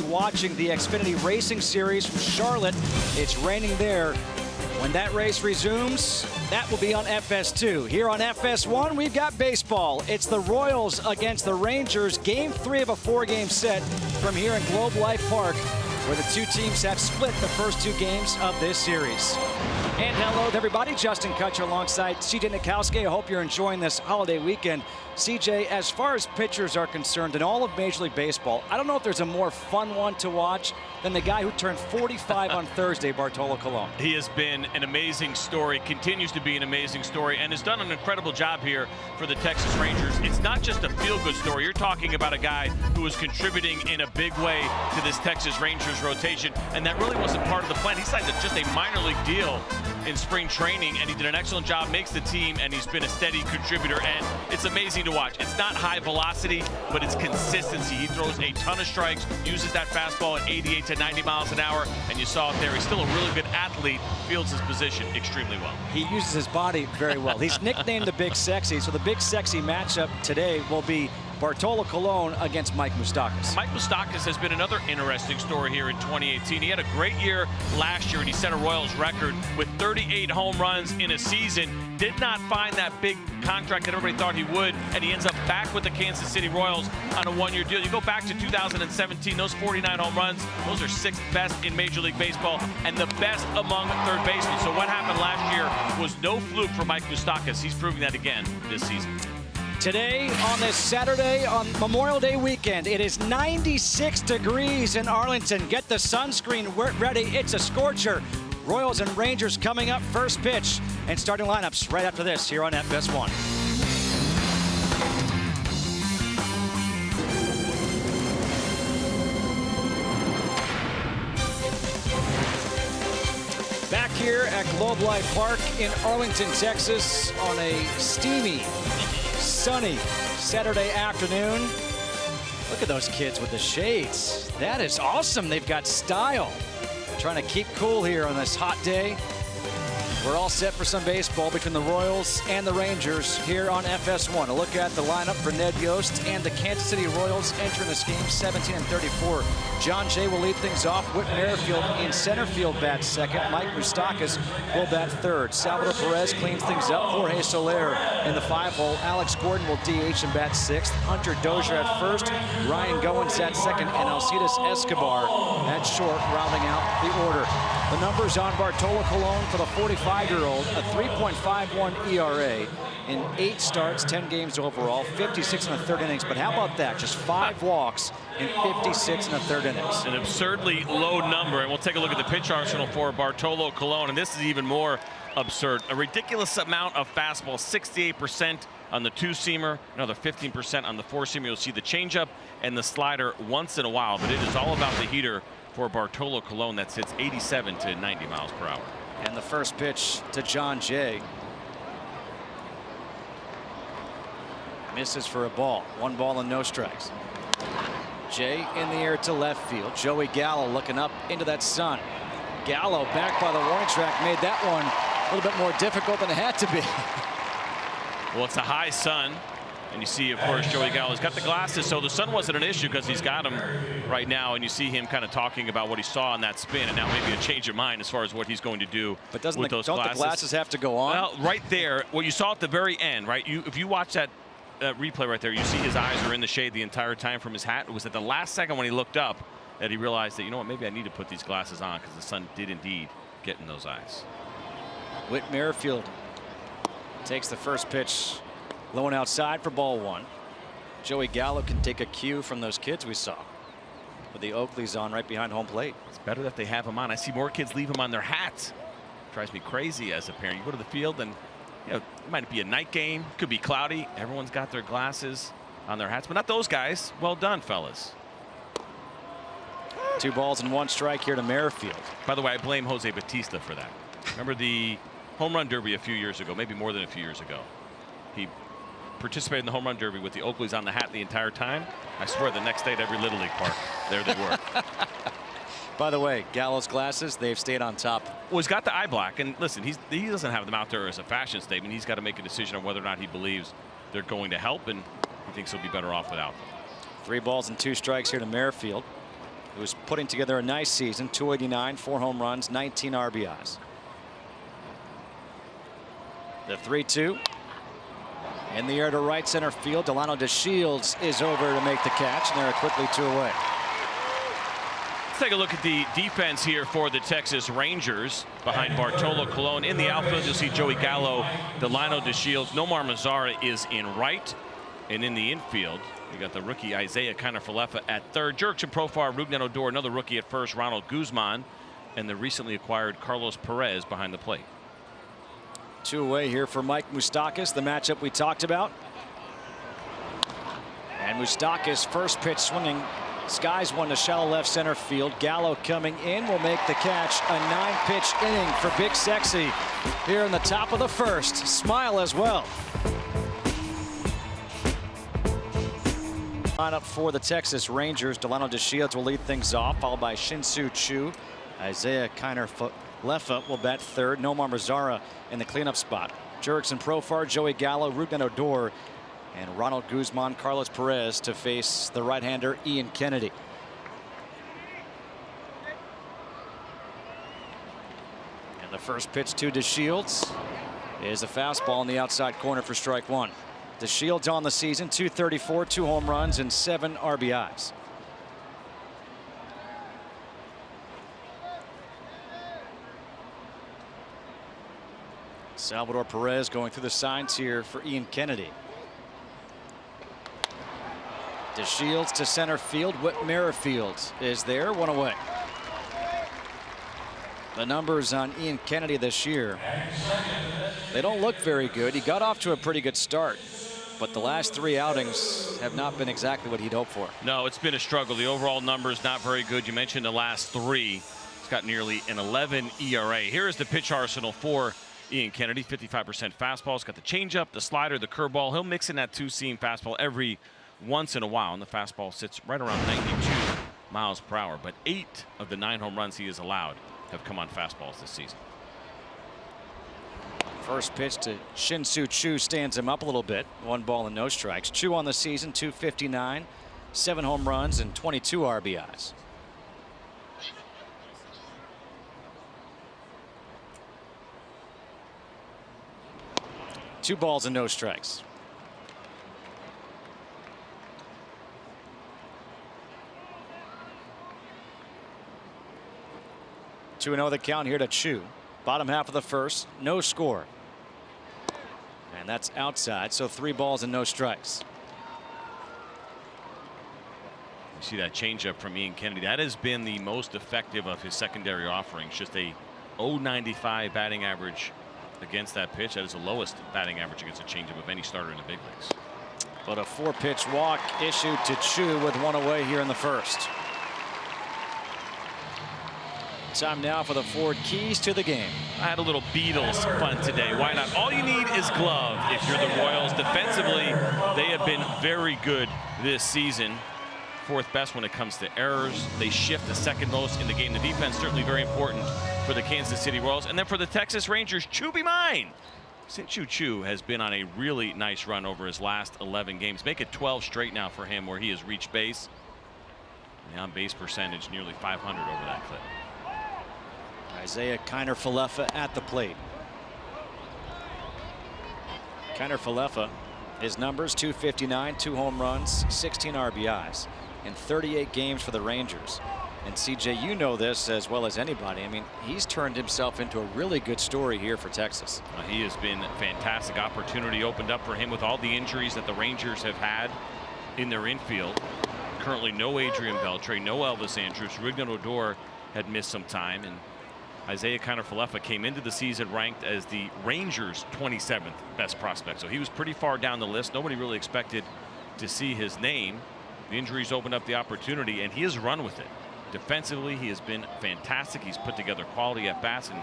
watching the Xfinity Racing Series from Charlotte. It's raining there. When that race resumes, that will be on FS2. Here on FS1, we've got baseball. It's the Royals against the Rangers. Game 3 of a 4-game set from here in Globe Life Park, where the two teams have split the first 2 games of this series. And hello to everybody. Justin Kutcher alongside CJ Nikowski. I hope you're enjoying this holiday weekend. CJ, as far as pitchers are concerned in all of Major League Baseball, I don't know if there's a more fun one to watch than the guy who turned 45 on Thursday, Bartolo Colon. He has been an amazing story, continues to be an amazing story, and has done an incredible job here for the Texas Rangers. It's not just a feel-good story. You're talking about a guy who is contributing in a big way to this Texas Rangers rotation, and that really wasn't part of the plan. He signed just a minor league deal in spring training, and he did an excellent job, makes the team, and he's been a steady contributor, and it's amazing to watch. It's not high velocity, but it's consistency. He throws a ton of strikes, uses that fastball at 88 to 90 miles an hour, and you saw it there. He's still a really good athlete, fields his position extremely well. He uses his body very well. He's nicknamed the Big Sexy, so the Big Sexy matchup today will be Bartolo Colon against Mike Moustakas. Mike Moustakas has been another interesting story here in 2018. He had a great year last year, and he set a Royals record with 38 home runs in a season. Did not find that big contract that everybody thought he would, and he ends up back with the Kansas City Royals on a 1-year deal. You go back to 2017, those 49 home runs, those are 6th best in Major League Baseball and the best among third basemen. So what happened last year was no fluke for Mike Moustakas. He's proving that again this season. Today, on this Saturday, on Memorial Day weekend, it is 96 degrees in Arlington. Get the sunscreen ready. It's a scorcher. Royals and Rangers coming up, first pitch, and starting lineups right after this here on FS1. Back here at Globe Life Park in Arlington, Texas, on a steamy, sunny Saturday afternoon. Look at those kids with the shades. That is awesome. They've got style. Trying to keep cool here on this hot day. We're all set for some baseball between the Royals and the Rangers here on FS1. A look at the lineup for Ned Yost and the Kansas City Royals entering this game 17 and 34. John Jay will lead things off. Whit Merrifield in center field bats second. Mike Moustakas will bat third. Salvador Perez cleans things up. Jorge Soler in the 5-hole. Alex Gordon will DH and bat 6th. Hunter Dozier at first. Ryan Goins at second. And Alcides Escobar at short, rounding out the order. The numbers on Bartolo Colon for the 45-year-old, a 3.51 ERA in 8 starts, 10 games overall, 56 and a third innings. But how about that? Just 5 walks in 56 and a third innings. An absurdly low number, and we'll take a look at the pitch arsenal for Bartolo Colon, and this is even more absurd. A ridiculous amount of fastball, 68% on the 2-seamer, another 15% on the 4-seamer. You'll see the changeup and the slider once in a while, but it is all about the heater for Bartolo Colon that sits 87 to 90 miles per hour. And the first pitch to John Jay. Misses for a ball. 1 ball and no strikes. Jay in the air to left field. Joey Gallo looking up into that sun. Gallo back by the warning track made that one a little bit more difficult than it had to be. Well, it's a high sun. And you see, of course, Joey Gallo's got the glasses, so the sun wasn't an issue because he's got them right now. And you see him kind of talking about what he saw on that spin, and now maybe a change of mind as far as what he's going to do with those glasses. Don't the glasses have to go on? Well, right there, what you saw at the very end, right? If you watch that replay right there, you see his eyes are in the shade the entire time from his hat. It was at the last second when he looked up that he realized that, you know what, maybe I need to put these glasses on because the sun did indeed get in those eyes. Whit Merrifield takes the first pitch. Low and outside for ball 1. Joey Gallo can take a cue from those kids we saw with the Oakleys on right behind home plate. It's better that they have him on. I see more kids leave him on their hats. Drives me crazy as a parent. You go to the field and, you know, it might be a night game, could be cloudy. Everyone's got their glasses on their hats, but not those guys. Well done, fellas. 2 balls and 1 strike here to Merrifield. By the way, I blame Jose Bautista for that. Remember the home run derby a few years ago, maybe more than a few years ago. He participated in the home run derby with the Oakleys on the hat the entire time. I swear the next day at every Little League park, there they were. By the way, Gallo's glasses, they've stayed on top. Well, he's got the eye black, and listen, he doesn't have them out there as a fashion statement. He's got to make a decision on whether or not he believes they're going to help, and he thinks he'll be better off without them. 3 balls and 2 strikes here to Merrifield. who's putting together a nice season. 289, 4 home runs, 19 RBIs. The 3-2. In the air to right center field. Delano DeShields is over to make the catch, and they're quickly 2 away. Let's take a look at the defense here for the Texas Rangers. Behind Bartolo Colon in the outfield, you'll see Joey Gallo, Delano DeShields. Nomar Mazara is in right. And in the infield, we got the rookie Isaiah Kiner-Falefa at third. Jurickson Profar, Rougned Odor, another rookie at first, Ronald Guzman, and the recently acquired Carlos Perez behind the plate. 2 away here for Mike Moustakas, the matchup we talked about. And Moustakas, first pitch swinging, skies one to shallow left center field. Gallo coming in will make the catch. A 9-pitch inning for Big Sexy here in the top of the first. Smile as well. Lineup for the Texas Rangers. Delano DeShields will lead things off, followed by Shin-Soo Choo. Isaiah Kiner-Falefa will bat third. Nomar Mazara in the cleanup spot. Jurickson Profar, Joey Gallo, Rougned Odor, and Ronald Guzman, Carlos Perez to face the right-hander Ian Kennedy. And the first pitch to DeShields is a fastball in the outside corner for strike 1. DeShields on the season, 234, 2 home runs, and 7 RBIs. Salvador Perez going through the signs here for Ian Kennedy. DeShields to center field. Whit Merrifield is there, 1 away. The numbers on Ian Kennedy this year, they don't look very good. He got off to a pretty good start, but the last 3 outings have not been exactly what he'd hoped for. No, it's been a struggle. The overall numbers not very good. You mentioned the last 3. He's got nearly an 11 ERA. Here is the pitch arsenal for Ian Kennedy. 55% fastball. He's got the changeup, the slider, the curveball. He'll mix in that 2-seam fastball every once in a while, and the fastball sits right around 92 miles per hour. But 8 of the 9 home runs he has allowed have come on fastballs this season. First pitch to Shin-Soo Choo stands him up a little bit. 1 ball and no strikes. Choo on the season, 259, 7 home runs, and 22 RBIs. Two balls and no strikes. Two 2-0 the count here to Choo. Bottom half of the first, no score. And that's outside, so 3 balls and no strikes. You see that changeup from Ian Kennedy. That has been the most effective of his secondary offerings. Just a .095 batting average against that pitch. That is the lowest batting average against a changeup of any starter in the big leagues. But a 4-pitch walk issued to Choo with 1 away here in the first. Time now for the Ford keys to the game. I had a little Beatles fun today. Why not? All you need is glove if you're the Royals. Defensively, they have been very good this season. 4th best when it comes to errors. They shift the 2nd most in the game. The defense certainly very important for the Kansas City Royals. And then for the Texas Rangers, Choo be mine. Shin-Soo Choo has been on a really nice run over his last 11 games. Make it 12 straight now for him where he has reached base. And the on-base percentage nearly 500 over that clip. Isaiah Kiner-Falefa at the plate. Kiner-Falefa, his numbers 259, 2 home runs, 16 RBIs in 38 games for the Rangers. And CJ, you know this as well as anybody. I mean, he's turned himself into a really good story here for Texas. He has been fantastic. Opportunity opened up for him with all the injuries that the Rangers have had in their infield. Currently no Adrian Beltre, no Elvis Andrus. Rougned Odor had missed some time, and Isaiah Kiner-Falefa came into the season ranked as the Rangers' 27th best prospect. So he was pretty far down the list. Nobody really expected to see his name. The injuries opened up the opportunity, and he has run with it. Defensively, he has been fantastic. He's put together quality at bats and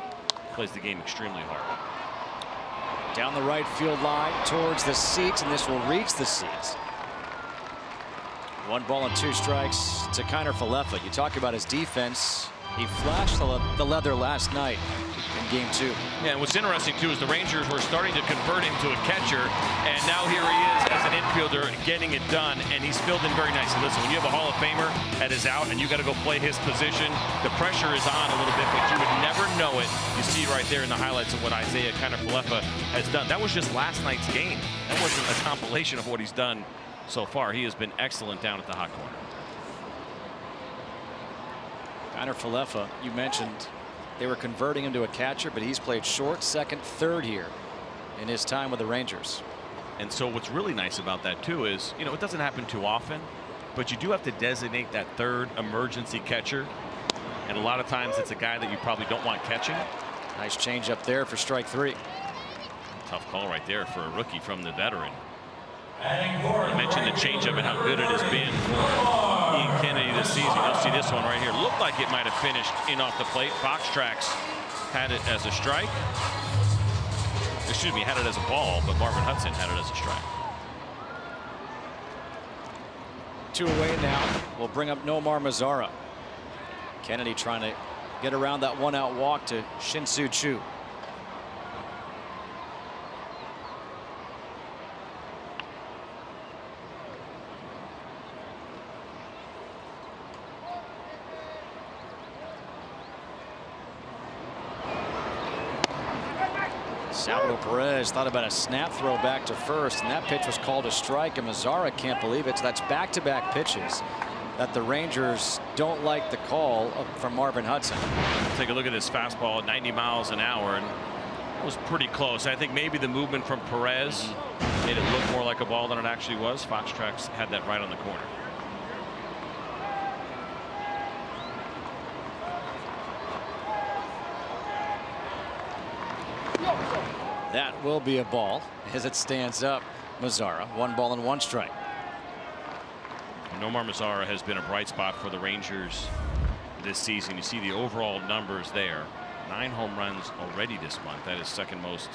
plays the game extremely hard. Down the right field line towards the seats, and this will reach the seats. 1 ball and 2 strikes to Kiner-Falefa. You talk about his defense. He flashed the leather last night in game 2. Yeah, and what's interesting too is the Rangers were starting to convert him to a catcher, and now here he is as an infielder getting it done, and he's filled in very nicely. Listen, when you have a Hall of Famer at his out and you got to go play his position, the pressure is on a little bit, but you would never know it. You see right there in the highlights of what Isaiah Kiner-Falefa has done. That was just last night's game. That wasn't a compilation of what he's done so far. He has been excellent down at the hot corner. Kiner-Falefa, you mentioned they were converting him to a catcher, but he's played short, second, third here in his time with the Rangers. And so what's really nice about that too is, you know, it doesn't happen too often, but you do have to designate that third emergency catcher. And a lot of times it's a guy that you probably don't want catching. Nice change up there for strike 3. Tough call right there for a rookie from the veteran. I mentioned the changeup and how good it has been for Ian Kennedy this season. You'll see this one right here. Looked like it might have finished in off the plate. Fox Tracks had it as a strike. Excuse me, had it as a ball, but Marvin Hudson had it as a strike. 2 away now. We'll bring up Nomar Mazara. Kennedy trying to get around that 1-out walk to Shin-Soo Choo. Salvador Perez thought about a snap throw back to first, and that pitch was called a strike, and Mazara can't believe it. So that's back-to-back pitches that the Rangers don't like the call from Marvin Hudson. Take a look at this fastball at 90 miles an hour, and it was pretty close. I think maybe the movement from Perez made it look more like a ball than it actually was. Fox Tracks had that right on the corner. That will be a ball as it stands up. Mazara, 1 ball and 1 strike. Nomar Mazara has been a bright spot for the Rangers this season. You see the overall numbers there. 9 home runs already this month. That is second most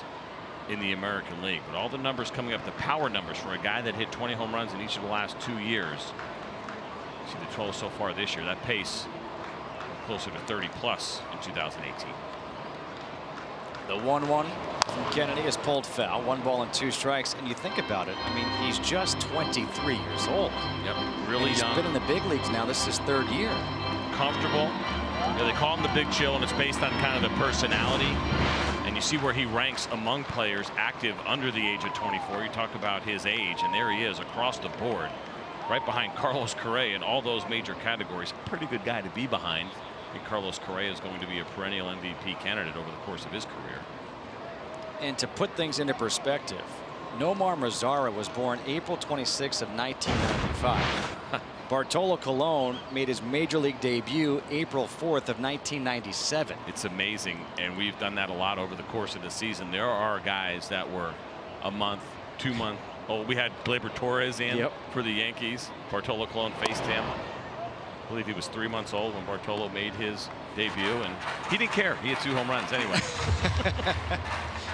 in the American League. But all the numbers coming up, the power numbers for a guy that hit 20 home runs in each of the last 2 years. See the 12 so far this year. That pace closer to 30 plus in 2018. The 1-1 from Kennedy is pulled foul. 1 ball and 2 strikes. And you think about it, I mean, he's just 23 years old. Yep, really young. He's been in the big leagues now. This is his 3rd year. Comfortable. Yeah, they call him the Big Chill, and it's based on kind of the personality. And you see where he ranks among players active under the age of 24. You talk about his age, and there he is across the board, right behind Carlos Correa in all those major categories. Pretty good guy to be behind. I think Carlos Correa is going to be a perennial MVP candidate over the course of his career. And to put things into perspective, Nomar Mazara was born April 26th of 1995. Bartolo Colon made his major league debut April 4th of 1997. It's amazing, and we've done that a lot over the course of the season. There are guys that were a month, 2 months old. We had Gleyber Torres in for the Yankees. Bartolo Colon faced him. I believe he was 3 months old when Bartolo made his debut, and he didn't care. He had 2 home runs anyway.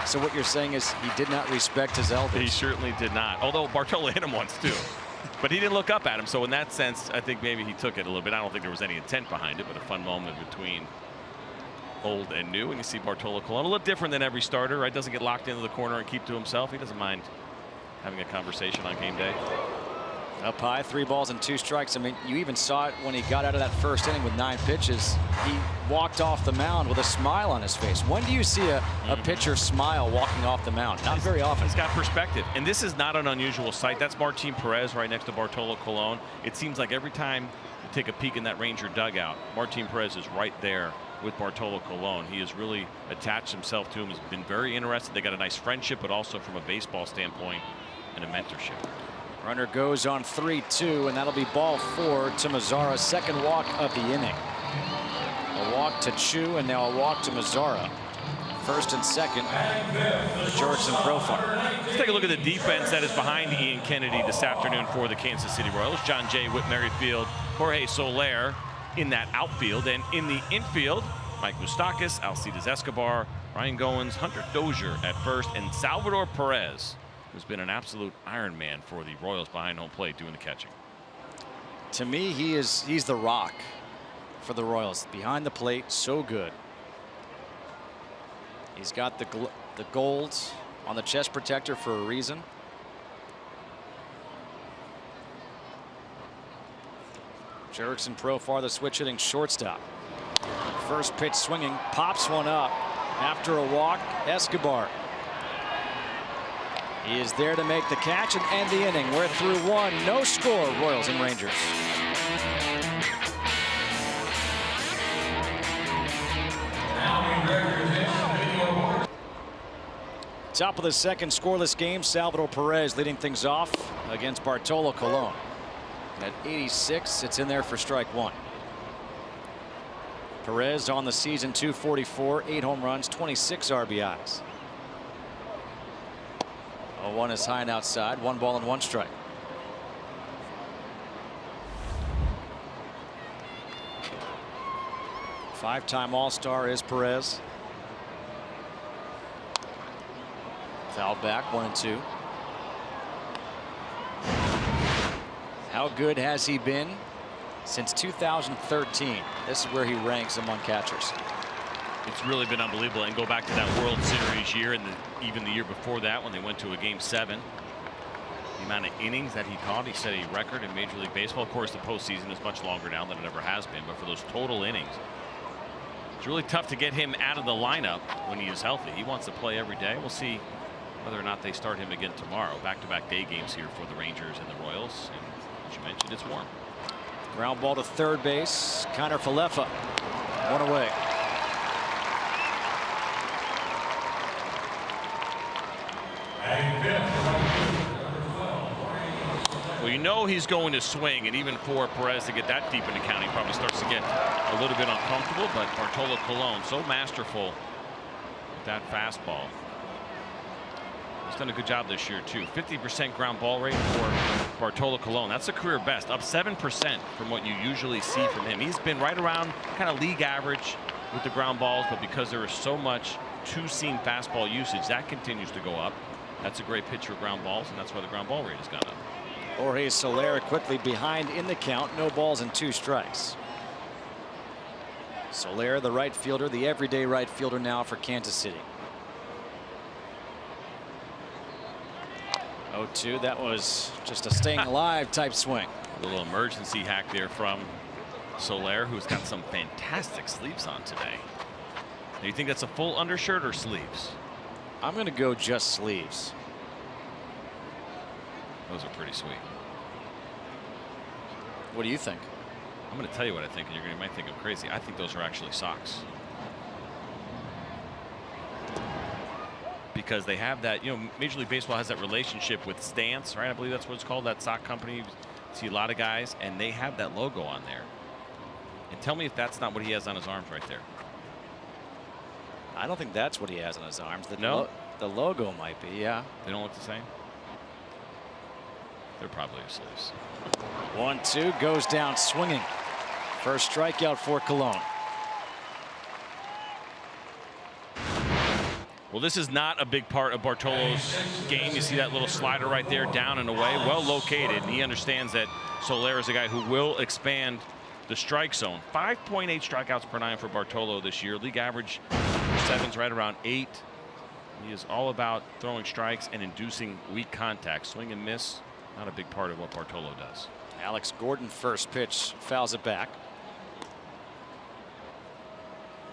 So what you're saying is he did not respect his elders. He certainly did not. Although Bartolo hit him once too, but he didn't look up at him. So in that sense, I think maybe he took it a little bit. I don't think there was any intent behind it, but a fun moment between old and new. And you see Bartolo Colon a little different than every starter, right? Doesn't get locked into the corner and keep to himself. He doesn't mind having a conversation on game day. Up high, 3 balls and 2 strikes. I mean, you even saw it when he got out of that 1st inning with 9 pitches. He walked off the mound with a smile on his face. When do you see a pitcher smile walking off the mound? Not very often. He's got perspective, and this is not an unusual sight. That's Martin Perez right next to Bartolo Colon. It seems like every time you take a peek in that Ranger dugout, Martin Perez is right there with Bartolo Colon. He has really attached himself to him. Has been very interested. They got a nice friendship, but also from a baseball standpoint and a mentorship. Runner goes on 3-2, and that'll be ball 4 to Mazara. 2nd walk of the inning. A walk to Choo, and now a walk to Mazara. 1st and 2nd for Georgeson Profar. Let's take a look at the defense that is behind Ian Kennedy this afternoon for the Kansas City Royals. John Jay, Whit Merrifield, Jorge Soler in that outfield, and in the infield, Mike Moustakas, Alcides Escobar, Ryan Goins, Hunter Dozier at first, and Salvador Perez, who's been an absolute Iron Man for the Royals behind home plate doing the catching. To me, he's the rock for the Royals. Behind the plate, so good. He's got the gold on the chest protector for a reason. Jerickson Profar, the switch hitting shortstop. First pitch swinging, pops one up after a walk. Escobar. He is there to make the catch and end the inning. We're through one, no score, Royals and Rangers. Top of the second, scoreless game. Salvador Perez leading things off against Bartolo Colon. At 86, it's in there for strike one. Perez on the season, 244, 8 home runs, 26 RBIs. 0-1 is high and outside, 1 ball and 1 strike. Five-time All-Star is Perez. Fouled back, 1-2. How good has he been since 2013? This is where he ranks among catchers. It's really been unbelievable. And go back to that World Series year and even the year before that when they went to a Game 7. The amount of innings that he caught, he set a record in Major League Baseball. Of course, the postseason is much longer now than it ever has been. But for those total innings, it's really tough to get him out of the lineup when he is healthy. He wants to play every day. We'll see whether or not they start him again tomorrow. Back-to-back day games here for the Rangers and the Royals. And as you mentioned, it's warm. Ground ball to third base. Connor Falefa, one away. Well, you know he's going to swing, and even for Perez to get that deep in the count, he probably starts to get a little bit uncomfortable. But Bartolo Colon, so masterful with that fastball. He's done a good job this year too. 50% ground ball rate for Bartolo Colon. That's a career best, up 7% from what you usually see from him. He's been right around kind of league average with the ground balls, but because there is so much two-seam fastball usage, that continues to go up. That's a great pitch for ground balls, and that's why the ground ball rate has gone up. Jorge Soler quickly behind in the count. No balls and 2 strikes. Soler, the right fielder, the everyday right fielder now for Kansas City. 0-2. That was just a staying alive type swing. A little emergency hack there from Soler, who's got some fantastic sleeves on today. Do you think that's a full undershirt or sleeves? I'm going to go just sleeves. Those are pretty sweet. What do you think? I'm going to tell you what I think, and you might think I'm crazy. I think those are actually socks. Because they have that, you know, Major League Baseball has that relationship with Stance, right? I believe that's what it's called, that sock company. You see a lot of guys, and they have that logo on there. And tell me if that's not what he has on his arms right there. I don't think that's what he has on his arms. No? The logo might be, yeah. They don't look the same? They're probably his sleeves. 1-2, goes down swinging. First strikeout for Colon. Well, this is not a big part of Bartolo's game. You see that little slider right there, down and away, well located. And he understands that Soler is a guy who will expand the strike zone. 5.8 strikeouts per 9 for Bartolo this year. League average for 7's right around 8. He is all about throwing strikes and inducing weak contact. Swing and miss, not a big part of what Bartolo does. Alex Gordon, first pitch, fouls it back.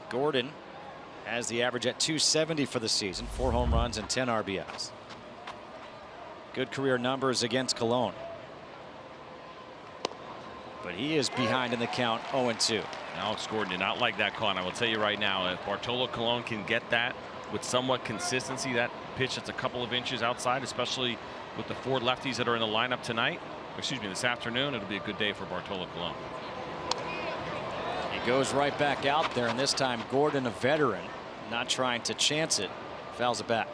Gordon has the average at 270 for the season, 4 home runs and 10 RBIs. Good career numbers against Colon. But he is behind in the count, 0-2. Alex Gordon did not like that call, and I will tell you right now, if Bartolo Colon can get that with somewhat consistency, that pitch that's a couple of inches outside, especially with the 4 lefties that are in the lineup tonight, excuse me, this afternoon, it'll be a good day for Bartolo Colon. He goes right back out there, and this time Gordon, a veteran, not trying to chance it, fouls it back.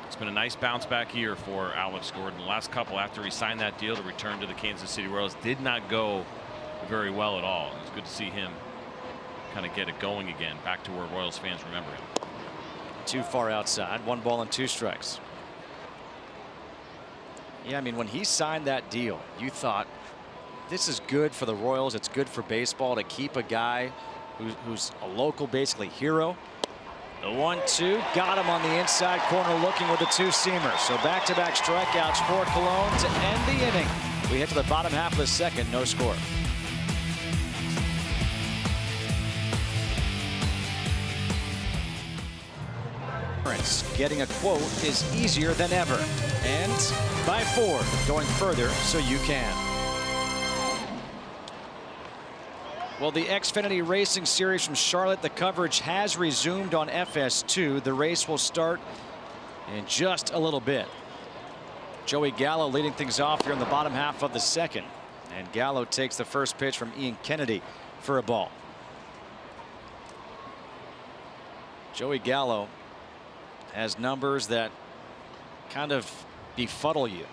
It's been a nice bounce back year for Alex Gordon. The last couple after he signed that deal to return to the Kansas City Royals did not go very well at all. It's good to see him kind of get it going again, back to where Royals fans remember him. Too far outside, 1 ball and 2 strikes. Yeah, I mean, when he signed that deal, you thought this is good for the Royals. It's good for baseball to keep a guy who's a local, basically, hero. The 1-2, got him on the inside corner, looking with the two-seamer. So back-to-back strikeouts for Cologne to end the inning. We head to the bottom half of the second, no score. Getting a quote is easier than ever. And by Ford, going further so you can. Well, the Xfinity Racing Series from Charlotte, the coverage has resumed on FS2. The race will start in just a little bit. Joey Gallo leading things off here in the bottom half of the second. And Gallo takes the first pitch from Ian Kennedy for a ball. Joey Gallo has numbers that kind of befuddle you.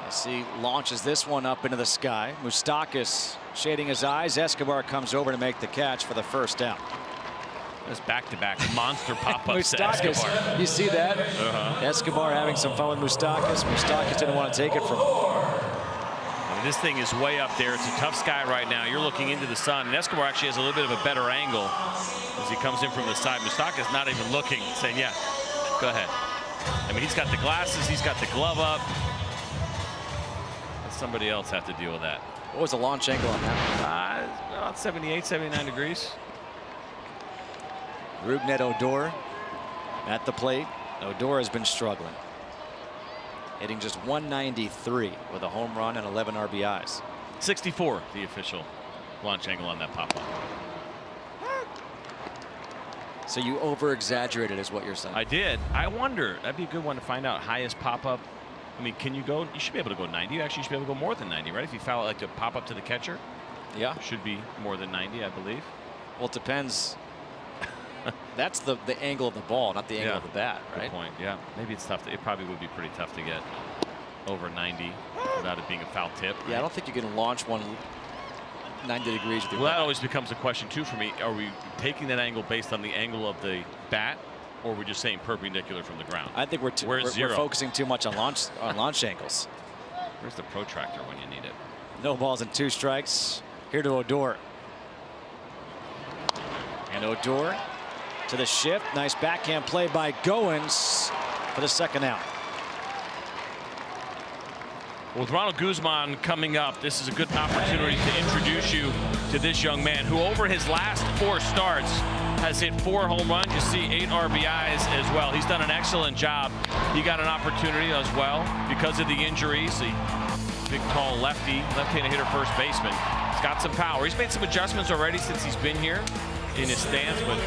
As he launches this one up into the sky. Moustakas shading his eyes. Escobar comes over to make the catch for the first out. This back-to-back monster pop-ups to Moustakas, Escobar. you see that? Escobar having some fun with Moustakas. Moustakas didn't want to take it from him. I mean, this thing is way up there. It's a tough sky right now. You're looking into the sun, and Escobar actually has a little bit of a better angle as he comes in from the side. Moustakas not even looking, saying, yeah, go ahead. I mean, he's got the glasses, he's got the glove up. Let somebody else have to deal with that. What was the launch angle on that? About 78, 79 degrees. Rougned Odor at the plate. Odor has been struggling. Hitting just 193 with a home run and 11 RBIs. 64, the official launch angle on that pop-up. So you over-exaggerated is what you're saying. I did. I wonder. That'd be a good one to find out. Highest pop-up. I mean, can you go? You should be able to go 90. You actually should be able to go more than 90, right? If you foul it like to pop up to the catcher. Yeah. Should be more than 90, I believe. Well, it depends. That's the angle of the ball, not the angle of the bat, right? Good point. Yeah. Maybe it's tough. It probably would be pretty tough to get over 90 without it being a foul tip. Right? Yeah, I don't think you can launch one 90 degrees with your bat. That always becomes a question too for me. Are we taking that angle based on the angle of the bat, or are we just saying perpendicular from the ground? I think we're focusing too much on launch angles. Where's the protractor when you need it? No balls and 2 strikes. Here to Odor. And Odor to the shift. Nice backhand play by Goins for the second out. With Ronald Guzman coming up, this is a good opportunity to introduce you to this young man who over his last 4 starts has hit 4 home runs. You see 8 RBIs as well. He's done an excellent job. He got an opportunity as well because of the injuries. The big, tall left-handed hitter first baseman. He's got some power. He's made some adjustments already since he's been here in his stance, but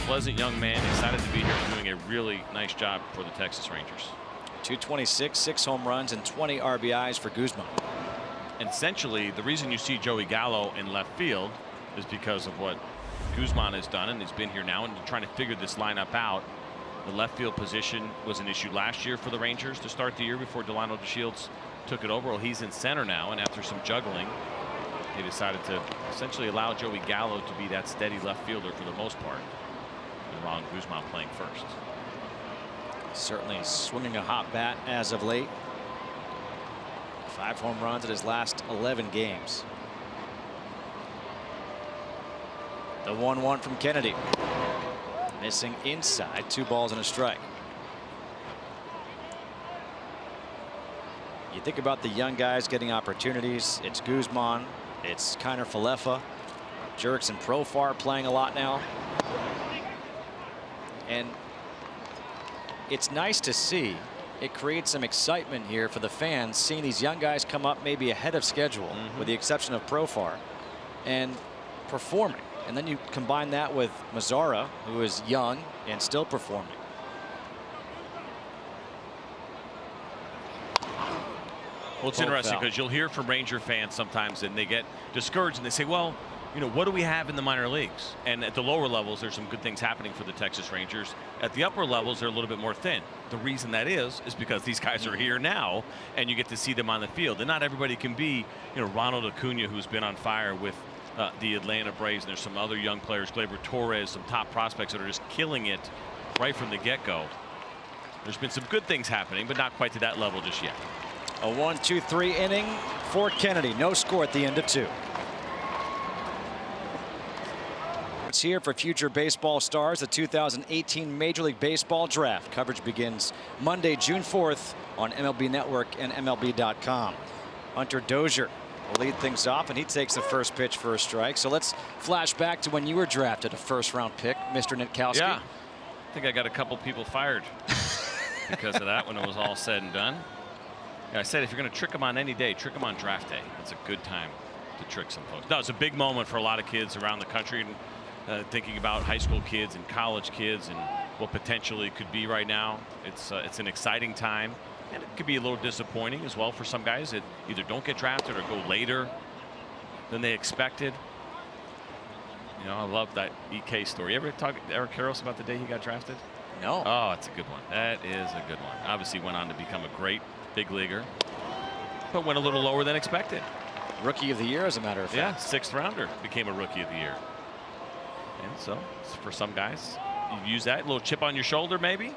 pleasant young man, excited to be here, doing a really nice job for the Texas Rangers. 226, 6 home runs, and 20 RBIs for Guzman. And essentially, the reason you see Joey Gallo in left field is because of what Guzman has done, and he's been here now and trying to figure this lineup out. The left field position was an issue last year for the Rangers to start the year before Delano DeShields took it over. Well, he's in center now, and after some juggling, they decided to essentially allow Joey Gallo to be that steady left fielder for the most part, and Ron Guzman playing first. Certainly swinging a hot bat as of late. 5 home runs in his last 11 games. The 1-1 from Kennedy. Missing inside, 2 balls and a strike. You think about the young guys getting opportunities. It's Guzman, it's Kiner Falefa, Jurickson Profar playing a lot now. And it's nice to see. It creates some excitement here for the fans, seeing these young guys come up maybe ahead of schedule, with the exception of Profar, and performing. And then you combine that with Mazzara, who is young and still performing. Well, it's interesting because you'll hear from Ranger fans sometimes and they get discouraged and they say, well, you know, what do we have in the minor leagues? And at the lower levels, there's some good things happening for the Texas Rangers. At the upper levels, they're a little bit more thin. The reason that is because these guys are here now and you get to see them on the field. And not everybody can be, you know, Ronald Acuna, who's been on fire with the Atlanta Braves. And there's some other young players, Gleyber Torres, some top prospects that are just killing it right from the get-go. There's been some good things happening, but not quite to that level just yet. A 1-2-3 inning for Kennedy. No score at the end of 2. It's here for future baseball stars, the 2018 Major League Baseball Draft. Coverage begins Monday, June 4th on MLB Network and MLB.com. Hunter Dozier will lead things off, and he takes the first pitch for a strike. So let's flash back to when you were drafted, a first-round pick, Mr. Nitkowski. Yeah, I think I got a couple people fired because of that when it was all said and done. Yeah, I said if you're going to trick them on any day, trick them on draft day. It's a good time to trick some folks. No, it's a big moment for a lot of kids around the country, and thinking about high school kids and college kids and what potentially could be right now. It's an exciting time, and it could be a little disappointing as well for some guys that either don't get drafted or go later than they expected. You know, I love that EK story. You ever talk to Eric Karros about the day he got drafted? No. Oh, it's a good one. That is a good one. Obviously went on to become a great big leaguer, but went a little lower than expected. Rookie of the year, as a matter of fact. Yeah, 6th rounder, became a rookie of the year. And so for some guys, you use that little chip on your shoulder, maybe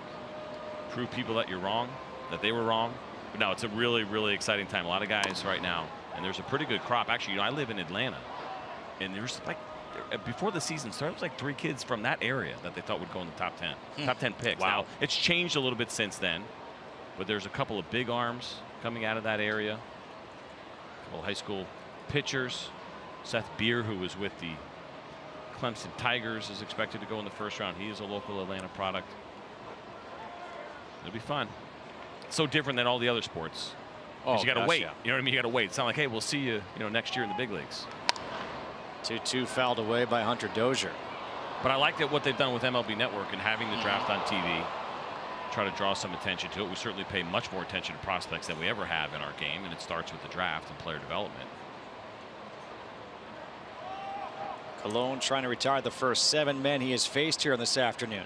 prove people that you're wrong, that they were wrong. But no, it's a really, really exciting time. A lot of guys right now, and there's a pretty good crop. Actually, you know, I live in Atlanta, and there's like before the season started, it was like 3 kids from that area that they thought would go in the top 10, top 10 picks. Wow. Now it's changed a little bit since then, but there's a couple of big arms coming out of that area. A couple of high school pitchers. Seth Beer, who was with the Clemson Tigers, is expected to go in the 1st round. He is a local Atlanta product. It'll be fun. It's so different than all the other sports. Oh, you got to wait. Yeah. You know what I mean? You got to wait. It's not like, hey, we'll see you, next year in the big leagues. 2-2 fouled away by Hunter Dozier. But I like that what they've done with MLB Network and having the draft on TV. Try to draw some attention to it. We certainly pay much more attention to prospects than we ever have in our game, and it starts with the draft and player development. Cologne trying to retire the first 7 men he has faced here this afternoon.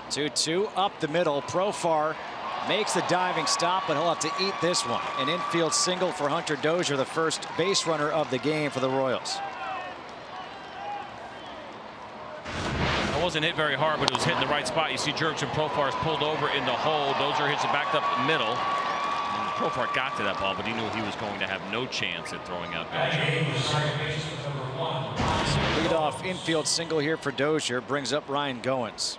2-2 up the middle. Profar makes the diving stop, but he'll have to eat this one. An infield single for Hunter Dozier, the first base runner of the game for the Royals. It wasn't hit very hard, but it was hit in the right spot. You see Jurickson Profar's pulled over in the hole. Dozier hits it back up the middle. And Profar got to that ball, but he knew he was going to have no chance at throwing out Dozier. Leadoff infield single here for Dozier brings up Ryan Goins.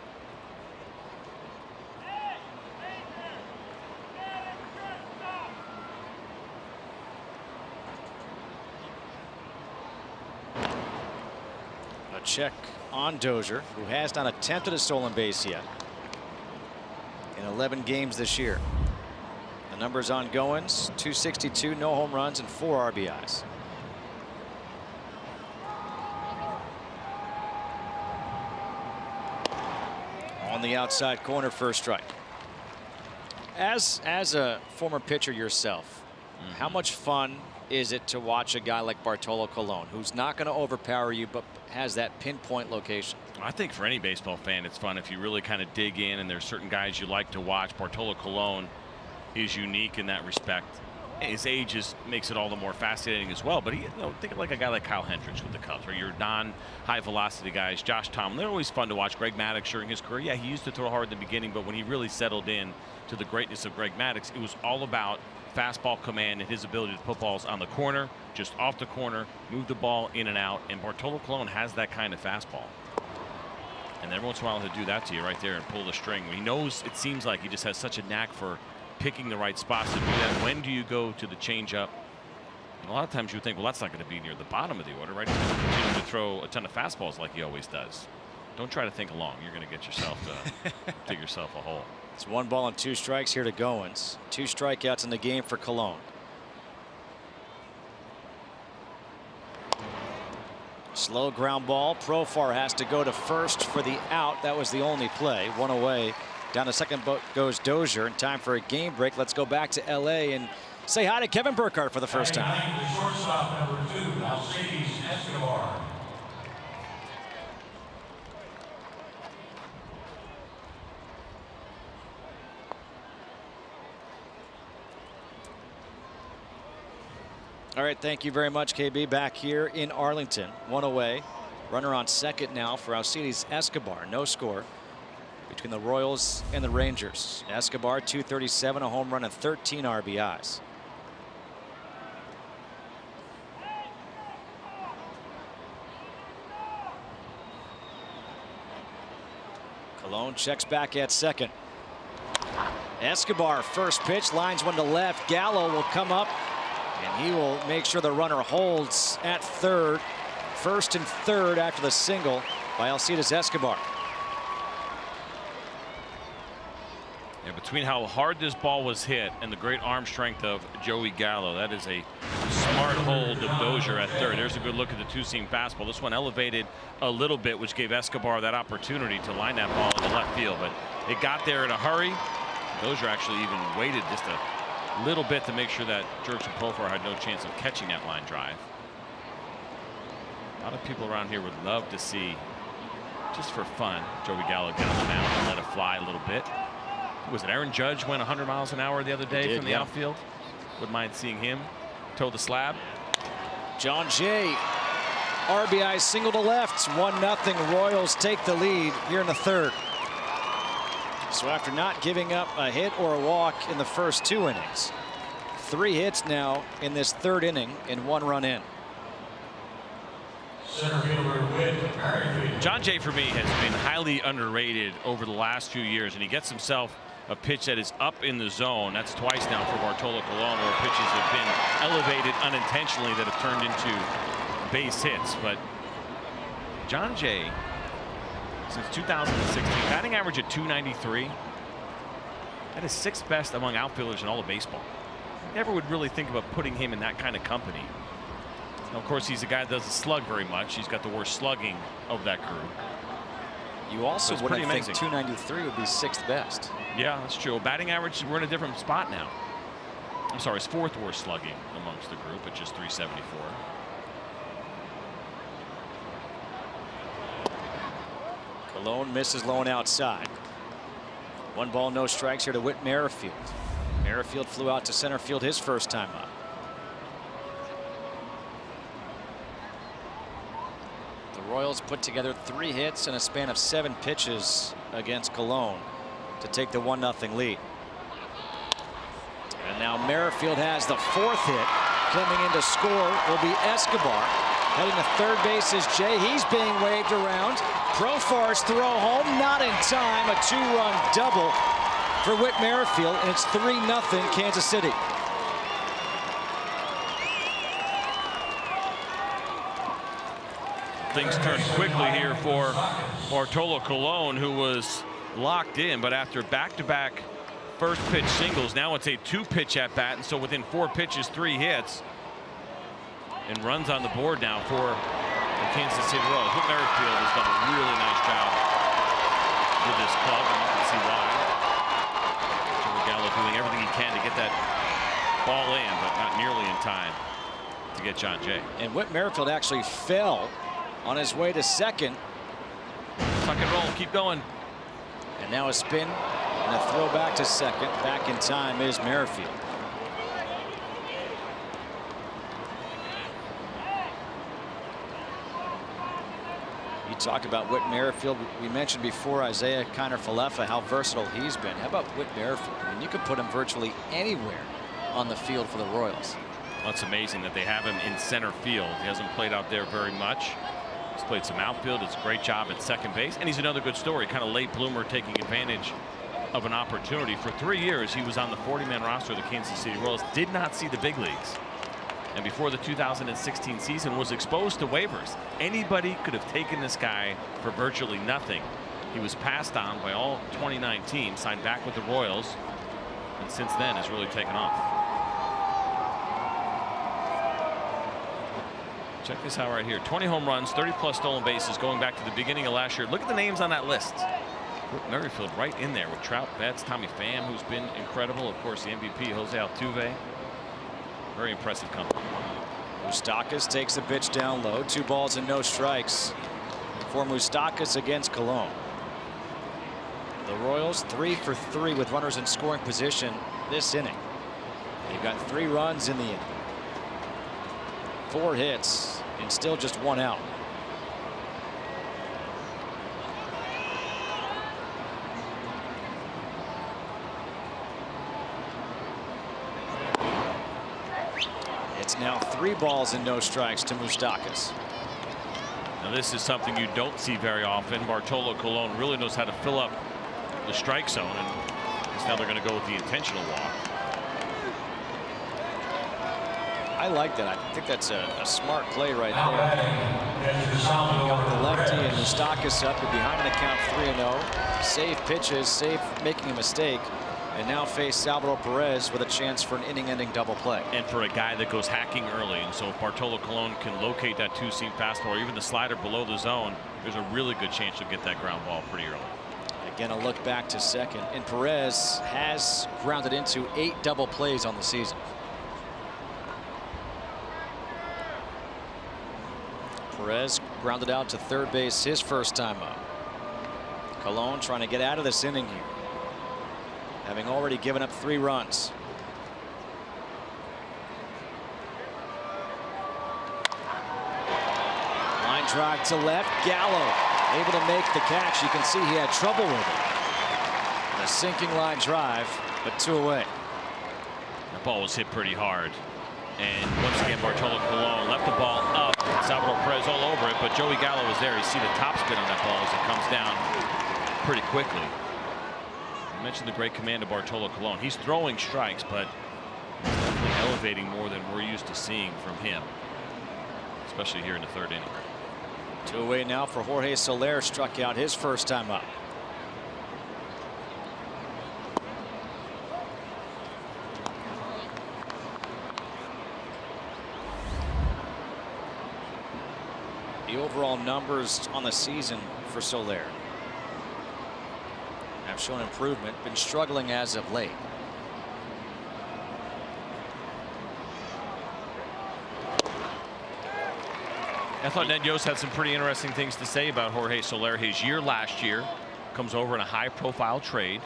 A check on Dozier, who has not attempted a stolen base yet in 11 games this year. The numbers on Goins: 262, no home runs, and 4 RBIs. On the outside corner, first strike. As a former pitcher yourself, how much fun is it to watch a guy like Bartolo Colon, who's not going to overpower you but has that pinpoint location? I think for any baseball fan, it's fun if you really kind of dig in, and there's certain guys you like to watch. Bartolo Colon is unique in that respect. His age makes it all the more fascinating as well. But think of like a guy like Kyle Hendricks with the Cubs, or your non-high velocity guys, Josh Tomlin. They're always fun to watch. Greg Maddux during his career, yeah, he used to throw hard in the beginning, but when he really settled in to the greatness of Greg Maddux, it was all about fastball command and his ability to put balls on the corner, just off the corner, move the ball in and out. And Bartolo Colon has that kind of fastball. And every once in a while he'll do that to you right there and pull the string. He knows, it seems like he just has such a knack for picking the right spots to do that. When do you go to the changeup? And a lot of times you would think, well, that's not going to be near the bottom of the order, right? He's going to continue to throw a ton of fastballs like he always does. Don't try to think along. You're going to get yourself dig yourself a hole. It's 1 ball and 2 strikes here to Goins. 2 strikeouts in the game for Cologne. Slow ground ball. Profar has to go to first for the out. That was the only play. 1 away. Down to second goes Dozier. In time for a game break. Let's go back to LA and say hi to Kevin Burkhardt for the first time. The shortstop, number 2, Alcides Escobar. All right, thank you very much, KB. Back here in Arlington. 1 away. Runner on second now for Alcides Escobar. No score between the Royals and the Rangers. Escobar, 237, a home run and 13 RBIs. Colon checks back at second. Escobar, first pitch, lines one to left. Gallo will come up, and he will make sure the runner holds at third. First and third after the single by Alcides Escobar. Yeah, between how hard this ball was hit and the great arm strength of Joey Gallo, that is a smart hold of Dozier at third. There's a good look at the two-seam fastball. This one elevated a little bit, which gave Escobar that opportunity to line that ball in the left field, but it got there in a hurry. Dozier actually even waited just a little bit to make sure that Jurickson Profar had no chance of catching that line drive. A lot of people around here would love to see, just for fun, Joey Gallo get on the mound and let it fly a little bit. Was it Aaron Judge went 100 miles an hour the other day from the outfield? Wouldn't mind seeing him toe the slab. John Jay, RBI single to left. 1-0. Royals take the lead here in the third. So after not giving up a hit or a walk in the first 2 innings, 3 hits now in this third inning and 1 run in. Center fielder Whit Merrifield. John Jay for me has been highly underrated over the last few years, and he gets himself a pitch that is up in the zone. That's twice now for Bartolo Colon, where pitches have been elevated unintentionally that have turned into base hits. But John Jay, since 2016, batting average at .293. That is 6th best among outfielders in all of baseball. Never would really think about putting him in that kind of company. Now, of course, he's a guy that doesn't slug very much. He's got the worst slugging of that crew. You also wouldn't think 293 would be 6th best. Yeah, that's true. Batting average, we're in a different spot now. I'm sorry, it's 4th worst slugging amongst the group at just .374. Colon misses low and outside. 1 ball, no strikes here to Whit Merrifield. Merrifield flew out to center field his first time up. The Royals put together 3 hits in a span of 7 pitches against Colon to take the 1-0 lead. And now Merrifield has the 4th hit. Coming in to score will be Escobar. Heading to third base is Jay. He's being waved around. Profar's throw home, not in time. A 2-run double for Whit Merrifield, and it's 3-0 Kansas City. Things turned quickly here for Bartolo Colon, who was locked in, but after back-to-back first pitch singles, now it's a 2-pitch at bat, and so within 4 pitches, 3 hits, and runs on the board now for the Kansas City Royals. Whit Merrifield has done a really nice job with this club, and you can see why. Joey Gallo doing everything he can to get that ball in, but not nearly in time to get John Jay. And Whit Merrifield actually fell on his way to second. Tuck and roll, keep going. And now a spin and a throw back to second. Back in time is Merrifield. You talk about Whit Merrifield. We mentioned before Isaiah Kiner-Falefa, how versatile he's been. How about Whit Merrifield? I mean, you could put him virtually anywhere on the field for the Royals. Well, it's amazing that they have him in center field. He hasn't played out there very much. He's played some outfield. It's a great job at second base. And he's another good story, kind of late bloomer, taking advantage of an opportunity. For 3 years, he was on the 40-man roster of the Kansas City Royals. Did not see the big leagues. And before the 2016 season, was exposed to waivers. Anybody could have taken this guy for virtually nothing. He was passed on by all 29 teams, signed back with the Royals, and since then has really taken off. Check this out right here. 20 home runs, 30+ stolen bases going back to the beginning of last year. Look at the names on that list. Merrifield right in there with Trout, Betts, Tommy Pham, who's been incredible. Of course, the MVP, Jose Altuve. Very impressive company. Moustakas takes the pitch down low. 2 balls and no strikes for Moustakas against Colon. The Royals 3 for 3 with runners in scoring position this inning. They've got 3 runs in the inning. 4 hits and still just 1 out. It's now 3 balls and no strikes to Moustakas. Now this is something you don't see very often. Bartolo Colon really knows how to fill up the strike zone, and now they're going to go with the intentional walk. I like that. I think that's a smart play right there. The lefty and Moustakas up and behind in the count 3-0. Save pitches, save making a mistake, and now face Salvador Perez with a chance for an inning-ending double play. And for a guy that goes hacking early, and so if Bartolo Colon can locate that 2-seam fastball or even the slider below the zone, there's a really good chance you'll get that ground ball pretty early. Again, a look back to second, and Perez has grounded into 8 double plays on the season. Perez grounded out to third base his first time up. Colon trying to get out of this inning here, having already given up 3 runs. Line drive to left. Gallo able to make the catch. You can see he had trouble with it. And a sinking line drive, but 2 away. That ball was hit pretty hard. And once again, Bartolo Colon left the ball up. Salvador Perez all over it, but Joey Gallo was there. You see the top spin on that ball as it comes down pretty quickly. I mentioned the great command of Bartolo Colon. He's throwing strikes, but he's definitely elevating more than we're used to seeing from him, especially here in the 3rd inning. 2 away now for Jorge Soler, struck out his first time up. The overall numbers on the season for Soler have shown improvement, been struggling as of late. I thought Ned Yost had some pretty interesting things to say about Jorge Soler. His year last year comes over in a high-profile trade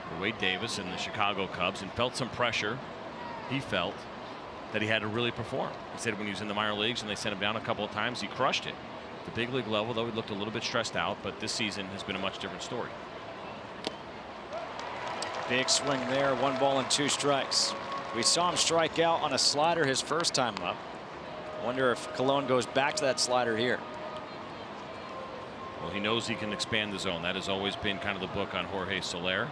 for Wade Davis and the Chicago Cubs, and felt some pressure. He felt that he had to really perform. He said when he was in the minor leagues and they sent him down a couple of times, he crushed it. The big league level, though, he looked a little bit stressed out, but this season has been a much different story. Big swing there, 1 ball and 2 strikes. We saw him strike out on a slider his first time up. Wonder if Colon goes back to that slider here. Well, he knows he can expand the zone. That has always been kind of the book on Jorge Soler.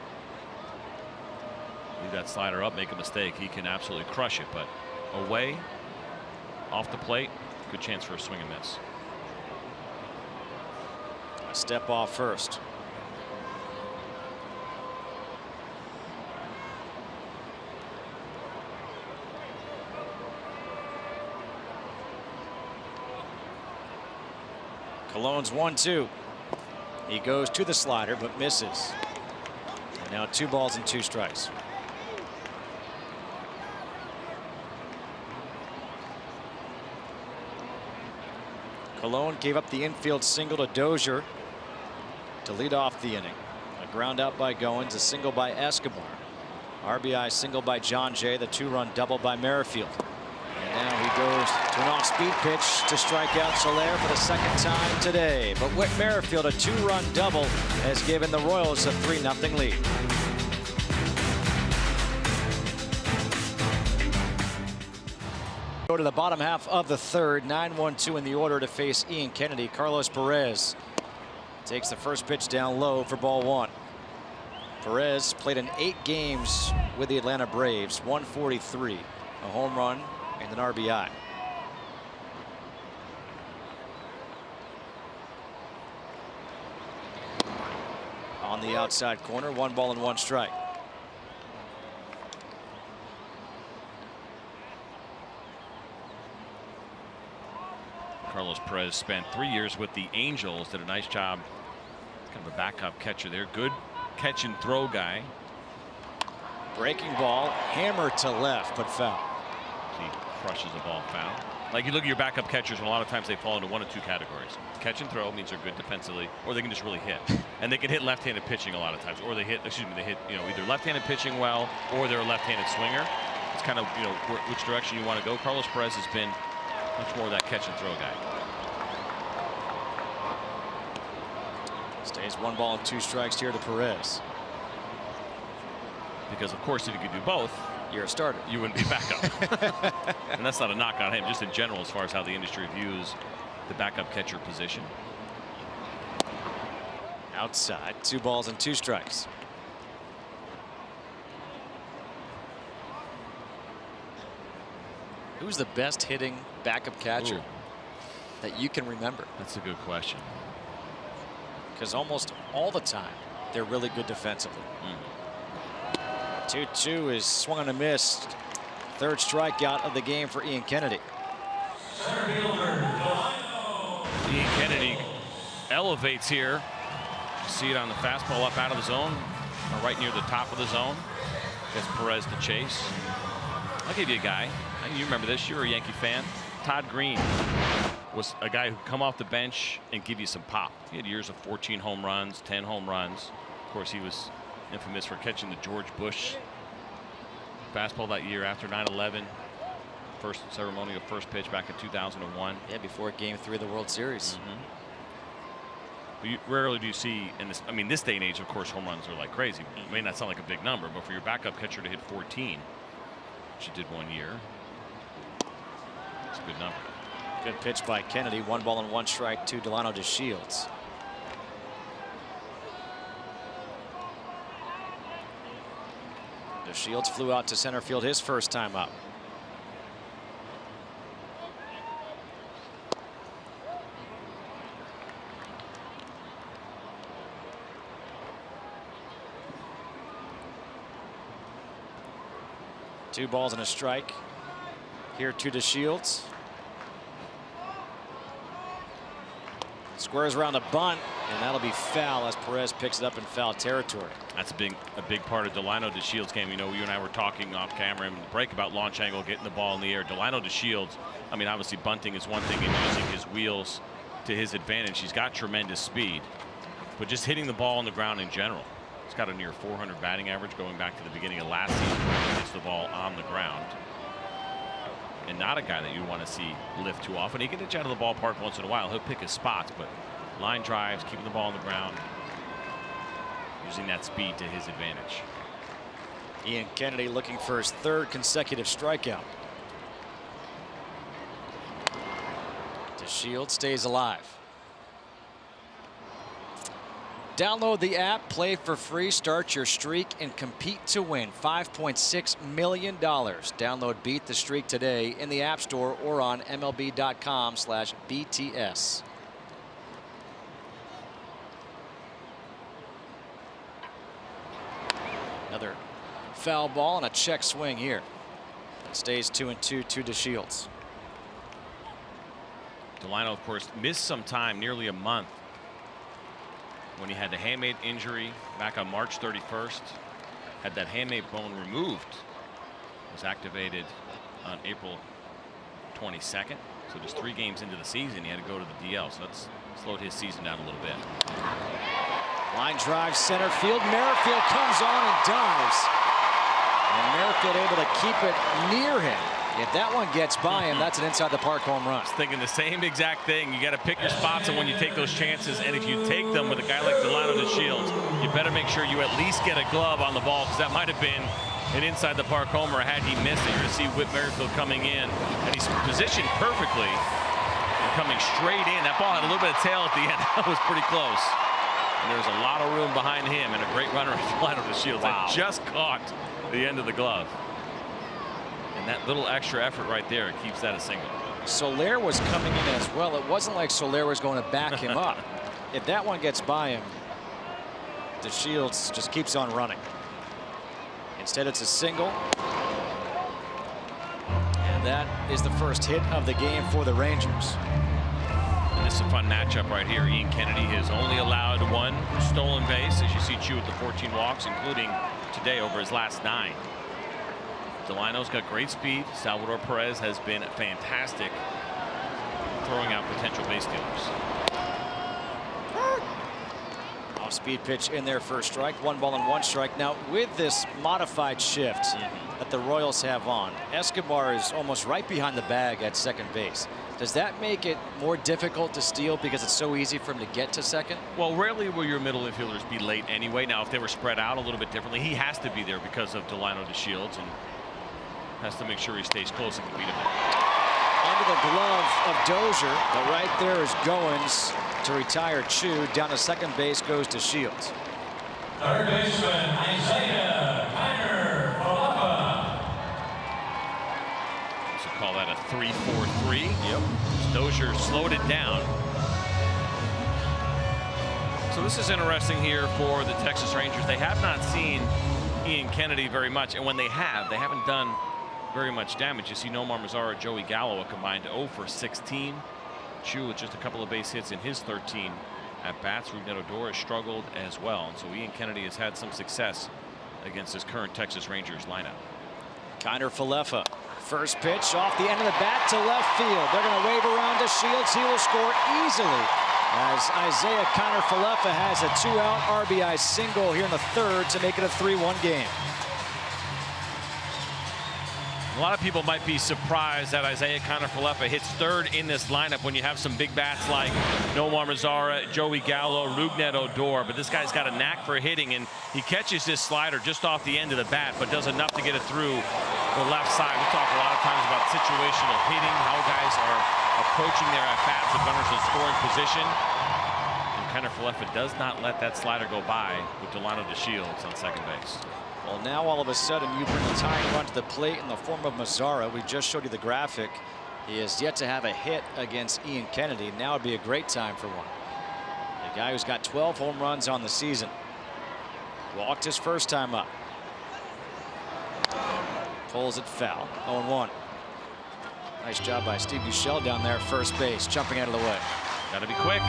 Leave that slider up, make a mistake, he can absolutely crush it, but away, off the plate, good chance for a swing and miss. A step off first. Colon's 1-2. He goes to the slider but misses. And now 2 balls and 2 strikes. Colon gave up the infield single to Dozier to lead off the inning. A ground out by Goins, a single by Escobar. RBI single by John Jay, the 2-run double by Merrifield. And now he goes to an off-speed pitch to strike out Soler for the 2nd time today. But Whit Merrifield, a 2-run double, has given the Royals a 3-0 lead. Go to the bottom half of the 3rd, 9-1-2 in the order to face Ian Kennedy. Carlos Perez takes the first pitch down low for ball 1. Perez played in 8 games with the Atlanta Braves, 143, a home run and an RBI. On the outside corner, 1 ball and 1 strike. Carlos Perez spent 3 years with the Angels, did a nice job. Kind of a backup catcher there. Good catch and throw guy. Breaking ball, hammer to left, but foul. He crushes the ball foul. Like you look at your backup catchers, and a lot of times they fall into 1 of 2 categories. Catch and throw means they're good defensively, or they can just really hit. And they can hit left-handed pitching a lot of times, or they hit, they hit, either left-handed pitching well, or they're a left-handed swinger. It's kind of, which direction you want to go. Carlos Perez has been much more of that catch and throw guy. Stays 1 ball and 2 strikes here to Perez. Because of course, if you could do both, you're a starter. You wouldn't be backup. And that's not a knock on him, just in general as far as how the industry views the backup catcher position. Outside, 2 balls and 2 strikes. Who's the best hitting backup catcher that you can remember? That's a good question. Because almost all the time, they're really good defensively. 2-2 is swung and a miss. 3rd strikeout of the game for Ian Kennedy. Ian Kennedy elevates here. See it on the fastball up out of the zone, or right near the top of the zone. Gets Perez to chase. I'll give you a guy. You remember this? You're a Yankee fan. Todd Green was a guy who come off the bench and give you some pop. He had years of 14 home runs, 10 home runs. Of course, he was infamous for catching the George Bush fastball that year after 9/11. First ceremonial first pitch back in 2001. Yeah, before Game 3 of the World Series. Rarely do you see in this. I mean, this day and age, of course, home runs are like crazy. It may not sound like a big number, but for your backup catcher to hit 14, which he did one year, it's a good number. Good pitch by Kennedy. 1 ball and 1 strike to Delano DeShields. DeShields flew out to center field his first time up. Two balls and a strike here to DeShields. Squares around a bunt, and that'll be foul as Perez picks it up in foul territory. That's a big part of Delano DeShields' game. You know, you and I were talking off camera in the break about launch angle, getting the ball in the air. Delano DeShields, I mean, obviously bunting is one thing and using his wheels to his advantage. He's got tremendous speed, but just hitting the ball on the ground in general. He's got a near 400 batting average going back to the beginning of last season where he hits the ball on the ground. And not a guy that you want to see lift too often. He can hitch out of the ballpark once in a while. He'll pick his spots, but line drives, keeping the ball on the ground, using that speed to his advantage. Ian Kennedy looking for his 3rd consecutive strikeout. DeShields stays alive. Download the app, play for free, start your streak, and compete to win $5.6 million. Download Beat the Streak today in the App Store or on MLB.com/BTS. Another foul ball and a check swing here. It stays 2-2 to DeShields. Delano, of course, missed some time, nearly a month, when he had the handmade injury back on March 31st. Had that handmade bone removed. Was activated on April 22nd. So just 3 games into the season, he had to go to the DL. So that's slowed his season down a little bit. Line drive center field. Merrifield comes on and dives. And Merrifield able to keep it near him. If that one gets by him, that's an inside the park home run. I was thinking the same exact thing. You got to pick your spots and when you take those chances. And if you take them with a guy like Delano DeShields, you better make sure you at least get a glove on the ball, because that might have been an inside the park homer had he missed it. You're going to see Whit Merrifield coming in, and he's positioned perfectly and coming straight in. That ball had a little bit of tail at the end. That was pretty close. And there's a lot of room behind him and a great runner in Delano DeShields. Wow. That just caught the end of the glove. And that little extra effort right there keeps that a single. Soler was coming in as well. It wasn't like Soler was going to back him up. If that one gets by him, DeShields just keeps on running. Instead, it's a single. And that is the first hit of the game for the Rangers. And this is a fun matchup right here. Ian Kennedy has only allowed 1 stolen base, as you see Choo with the 14 walks, including today over his last 9. Delano's got great speed. Salvador Perez has been fantastic throwing out potential base stealers. Off-speed pitch in there for a strike. 1 ball and 1 strike. Now, with this modified shift that the Royals have on, Escobar is almost right behind the bag at second base. Does that make it more difficult to steal because it's so easy for him to get to second? Well, rarely will your middle infielders be late anyway. Now, if they were spread out a little bit differently, he has to be there because of Delano DeShields and has to make sure he stays close and can beat him. Under the glove of Dozier, but right there is Goins to retire Choo. Down to second base goes to Shields. Third baseman Isaiah So call that a 3-4-3. Yep. Dozier slowed it down. So this is interesting here for the Texas Rangers. They have not seen Ian Kennedy very much, and when they haven't done very much damage. You see Nomar Mazara, Joey Gallo, a combined 0 for 16. Choo with just a couple of base hits in his 13 at bats. Rougned Odor has struggled as well, and so Ian Kennedy has had some success against his current Texas Rangers lineup. Kiner Falefa, first pitch off the end of the bat to left field. They're going to wave around to Shields. He will score easily as Isaiah Kiner Falefa has a 2-out RBI single here in the third to make it a 3-1 game. A lot of people might be surprised that Isaiah Kiner Falefa hits third in this lineup when you have some big bats like Nomar Mazara, Joey Gallo, Rougned Odor. But this guy's got a knack for hitting, and he catches this slider just off the end of the bat, but does enough to get it through the left side. We talk a lot of times about situational hitting, how guys are approaching their at-bats with runners in scoring position. And Kiner Falefa does not let that slider go by with Delano DeShields on second base. Well, now all of a sudden you bring a tying run to the plate in the form of Mazara. We just showed you the graphic. He has yet to have a hit against Ian Kennedy. Now would be a great time for one. The guy who's got 12 home runs on the season. Walked his first time up. Pulls it foul. 0-1. Nice job by Steve Buechele down there at first base, jumping out of the way. Got to be quick.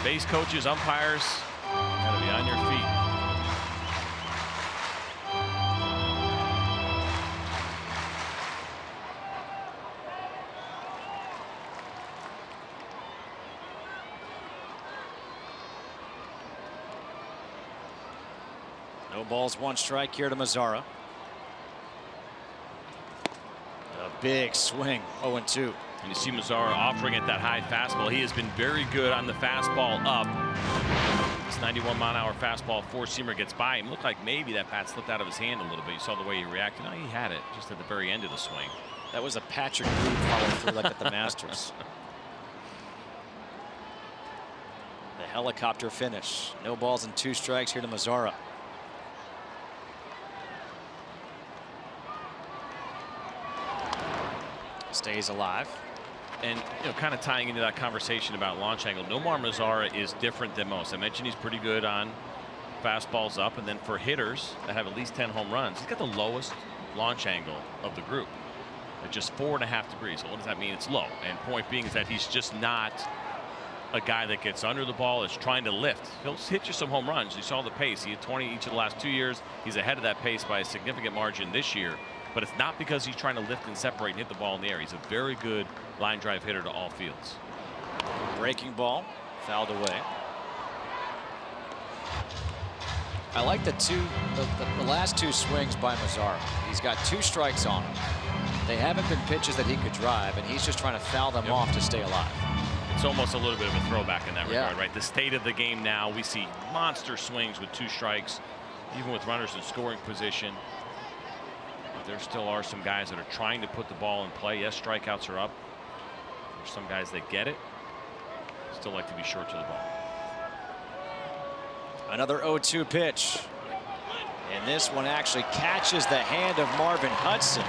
Base coaches, umpires, got to be on your feet. No balls, one strike here to Mazara. A big swing, 0-2. And you see Mazara offering it that high fastball. He has been very good on the fastball up. This 91-mile-an-hour fastball four-seamer gets by him. Looked like maybe that bat slipped out of his hand a little bit. You saw the way he reacted. No, he had it just at the very end of the swing. That was a Patrick Reed follow through like at the Masters. The helicopter finish. No balls and two strikes here to Mazara. Stays alive. And kind of tying into that conversation about launch angle, Nomar Mazara is different than most. I mentioned he's pretty good on fastballs up, and then for hitters that have at least 10 home runs, he's got the lowest launch angle of the group at just 4.5 degrees. So what does that mean? It's low. And point being is that he's just not a guy that gets under the ball, is trying to lift. He'll hit you some home runs. You saw the pace. He had 20 each of the last 2 years. He's ahead of that pace by a significant margin this year. But it's not because he's trying to lift and separate and hit the ball in the air. He's a very good line drive hitter to all fields. Breaking ball, fouled away. I like the last two swings by Mazara. He's got 2 strikes on him. They haven't been pitches that he could drive, and he's just trying to foul them off to stay alive. It's almost a little bit of a throwback in that regard, right? The state of the game now, we see monster swings with 2 strikes, even with runners in scoring position. There still are some guys that are trying to put the ball in play. Yes, strikeouts are up. There's some guys that get it. Still like to be short to the ball. Another 0-2 pitch. And this one actually catches the hand of Marvin Hudson.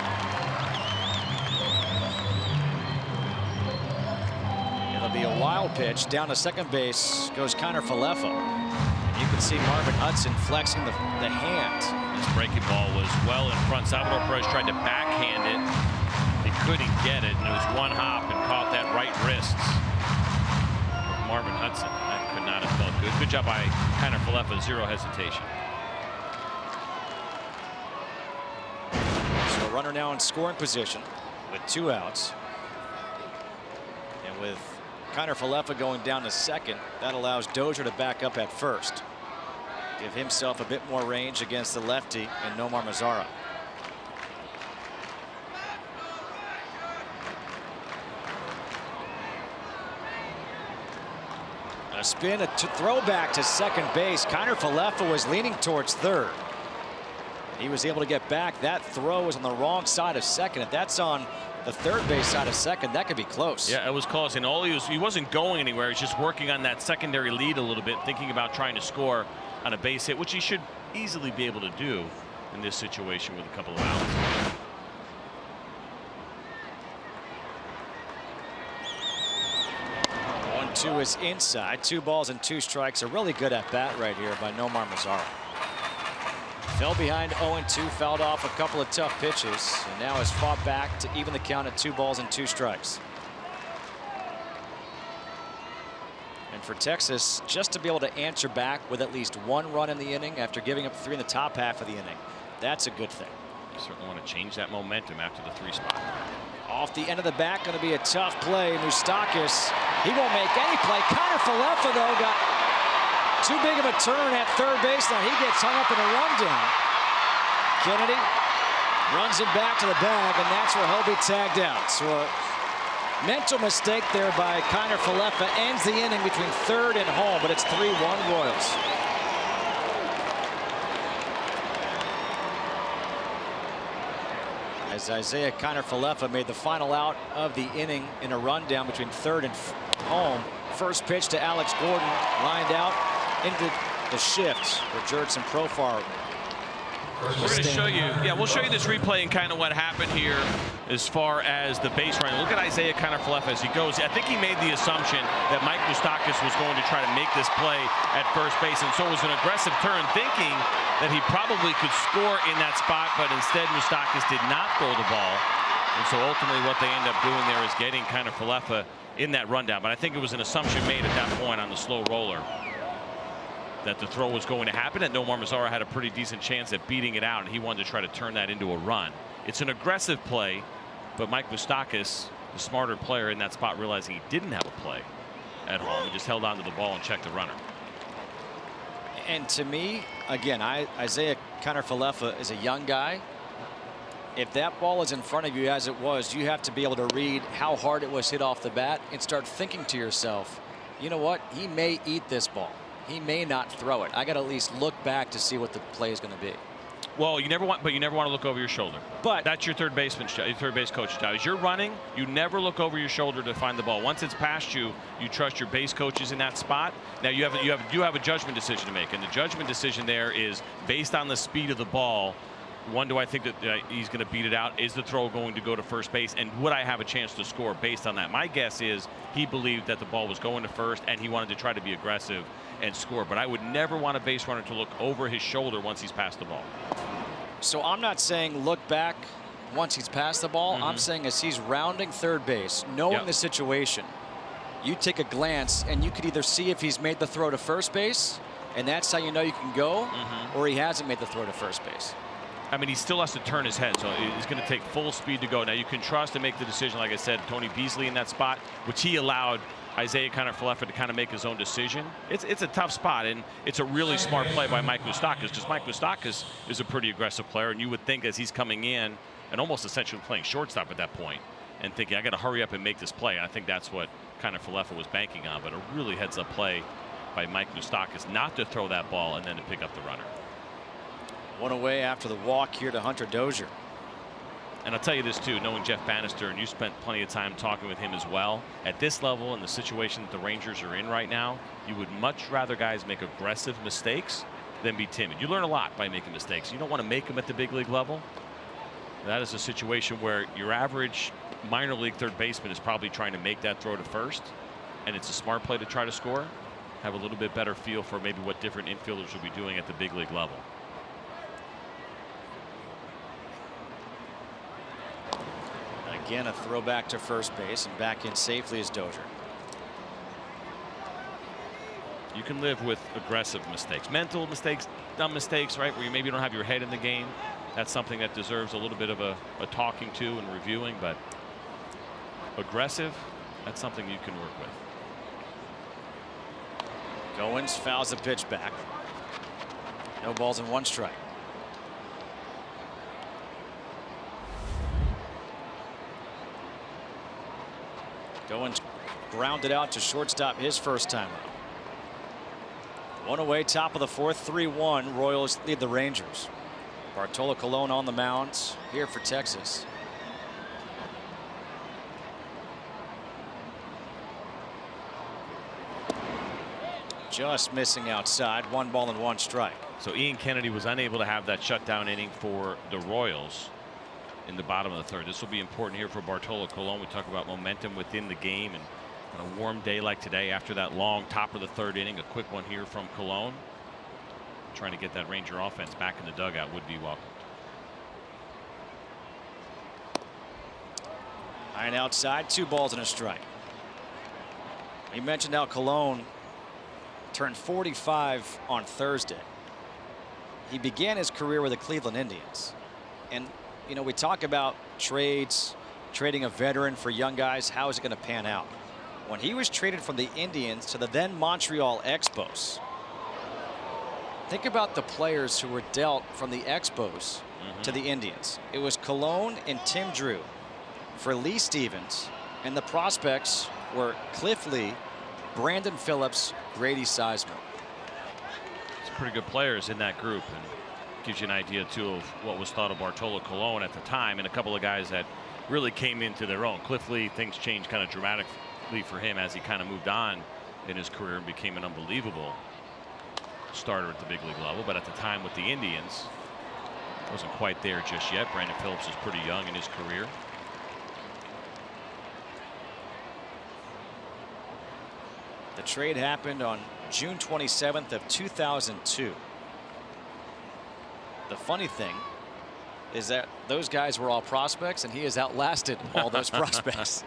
It'll be a wild pitch. Down to second base goes Kiner Falefa. And you can see Marvin Hudson flexing the hand. This breaking ball was well in front. Salvador Perez tried to backhand it. He couldn't get it, and it was one hop and caught that right wrist. Marvin Hudson, that could not have felt good. Good job by Kiner Falefa, 0 hesitation. So a runner now in scoring position with 2 outs. And with Kiner Falefa going down to second, that allows Dozier to back up at first. Give himself a bit more range against the lefty and Nomar Mazara. A spin, a throwback to second base. Kiner Falefa was leaning towards third. He was able to get back. That throw was on the wrong side of second. If that's on the third base side of second, that could be close. Yeah, it was close, and he wasn't going anywhere. He was just working on that secondary lead a little bit, thinking about trying to score on a base hit, which he should easily be able to do in this situation with a couple of outs. Two is inside. 2 balls and 2 strikes. A really good at bat right here by Nomar Mazara. Fell behind 0-2, fouled off a couple of tough pitches, and now has fought back to even the count at 2 balls and 2 strikes. And for Texas, just to be able to answer back with at least 1 run in the inning after giving up 3 in the top half of the inning, that's a good thing. You certainly want to change that momentum after the 3 spot. Off the end of the bat, going to be a tough play. Moustakas, he won't make any play. Kiner Falefa, though, got too big of a turn at third base. Now he gets hung up in a rundown. Kennedy runs him back to the bag, and that's where he'll be tagged out. So a mental mistake there by Kiner Falefa ends the inning between third and home, but it's 3-1 Royals. As Isaiah Kiner Falefa made the final out of the inning in a rundown between third and home. First pitch to Alex Gordon, lined out into the shift for Jurickson Profar. We're going to show you, we'll show you this replay and kind of what happened here as far as the base running. Look at Isaiah Kiner Falefa as he goes. I think he made the assumption that Mike Moustakas was going to try to make this play at first base, and so it was an aggressive turn, thinking that he probably could score in that spot, but instead Moustakas did not throw the ball. And so ultimately what they end up doing there is getting Kiner Falefa in that rundown. But I think it was an assumption made at that point on the slow roller that the throw was going to happen, and Nomar Mazara had a pretty decent chance at beating it out, and he wanted to try to turn that into a run. It's an aggressive play, but Mike Moustakas, the smarter player in that spot, realizing he didn't have a play at home, and just held on to the ball and checked the runner. And to me, again, Isaiah Kiner Falefa is a young guy. If that ball is in front of you as it was, you have to be able to read how hard it was hit off the bat and start thinking to yourself, you know what, he may eat this ball. He may not throw it. I got to at least look back to see what the play is going to be. Well, you never want to look over your shoulder. But that's your third baseman's job, your third base coach's job. As you're running, you never look over your shoulder to find the ball. Once it's past you, you trust your base coaches in that spot. Now you have a judgment decision to make, and the judgment decision there is based on the speed of the ball. One, do I think that he's going to beat it out? Is the throw going to go to first base? And would I have a chance to score based on that? My guess is he believed that the ball was going to first, and he wanted to try to be aggressive and score. But I would never want a base runner to look over his shoulder once he's passed the ball. So I'm not saying look back once he's passed the ball. I'm saying as he's rounding third base, knowing the situation, you take a glance and you could either see if he's made the throw to first base, and that's how you know you can go, or he hasn't made the throw to first base. I mean, he still has to turn his head, so he's going to take full speed to go. Now, you can trust and make the decision, like I said, Tony Beasley in that spot, which he allowed Isaiah Kiner Falefa to kind of make his own decision. It's a tough spot, and it's a really smart play by Mike Moustakas, because Mike Moustakas is a pretty aggressive player, and you would think as he's coming in and almost essentially playing shortstop at that point and thinking, I got to hurry up and make this play. And I think that's what Kiner Falefa was banking on, but a really heads-up play by Mike Moustakas not to throw that ball and then to pick up the runner. One away after the walk here to Hunter Dozier. And I'll tell you this too, knowing Jeff Bannister, and you spent plenty of time talking with him as well, at this level and the situation that the Rangers are in right now, you would much rather guys make aggressive mistakes than be timid. You learn a lot by making mistakes. You don't want to make them at the big league level. That is a situation where your average minor league third baseman is probably trying to make that throw to first, and it's a smart play to try to score. Have a little bit better feel for maybe what different infielders will be doing at the big league level. Again, a throw back to first base, and back in safely is Dozier. You can live with aggressive mistakes, mental mistakes, dumb mistakes, right, where you maybe don't have your head in the game. That's something that deserves a little bit of a talking to and reviewing, but aggressive, that's something you can work with. Goins fouls the pitch back. No balls and 1 strike. Goins grounded out to shortstop his first time out. 1 away, top of the 4th, 3-1. Royals lead the Rangers. Bartolo Colon on the mound here for Texas. Just missing outside. 1 ball and 1 strike. So Ian Kennedy was unable to have that shutdown inning for the Royals in the bottom of the third. This will be important here for Bartolo Colon. We talk about momentum within the game, and on a warm day like today, after that long top of the third inning, a quick one here from Colon. Trying to get that Ranger offense back in the dugout would be welcomed. Iron outside, 2 balls and a strike. You mentioned how Colon turned 45 on Thursday. He began his career with the Cleveland Indians. And, you know, we talk about trades, trading a veteran for young guys. How is it going to pan out? When he was traded from the Indians to the then Montreal Expos, think about the players who were dealt from the Expos to the Indians. It was Colon and Tim Drew for Lee Stevens, and the prospects were Cliff Lee, Brandon Phillips, Grady Sizemore. Some pretty good players in that group, and gives you an idea too of what was thought of Bartolo Colon at the time, and a couple of guys that really came into their own. Cliff Lee, things changed kind of dramatically for him as he kind of moved on in his career and became an unbelievable starter at the big league level. But at the time with the Indians, wasn't quite there just yet. Brandon Phillips was pretty young in his career. The trade happened on June 27th of 2002. The funny thing is that those guys were all prospects, and he has outlasted all those prospects.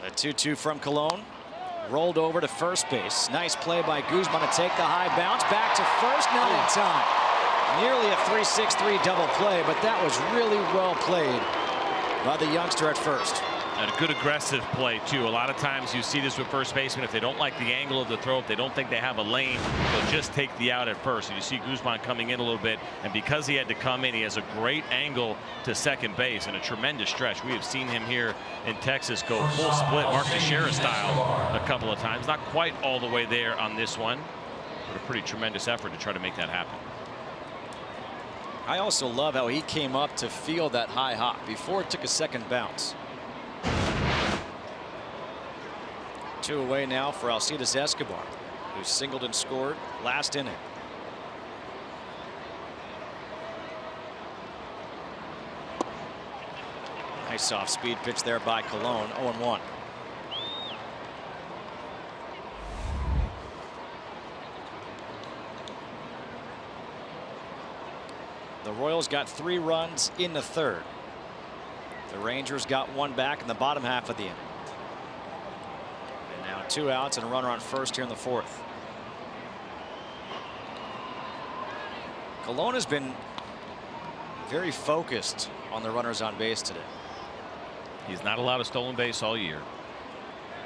The 2-2 from Colon. Rolled over to first base. Nice play by Guzman to take the high bounce. Back to first, not in time. Nearly a 3-6-3 double play, but that was really well played by the youngster at first. And a good aggressive play too. A lot of times you see this with first basemen. If they don't like the angle of the throw, if they don't think they have a lane, they'll just take the out at first. And you see Guzman coming in a little bit, and because he had to come in, he has a great angle to second base and a tremendous stretch. We have seen him here in Texas go full split, Mark Teixeira style, a couple of times. Not quite all the way there on this one, but a pretty tremendous effort to try to make that happen. I also love how he came up to feel that high hop before it took a second bounce. 2 away now for Alcides Escobar, who singled and scored last inning. Nice off speed pitch there by Colon. 0-1. The Royals got 3 runs in the third. The Rangers got 1 back in the bottom half of the inning. And now 2 outs and a runner on first here in the fourth. Colon has been very focused on the runners on base today. He's not allowed a stolen base all year.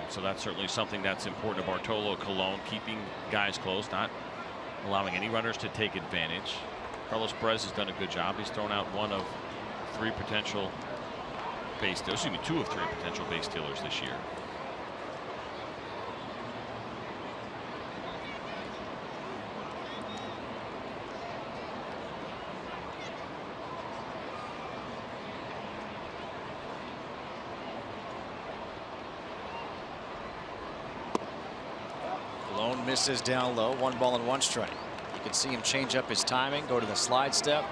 So that's certainly something that's important to Bartolo Colon, keeping guys close, not allowing any runners to take advantage. Carlos Perez has done a good job. He's thrown out 1 of 3 potential base stealers, excuse me, 2 of 3 potential base stealers this year. Colon misses down low. 1 ball and 1 strike. You can see him change up his timing, go to the slide step.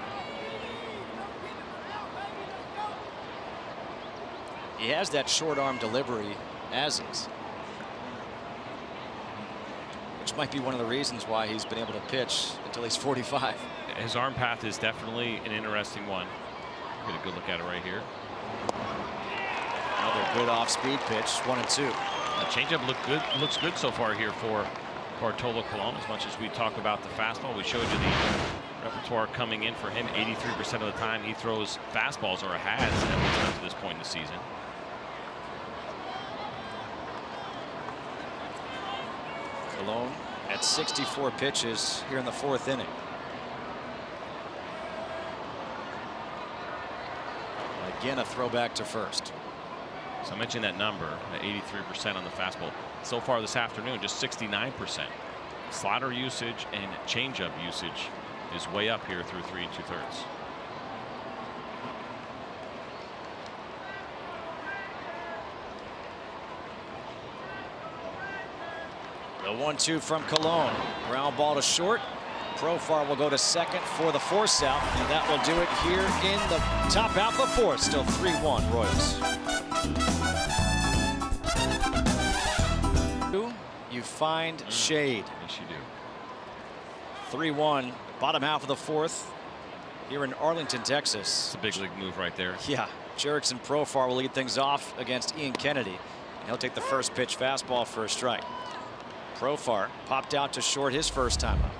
He has that short arm delivery as is, which might be one of the reasons why he's been able to pitch until he's 45. His arm path is definitely an interesting one. Get a good look at it right here. Another good off-speed pitch. 1-2. The changeup looks good so far here for Bartolo Colon. As much as we talk about the fastball, we showed you the repertoire coming in for him. 83% of the time he throws fastballs, or has at least up to this point in the season. Colon at 64 pitches here in the fourth inning. Again, a throwback to first. So I mentioned that number, at 83% on the fastball. So far this afternoon, just 69%. Slider usage and changeup usage is way up here through 3 2/3. The 1-2 from Cologne. Ground ball to short. Profar will go to second for the force out, and that will do it here in the top half of the fourth. Still 3-1 Royals. You find shade. Yes, you do. 3-1, bottom half of the fourth here in Arlington, Texas. It's a big league move right there. Yeah, Jurickson Profar will lead things off against Ian Kennedy. And he'll take the first pitch fastball for a strike. Profar popped out to short his first time up.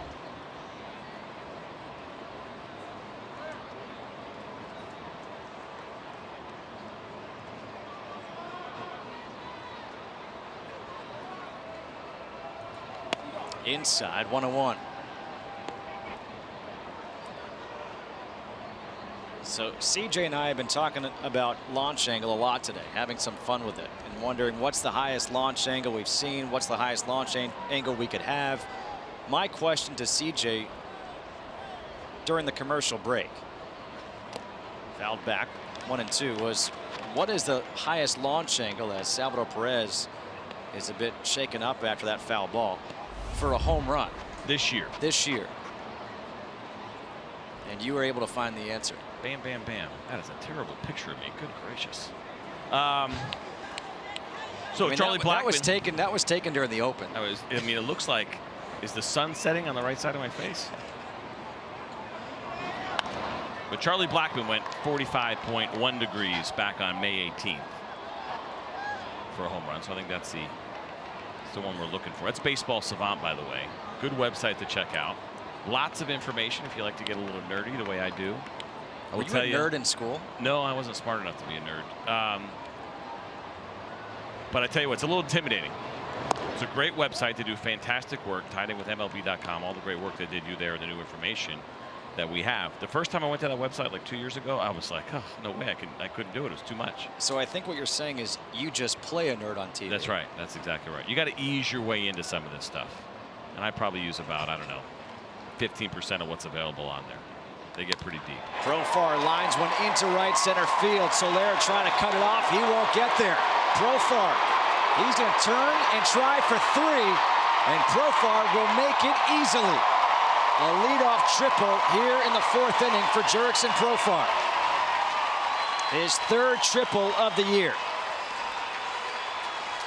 Inside, 1-1. So CJ and I have been talking about launch angle a lot today, having some fun with it and wondering what's the highest launch angle we've seen, what's the highest launch angle we could have. My question to CJ during the commercial break, fouled back 1-2, was what is the highest launch angle, as Salvador Perez is a bit shaken up after that foul ball, for a home run this year. And you were able to find the answer. Bam, bam, bam. That is a terrible picture of me. Good gracious. So I mean, Charlie Blackmon. That was taken during the open. I mean, it looks like, is the sun setting on the right side of my face? But Charlie Blackmon went 45.1 degrees back on May 18th for a home run. So I think that's the one we're looking for. That's Baseball Savant, by the way. Good website to check out. Lots of information if you like to get a little nerdy the way I do. Were you a nerd in school? No, I wasn't smart enough to be a nerd. But I tell you what, it's a little intimidating. It's a great website. They do fantastic work, tied in with MLB.com, all the great work they did do there, the new information that we have. The first time I went to that website like 2 years ago, I was like, oh, no way, I couldn't do it. It was too much. So I think what you're saying is you just play a nerd on TV. That's right. That's exactly right. You got to ease your way into some of this stuff. And I probably use about, I don't know, 15% of what's available on there. They get pretty deep. Profar lines one into right center field. Soler trying to cut it off. He won't get there. Profar, he's going to turn and try for 3. And Profar will make it easily. A leadoff triple here in the 4th inning for Jurickson Profar. His 3rd triple of the year.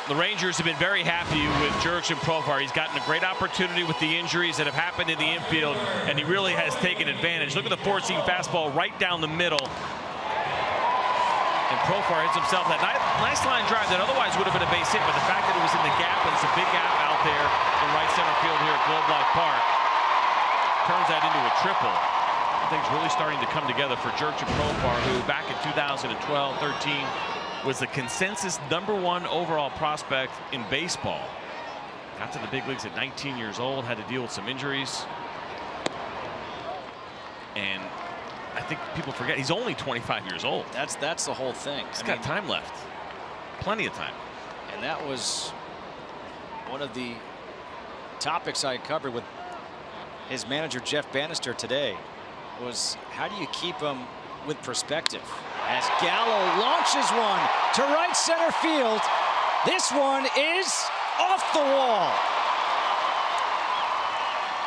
The Rangers have been very happy with Jurickson Profar. He's gotten a great opportunity with the injuries that have happened in the infield, and he really has taken advantage. Look at the 4-seam fastball right down the middle. And Profar hits himself that nice line drive that otherwise would have been a base hit, but the fact that it was in the gap, and it's a big gap out there in right center field here at Globe Life Park, turns that into a triple. Things really starting to come together for Jurickson Profar, who back in 2012-13 was the consensus #1 overall prospect in baseball. Got to the big leagues at 19 years old, had to deal with some injuries. And I think people forget he's only 25 years old. That's the whole thing. He's got time left. Plenty of time. And that was one of the topics I covered with his manager Jeff Bannister today, was how do you keep him with perspective? As Gallo launches one to right center field. This one is off the wall.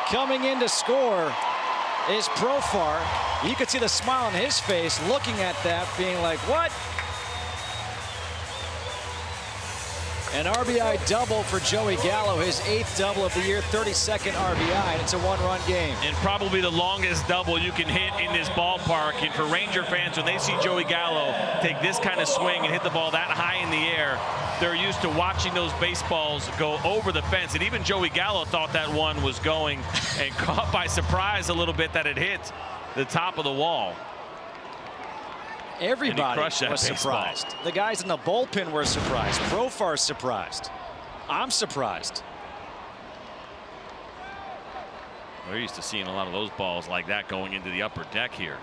Coming in to score is Profar. You could see the smile on his face looking at that, being like, what? An RBI double for Joey Gallo, his 8th double of the year, 32nd RBI, and it's a 1-run game. And probably the longest double you can hit in this ballpark. And for Ranger fans, when they see Joey Gallo take this kind of swing and hit the ball that high in the air, they're used to watching those baseballs go over the fence. And even Joey Gallo thought that one was going, and caught by surprise a little bit that it hit the top of the wall. Everybody was surprised. The guys in the bullpen were surprised. Profar's surprised. I'm surprised. We're used to seeing a lot of those balls like that going into the upper deck here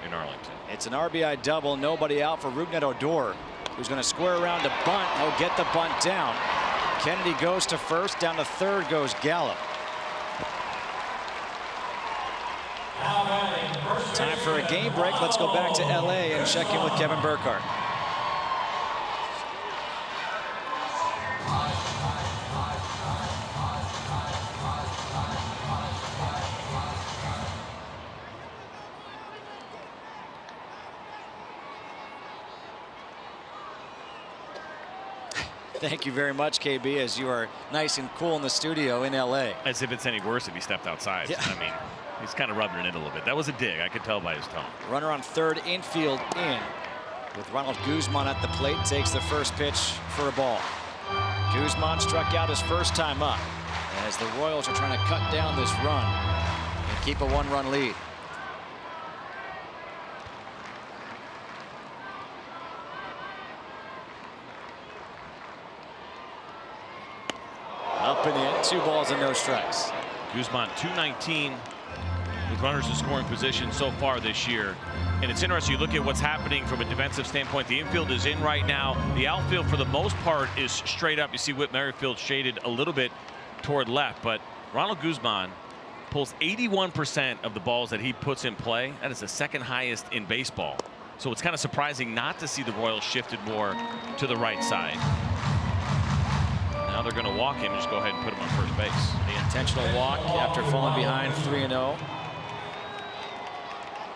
in Arlington. It's an RBI double. Nobody out for Rougned Odor. who's going to square around to bunt. He'll get the bunt down. Kennedy goes to first. Down to third goes Gallo. Time for a game break. Let's go back to LA and check in with Kevin Burkhardt. Thank you very much, KB, as you are nice and cool in the studio in LA. As if it's any worse if he stepped outside. Yeah. I mean, he's kind of rubbing it in a little bit. That was a dig. I could tell by his tone. Runner on third, infield in. With Ronald Guzman at the plate, takes the first pitch for a ball. Guzman struck out his first time up as the Royals are trying to cut down this run and keep a one-run lead. Up and in, 2 balls and no strikes. Guzman 219 with runners in scoring position so far this year. And it's interesting, you look at what's happening from a defensive standpoint. The infield is in right now. The outfield, for the most part, is straight up. You see Whit Merrifield shaded a little bit toward left, but Ronald Guzman pulls 81% of the balls that he puts in play. That is the second highest in baseball. So it's kind of surprising not to see the Royals shifted more to the right side. Now they're going to walk him and just go ahead and put him on first base. The intentional walk after falling behind 3-0.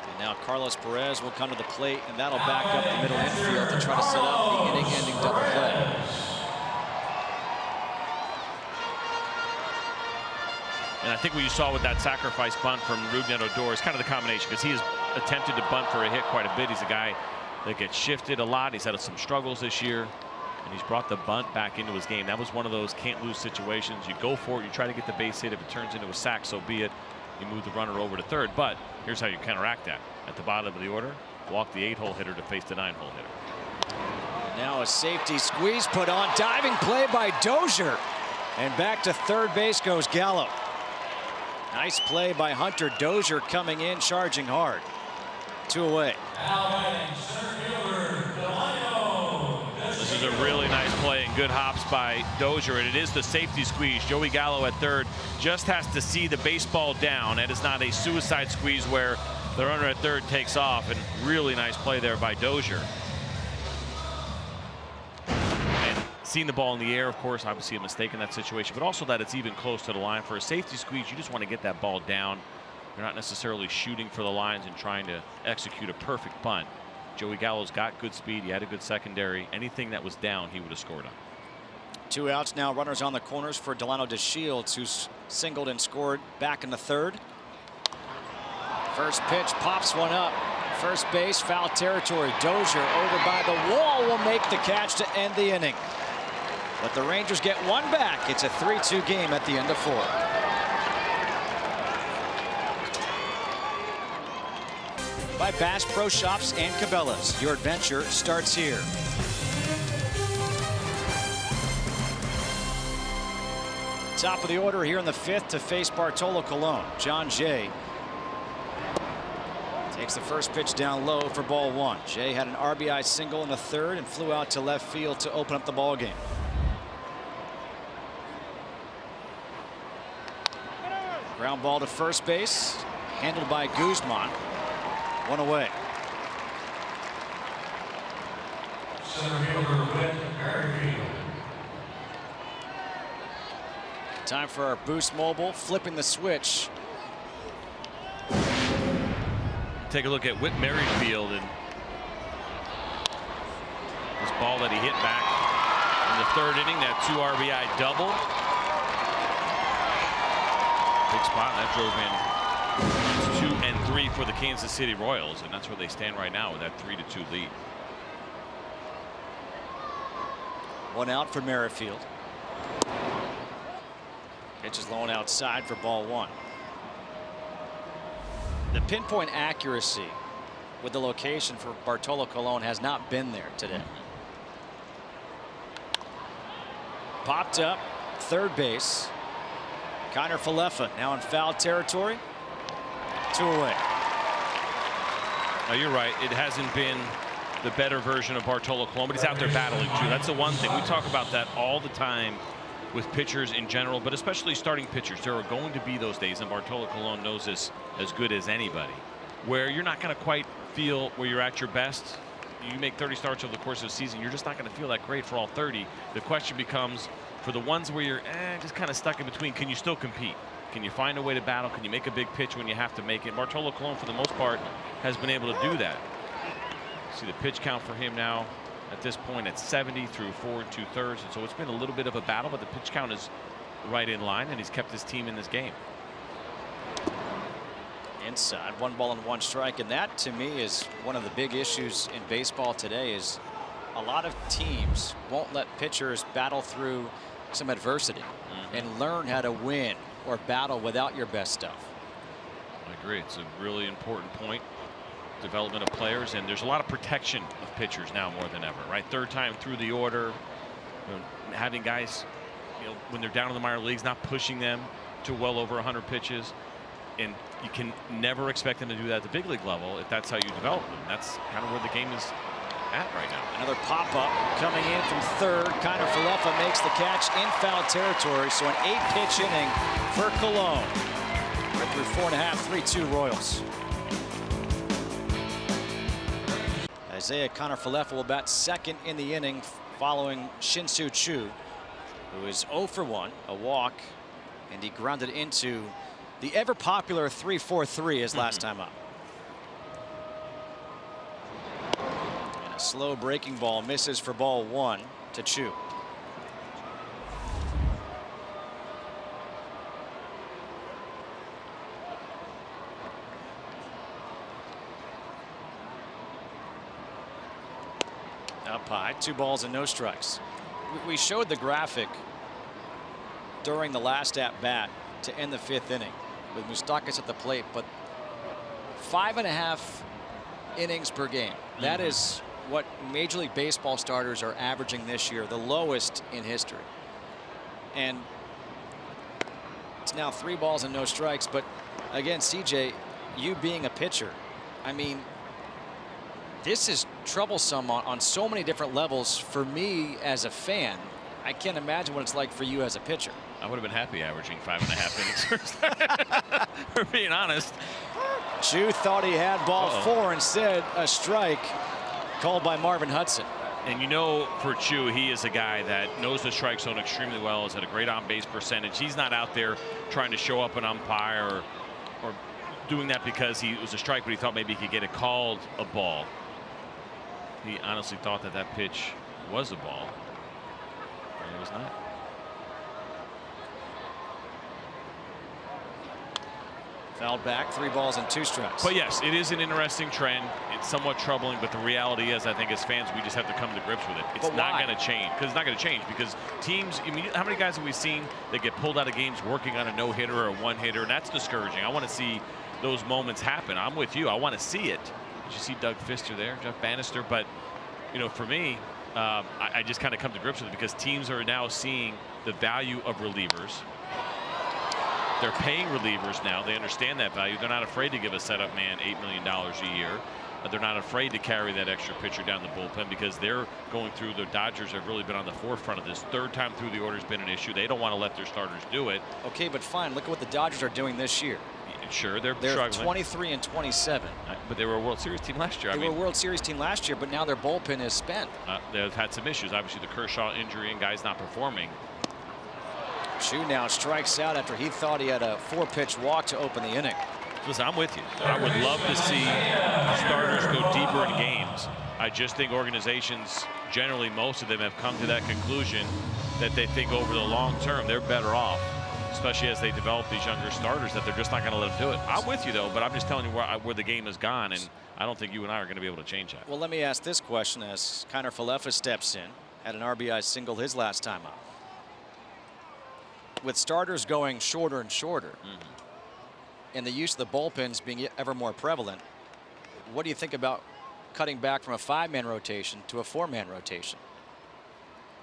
And now Carlos Perez will come to the plate, and that'll back up the middle infield to try to set up the inning-ending double play. And I think what you saw with that sacrifice bunt from Rougned Odor is kind of the combination, because he has attempted to bunt for a hit quite a bit. He's a guy that gets shifted a lot. He's had some struggles this year. And he's brought the bunt back into his game. That was one of those can't lose situations. You go for it, you try to get the base hit. If it turns into a sack, so be it. You move the runner over to third. But here's how you counteract that. At the bottom of the order, walk the 8-hole hitter to face the 9-hole hitter. Now a safety squeeze put on. Diving play by Dozier. And back to third base goes Gallo. Nice play by Hunter. Dozier coming in, charging hard. 2 away. This is a really nice play and good hops by Dozier, and it is the safety squeeze. Joey Gallo at third just has to see the baseball down. That is not a suicide squeeze where the runner at third takes off, and really nice play there by Dozier. And seeing the ball in the air, of course, obviously a mistake in that situation, but also that it's even close to the line. For a safety squeeze, you just want to get that ball down. You're not necessarily shooting for the lines and trying to execute a perfect bunt. Joey Gallo's got good speed. He had a good secondary. Anything that was down, he would have scored on. 2 outs now. Runners on the corners for Delano DeShields, who's singled and scored back in the third. First pitch pops one up. First base, foul territory. Dozier over by the wall will make the catch to end the inning. But the Rangers get one back. It's a 3-2 game at the end of 4. By Bass Pro Shops and Cabela's. Your adventure starts here. Top of the order here in the 5th to face Bartolo Colon. John Jay takes the first pitch down low for ball 1. Jay had an RBI single in the third and flew out to left field to open up the ball game. Ground ball to first base, handled by Guzman. 1 away. Center fielder Whit Merrifield. Time for our Boost Mobile, flipping the switch. Take a look at Whit Merrifield and this ball that he hit back in the third inning, that 2 RBI double. Big spot, that drove in 2 and 3 for the Kansas City Royals, and that's where they stand right now with that 3-2 lead. 1 out for Merrifield. Pitch is low and outside for ball 1. The pinpoint accuracy with the location for Bartolo Colon has not been there today. Popped up, third base. Kiner Falefa now in foul territory. 2 away. Now you're right, it hasn't been the better version of Bartolo Colon, but he's out there battling too. That's the one thing. We talk about that all the time with pitchers in general, but especially starting pitchers. There are going to be those days, and Bartolo Colon knows this as good as anybody, where you're not going to quite feel where you're at your best. You make 30 starts over the course of the season, you're just not going to feel that great for all 30. The question becomes, for the ones where you're just kind of stuck in between, can you still compete? Can you find a way to battle? Can you make a big pitch when you have to make it? Bartolo Colon, for the most part, has been able to do that. See the pitch count for him now at this point at 70 through 4 2/3, and so it's been a little bit of a battle, but the pitch count is right in line, and he's kept his team in this game. Inside, 1 ball and 1 strike, and that to me is one of the big issues in baseball today. Is a lot of teams won't let pitchers battle through some adversity and learn how to win or battle without your best stuff. I agree. It's a really important point. Development of players, and there's a lot of protection of pitchers now more than ever, right? Third time through the order, having guys, when they're down in the minor leagues, not pushing them to well over 100 pitches, and you can never expect them to do that at the big league level if that's how you develop them. That's kind of where the game is at right now. Another pop-up coming in from third. Kiner Falefa makes the catch in foul territory, so an 8-pitch inning for Colon. We're through 4.5, 3-2 Royals. Isaiah Kiner Falefa will bat second in the inning following Shin-Soo Choo, who is 0 for 1, a walk, and he grounded into the ever popular 3-4-3 his last time up. And a slow breaking ball misses for ball 1 to Choo. Up high, 2 balls and no strikes. We showed the graphic during the last at bat to end the 5th inning with Moustakas at the plate, but 5.5 innings per game. That is what Major League Baseball starters are averaging this year, the lowest in history. And it's now 3 balls and no strikes. But again, CJ, you being a pitcher, I mean, this is troublesome on so many different levels. For me as a fan, I can't imagine what it's like for you as a pitcher. I would have been happy averaging 5.5 innings. For being honest. Choo thought he had ball 4, instead a strike called by Marvin Hudson. And for Choo, he is a guy that knows the strike zone extremely well, has had a great on-base percentage. He's not out there trying to show up an umpire or doing that because he was a strike, but he thought maybe he could get it called a ball. He honestly thought that pitch was a ball, and it was not. Fouled back, 3 balls and 2 strikes. But yes, it is an interesting trend. It's somewhat troubling, but the reality is, I think as fans, we just have to come to grips with it. It's not going to change, because it's not going to change, because teams, I mean, how many guys have we seen that get pulled out of games working on a no-hitter or a one-hitter, and that's discouraging. I want to see those moments happen. I'm with you. I want to see it. Did you see Doug Fister there, Jeff Bannister? But, for me, I just kind of come to grips with it because teams are now seeing the value of relievers. They're paying relievers now. They understand that value. They're not afraid to give a setup man $8 million a year. They're not afraid to carry that extra pitcher down the bullpen because they're going through. The Dodgers have really been on the forefront of this. Third time through the order has been an issue. They don't want to let their starters do it. Okay, but fine. Look at what the Dodgers are doing this year. Sure, they're struggling. 23 and 27. But they were a World Series team last year. They were a World Series team last year, but now their bullpen is spent. They've had some issues. Obviously, the Kershaw injury and guys not performing. Choo now strikes out after he thought he had a 4-pitch walk to open the inning. Listen, I'm with you. I would love to see starters go deeper in games. I just think organizations, generally most of them, have come to that conclusion that they think over the long term they're better off, especially as they develop these younger starters, that they're just not going to let them do it. I'm with you, though, but I'm just telling you where the game has gone, and I don't think you and I are going to be able to change that. Well, let me ask this question as Kiner Falefa steps in, had an RBI single his last time up. With starters going shorter and shorter, and the use of the bullpens being ever more prevalent, what do you think about cutting back from a 5-man rotation to a 4-man rotation?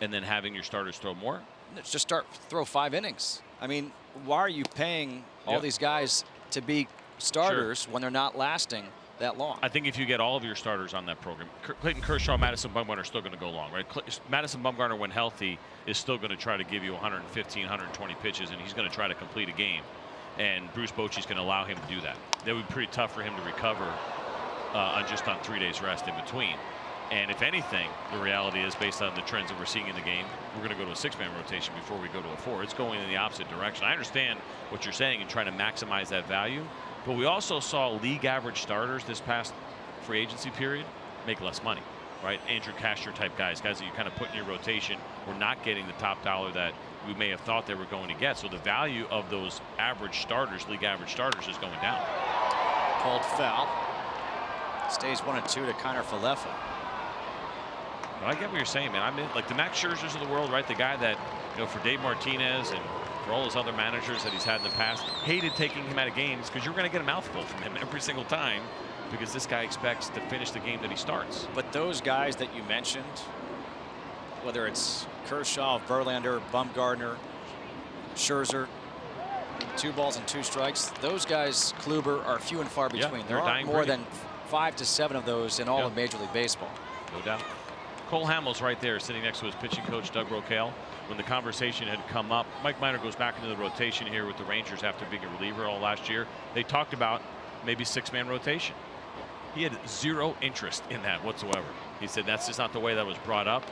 And then having your starters throw more? Just throw 5 innings. I mean, why are you paying all these guys to be starters when they're not lasting that long. I think if you get all of your starters on that program, Clayton Kershaw, Madison Bumgarner are still going to go long, right? Madison Bumgarner, when healthy, is still going to try to give you 115, 120 pitches, and he's going to try to complete a game. And Bruce Bochy's going to allow him to do that. That would be pretty tough for him to recover on 3 days rest in between. And if anything, the reality is, based on the trends that we're seeing in the game, we're going to go to a 6-man rotation before we go to a 4. It's going in the opposite direction. I understand what you're saying and trying to maximize that value, but we also saw league average starters this past free agency period make less money, right? Andrew Casher type guys that you kind of put in your rotation, were not getting the top dollar that we may have thought they were going to get. So the value of those average starters, league average starters, is going down. Called foul. Stays 1-2 to Kiner Falefa. But I get what you're saying, man. I mean, like the Max Scherzers of the world, right? The guy that, for Dave Martinez and for all his other managers that he's had in the past, hated taking him out of games because you're going to get a mouthful from him every single time because this guy expects to finish the game that he starts. But those guys that you mentioned, whether it's Kershaw, Verlander, Bumgarner, Scherzer, 2 balls and 2 strikes, those guys, Kluber, are few and far between. Yeah, there aren't more than 5 to 7 of those in all of Major League Baseball. No doubt. Cole Hamels right there sitting next to his pitching coach, Doug Rocaille. When the conversation had come up, Mike Minor goes back into the rotation here with the Rangers after being a reliever all last year. They talked about maybe 6-man rotation. He had 0 interest in that whatsoever. He said that's just not the way that was brought up.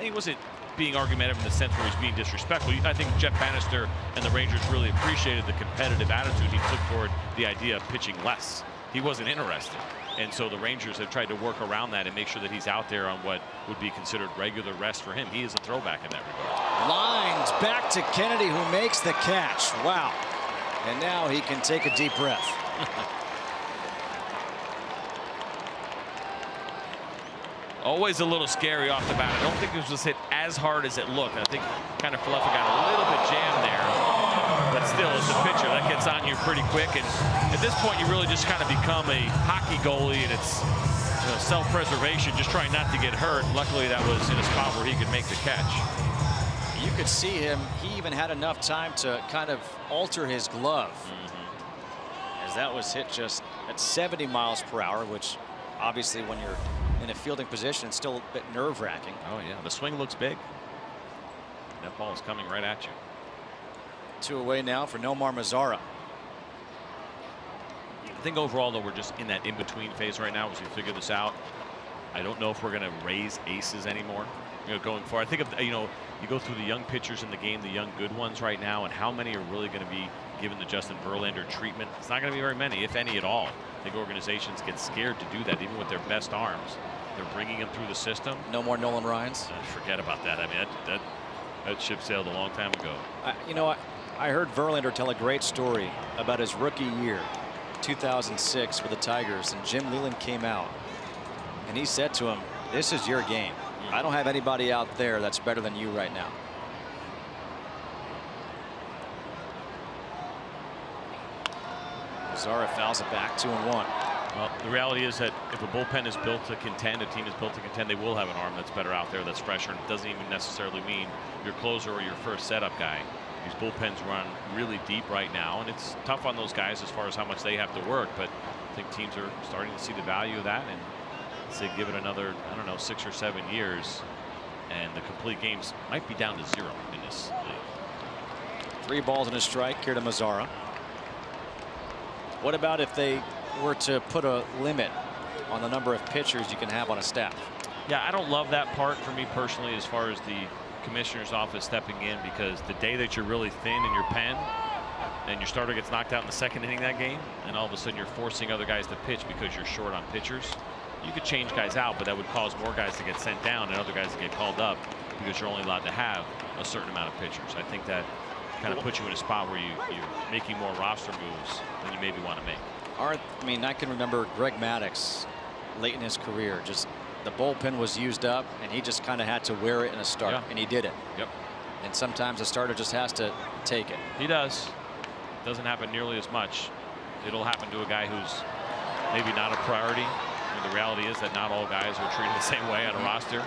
He wasn't being argumentative in the sense where he's being disrespectful. I think Jeff Bannister and the Rangers really appreciated the competitive attitude he took toward the idea of pitching less. He wasn't interested. And so the Rangers have tried to work around that and make sure that he's out there on what would be considered regular rest for him. He is a throwback in that regard. Lines back to Kennedy, who makes the catch. Wow. And now he can take a deep breath. Always a little scary off the bat. I don't think this was hit as hard as it looked. I think kind of Falefa got a little bit jammed there. But still, as a pitcher, that gets on you pretty quick. And at this point, you really just kind of become a hockey goalie, and it's self-preservation, just trying not to get hurt. Luckily, that was in a spot where he could make the catch. You could see him. He even had enough time to kind of alter his glove. As that was hit just at 70 miles per hour, which obviously when you're in a fielding position, it's still a bit nerve-wracking. Oh, yeah. The swing looks big. That ball is coming right at you. 2 away now for Nomar Mazara. I think overall, though, we're just in that in-between phase right now as we figure this out. I don't know if we're going to raise aces anymore, going forward. I think of, you go through the young pitchers in the game, the young good ones right now, and how many are really going to be given the Justin Verlander treatment. It's not going to be very many, if any at all. I think organizations get scared to do that, even with their best arms. They're bringing them through the system. No more Nolan Ryans. Forget about that. I mean, that ship sailed a long time ago. I heard Verlander tell a great story about his rookie year, 2006, with the Tigers, and Jim Leyland came out, and he said to him, "This is your game. I don't have anybody out there that's better than you right now." Mazara fouls it back, 2-1. Well, the reality is that if a bullpen is built to contend, a team is built to contend, they will have an arm that's better out there, that's fresher. And it doesn't even necessarily mean your closer or your first setup guy. These bullpens run really deep right now, and it's tough on those guys as far as how much they have to work. But I think teams are starting to see the value of that, and say give it another, I don't know, 6 or 7 years, and the complete games might be down to 0 in this league. 3 balls and a strike here to Mazara. What about if they were to put a limit on the number of pitchers you can have on a staff? Yeah, I don't love that part for me personally, as far as the commissioner's office stepping in, because the day that you're really thin in your pen and your starter gets knocked out in the 2nd inning that game, and all of a sudden you're forcing other guys to pitch because you're short on pitchers, you could change guys out, but that would cause more guys to get sent down and other guys to get called up because you're only allowed to have a certain amount of pitchers. I think that kind of puts you in a spot where you're making more roster moves than you maybe want to make. I mean, I can remember Greg Maddux late in his career, just the bullpen was used up and he just kind of had to wear it in a start, and he did it. Yep. And sometimes a starter just has to take it. He does. Doesn't happen nearly as much. It'll happen to a guy who's maybe not a priority. I mean, the reality is that not all guys are treated the same way on a roster.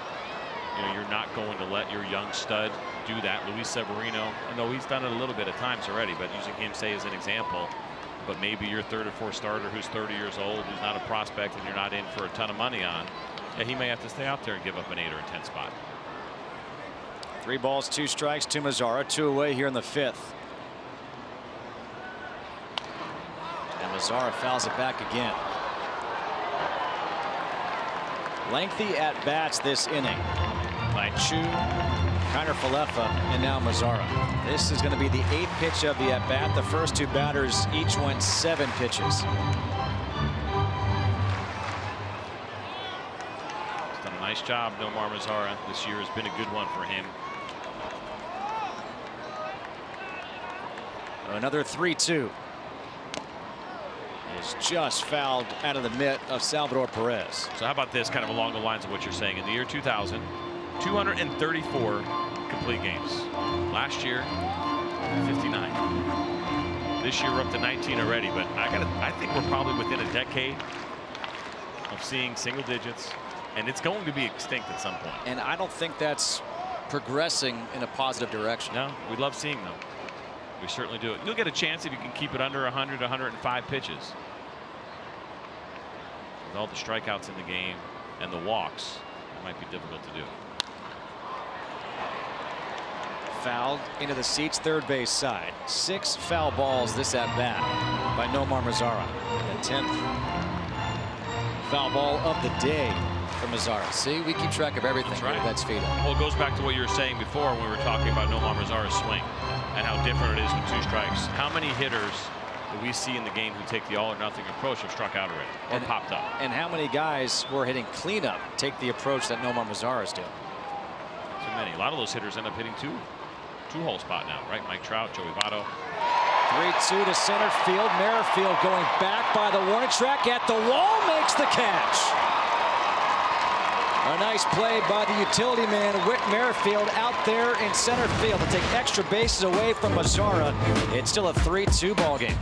You're not going to let your young stud do that. Luis Severino, I know he's done it a little bit at times already, but using him, say, as an example, but maybe your third or fourth starter who's 30 years old, who's not a prospect and you're not in for a ton of money on, yeah, he may have to stay out there and give up an 8 or a 10 spot. 3 balls, 2 strikes to Mazara. 2 away here in the 5th. And Mazara fouls it back again. Lengthy at bats this inning by Choo, Kiner Falefa, and now Mazara. This is going to be the 8th pitch of the at bat. The first 2 batters each went 7 pitches. He's done a nice job, Nomar Mazara. This year has been a good one for him. Another 3-2. Is just fouled out of the mitt of Salvador Perez. So how about this, kind of along the lines of what you're saying? In the year 2000, 234 complete games. Last year, 59. This year we're up to 19 already, but I think we're probably within a decade of seeing single digits, and it's going to be extinct at some point. And I don't think that's progressing in a positive direction. No, we love seeing them. We certainly do it. You'll get a chance if you can keep it under 100, 105 pitches. With all the strikeouts in the game and the walks, it might be difficult to do. Fouled into the seats, third base side. 6 foul balls this at bat by Nomar Mazara. The 10th foul ball of the day for Mazara. See, we keep track of everything. That's right. That's feeding. Well, it goes back to what you were saying before when we were talking about Nomar Mazara's swing and how different it is with 2 strikes. How many hitters do we see in the game who take the all or nothing approach have struck out already or popped up? And how many guys who are hitting cleanup take the approach that Nomar Mazara is doing? Too many. A lot of those hitters end up hitting two-hole spot now, right? Mike Trout, Joey Votto. 3-2 to center field. Merrifield going back by the warning track at the wall, makes the catch. A nice play by the utility man, Whit Merrifield, out there in center field to take extra bases away from Mazara. It's still a 3-2 ball game.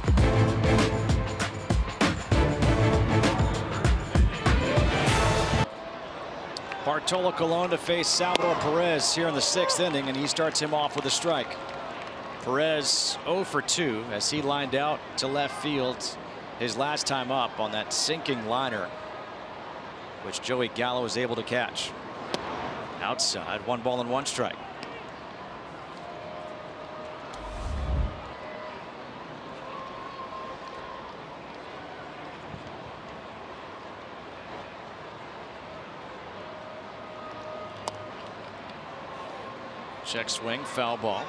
Bartolo Colon to face Salvador Perez here in the 6th inning, and he starts him off with a strike. Perez 0 for 2 as he lined out to left field his last time up on that sinking liner, which Joey Gallo was able to catch. Outside, 1 ball and 1 strike. Check swing, foul ball.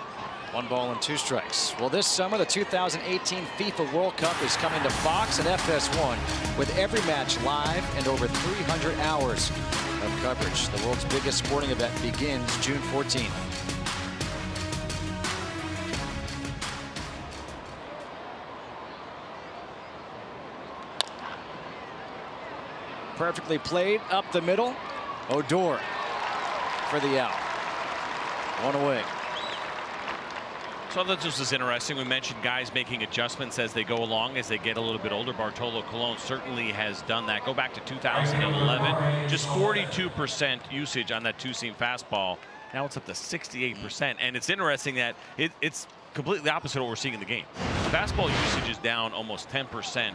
1 ball and 2 strikes. Well, this summer, the 2018 FIFA World Cup is coming to Fox and FS1 with every match live and over 300 hours of coverage. The world's biggest sporting event begins June 14th. Perfectly played up the middle. Odor for the out. 1 away. So this was interesting. We mentioned guys making adjustments as they go along, as they get a little bit older. Bartolo Colon certainly has done that. Go back to 2011, just 42% usage on that 2-seam fastball. Now it's up to 68%. And it's interesting that it's completely opposite of what we're seeing in the game. Fastball usage is down almost 10%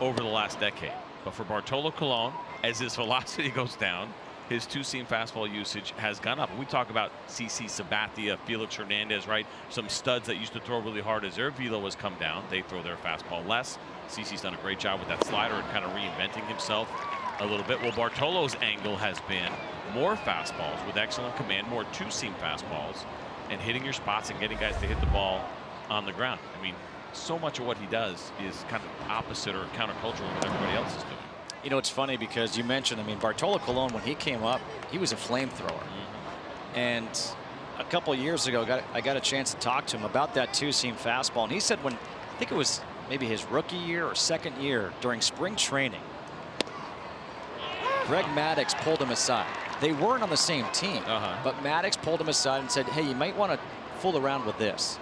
over the last decade. But for Bartolo Colon, as his velocity goes down, his 2-seam fastball usage has gone up. We talk about CC Sabathia, Felix Hernandez, right? Some studs that used to throw really hard as their velo has come down. They throw their fastball less. CC's done a great job with that slider and kind of reinventing himself a little bit. Well, Bartolo's angle has been more fastballs with excellent command, more 2-seam fastballs, and hitting your spots and getting guys to hit the ball on the ground. I mean, so much of what he does is kind of opposite or countercultural to what everybody else is doing. You know, it's funny because you mentioned, I mean, Bartolo Colon, when he came up, he was a flamethrower. And a couple of years ago, I got a chance to talk to him about that 2-seam fastball. And he said when, I think it was maybe his rookie year or second year during spring training, Greg Maddux pulled him aside. They weren't on the same team, but Maddux pulled him aside and said, hey, you might want to fool around with this.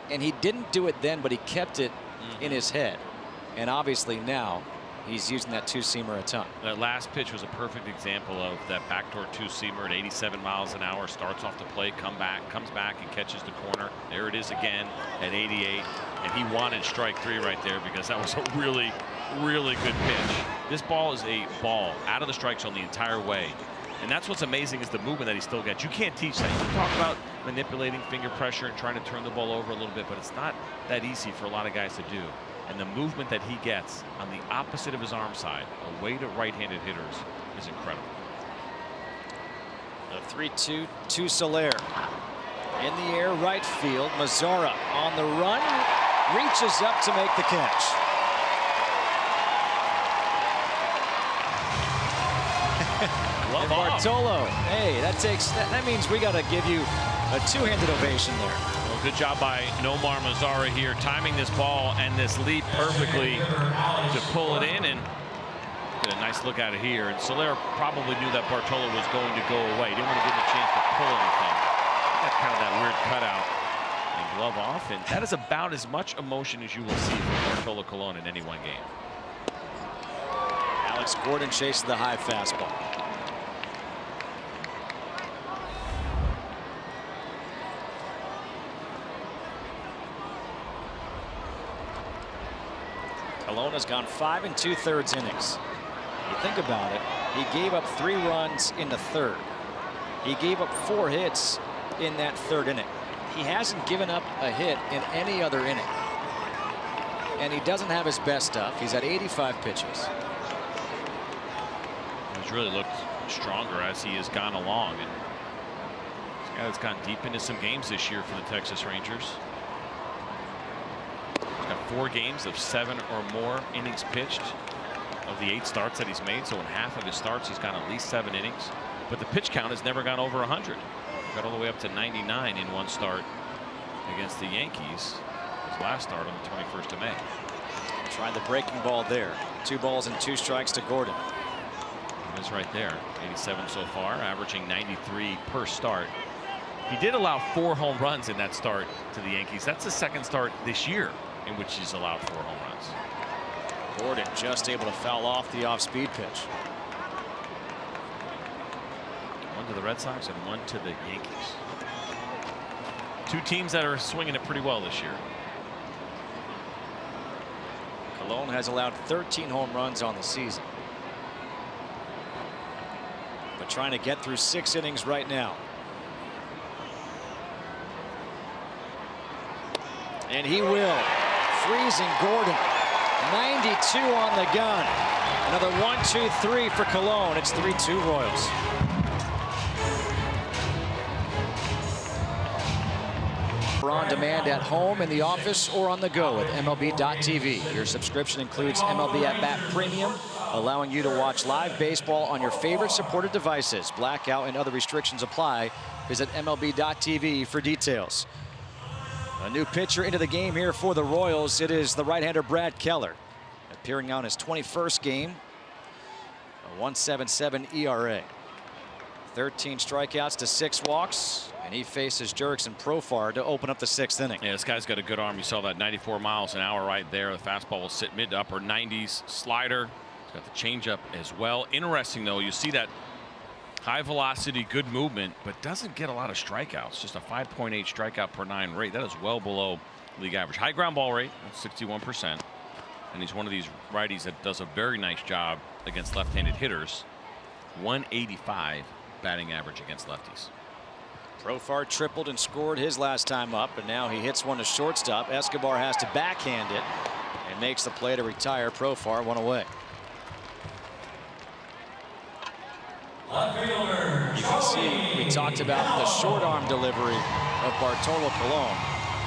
And he didn't do it then, but he kept it in his head. And obviously now, he's using that two-seamer a ton. That last pitch was a perfect example of that backdoor two-seamer at 87 miles an hour. Starts off the plate, comes back and catches the corner. There it is again at 88. And he wanted strike 3 right there because that was a really, really good pitch. This ball is a ball out of the strike zone the entire way. And that's what's amazing is the movement that he still gets. You can't teach that. You can talk about manipulating finger pressure and trying to turn the ball over a little bit, but it's not that easy for a lot of guys to do. And the movement that he gets on the opposite of his arm side, away to right-handed hitters, is incredible. The 3-2 to Soler. In the air, right field. Mazzara on the run, reaches up to make the catch. Love Bartolo. Hey, that means we got to give you a two-handed ovation there. Well, good job by Nomar Mazzara here, timing this ball and this leap perfectly to pull it in and get a nice look at it here. And Soler probably knew that Bartolo was going to go away. Didn't want to give him a chance to pull anything. Got kind of that weird cutout and glove off, and that is about as much emotion as you will see from Bartolo Colon in any one game. Alex Gordon chases the high fastball. Colon has gone 5 2/3 innings. You think about it, he gave up 3 runs in the 3rd. He gave up 4 hits in that 3rd inning. He hasn't given up a hit in any other inning. And he doesn't have his best stuff. He's at 85 pitches. He's really looked stronger as he has gone along. And this guy that's gone deep into some games this year for the Texas Rangers. He's got 4 games of 7 or more innings pitched of the 8 starts that he's made. So in half of his starts, he's gone at least 7 innings. But the pitch count has never gone over 100. Got all the way up to 99 in one start against the Yankees. His last start on the 21st of May. Tried the breaking ball there. 2 balls and 2 strikes to Gordon. It's right there. 87 so far, averaging 93 per start. He did allow 4 home runs in that start to the Yankees. That's the 2nd start this year in which he's allowed 4 home runs. Gordon just able to foul off the off-speed pitch. 1 to the Red Sox and 1 to the Yankees. 2 teams that are swinging it pretty well this year. Colon has allowed 13 home runs on the season. But trying to get through 6 innings right now. And he will. Freezing Gordon. 92 on the gun. Another 1-2-3 for Colon. It's 3-2 Royals. We're on demand at home, in the office, or on the go at MLB.tv. Your subscription includes MLB at Bat Premium, allowing you to watch live baseball on your favorite supported devices. Blackout and other restrictions apply. Visit MLB.tv for details. A new pitcher into the game here for the Royals. It is the right-hander Brad Keller, appearing on his 21st game. A 1.77 ERA. 13 strikeouts to 6 walks. And he faces Jurickson Profar to open up the 6th inning. Yeah, this guy's got a good arm. You saw that 94 miles an hour right there. The fastball will sit mid to upper 90s. Slider. He's got the changeup as well. Interesting, though, you see that high velocity, good movement, but doesn't get a lot of strikeouts. Just a 5.8 strikeout per 9 rate. That is well below league average. High ground ball rate, that's 61%. And he's one of these righties that does a very nice job against left-handed hitters. 185 batting average against lefties. Profar tripled and scored his last time up, and now he hits one to shortstop. Escobar has to backhand it and makes the play to retire. Profar 1 away. You can see we talked about the short arm delivery of Bartolo Colon.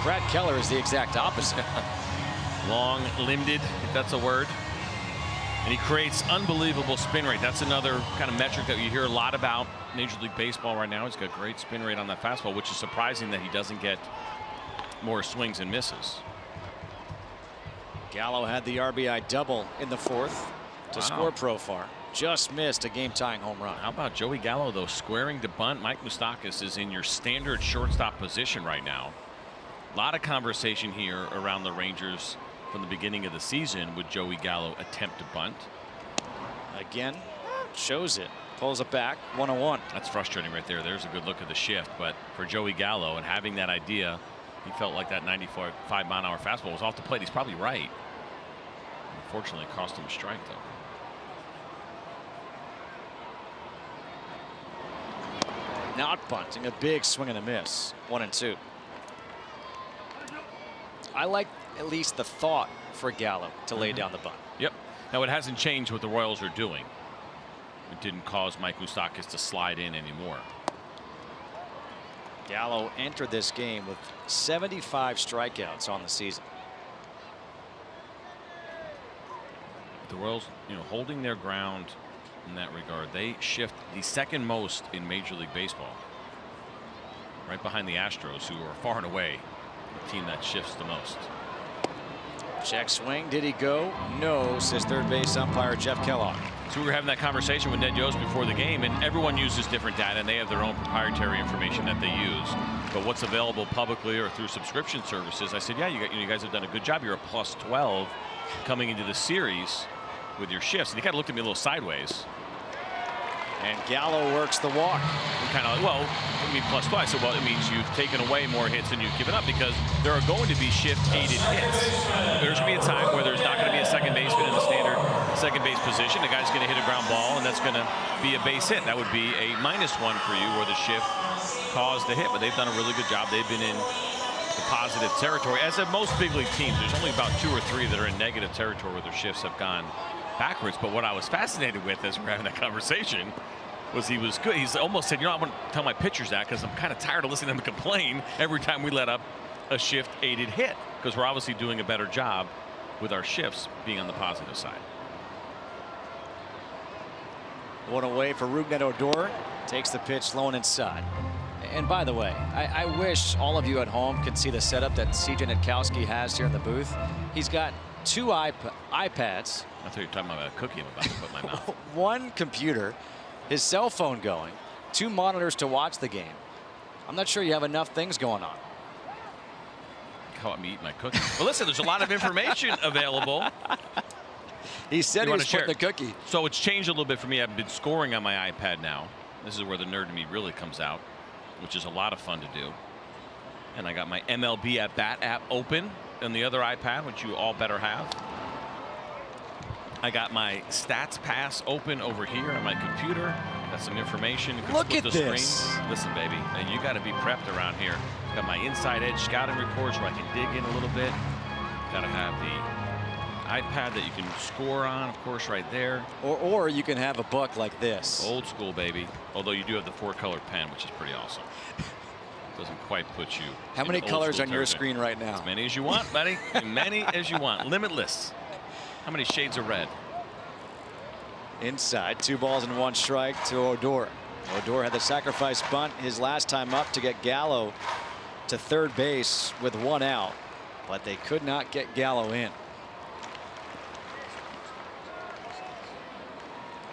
Brad Keller is the exact opposite. Long-limbed, if that's a word. And he creates unbelievable spin rate. That's another kind of metric that you hear a lot about Major League Baseball right now. He's got great spin rate on that fastball, which is surprising that he doesn't get more swings and misses. Gallo had the RBI double in the 4th to score Profar. Just missed a game-tying home run. How about Joey Gallo, though, squaring to bunt? Mike Moustakas is in your standard shortstop position right now. A lot of conversation here around the Rangers from the beginning of the season. Would Joey Gallo attempt to bunt? Again, shows it. Pulls it back, 1-1. That's frustrating right there. There's a good look at the shift. But for Joey Gallo and having that idea, he felt like that 95-mile-an-hour fastball was off the plate. He's probably right. Unfortunately, it cost him a strike, though. Not bunting, a big swing and a miss. 1-2. I like at least the thought for Gallo to lay down the bunt. Yep. Now, it hasn't changed what the Royals are doing. It didn't cause Mike Moustakas to slide in anymore. Gallo entered this game with 75 strikeouts on the season. The Royals, holding their ground in that regard. They shift the second most in Major League Baseball, right behind the Astros, who are far and away the team that shifts the most. Check swing. Did he go? No, says third base umpire Jeff Kellogg. So we were having that conversation with Ned Yost before the game, and everyone uses different data, and they have their own proprietary information that they use. But what's available publicly or through subscription services, I said, yeah, you guys have done a good job. You're a +12 coming into the series with your shifts. And he kind of looked at me a little sideways. And Gallo works the walk. Kind of like, well, I mean +12. I said, well, it means you've taken away more hits than you've given up, because there are going to be shift-aided hits. There's going to be a time where there's not going to be a second baseman in the standard second base position. The guy's going to hit a ground ball, and that's going to be a base hit. That would be a -1 for you, where the shift caused the hit. But they've done a really good job. They've been in the positive territory. As of most big league teams, there's only about 2 or 3 that are in negative territory where their shifts have gone backwards. But what I was fascinated with as we're having that conversation was he was good. He's almost said, I'm going to tell my pitchers that, because I'm kind of tired of listening to them complain every time we let up a shift-aided hit, because we're obviously doing a better job with our shifts being on the positive side. One away for Rougned Odor. Takes the pitch low and inside. And by the way, I wish all of you at home could see the setup that CJ Nitkowski has here in the booth. He's got 2 iPads. I thought you were talking about a cookie I'm about to put in my mouth. 1 computer, his cell phone going, 2 monitors to watch the game. I'm not sure you have enough things going on. Caught me eat my cookie. Well, listen, there's a lot of information available. He said he was putting the cookie. So it's changed a little bit for me. I've been scoring on my iPad now. This is where the nerd in me really comes out, which is a lot of fun to do. And I got my MLB at Bat app open on the other iPad, which you all better have. I got my Stats Pass open over here on my computer. Got some information. Look at the this. Screen. Listen, baby, and you got to be prepped around here. Got my Inside Edge scouting reports where I can dig in a little bit. Got to have the iPad that you can score on, of course, right there. Or you can have a book like this. Old school, baby. Although you do have the 4-color pen, which is pretty awesome. Doesn't quite put you. How many colors on your screen right now? As many as you want, buddy. As many as you want. Limitless. How many shades of red? Inside, 2 balls and 1 strike to Odor. Odor had the sacrifice bunt his last time up to get Gallo to third base with 1 out, but they could not get Gallo in.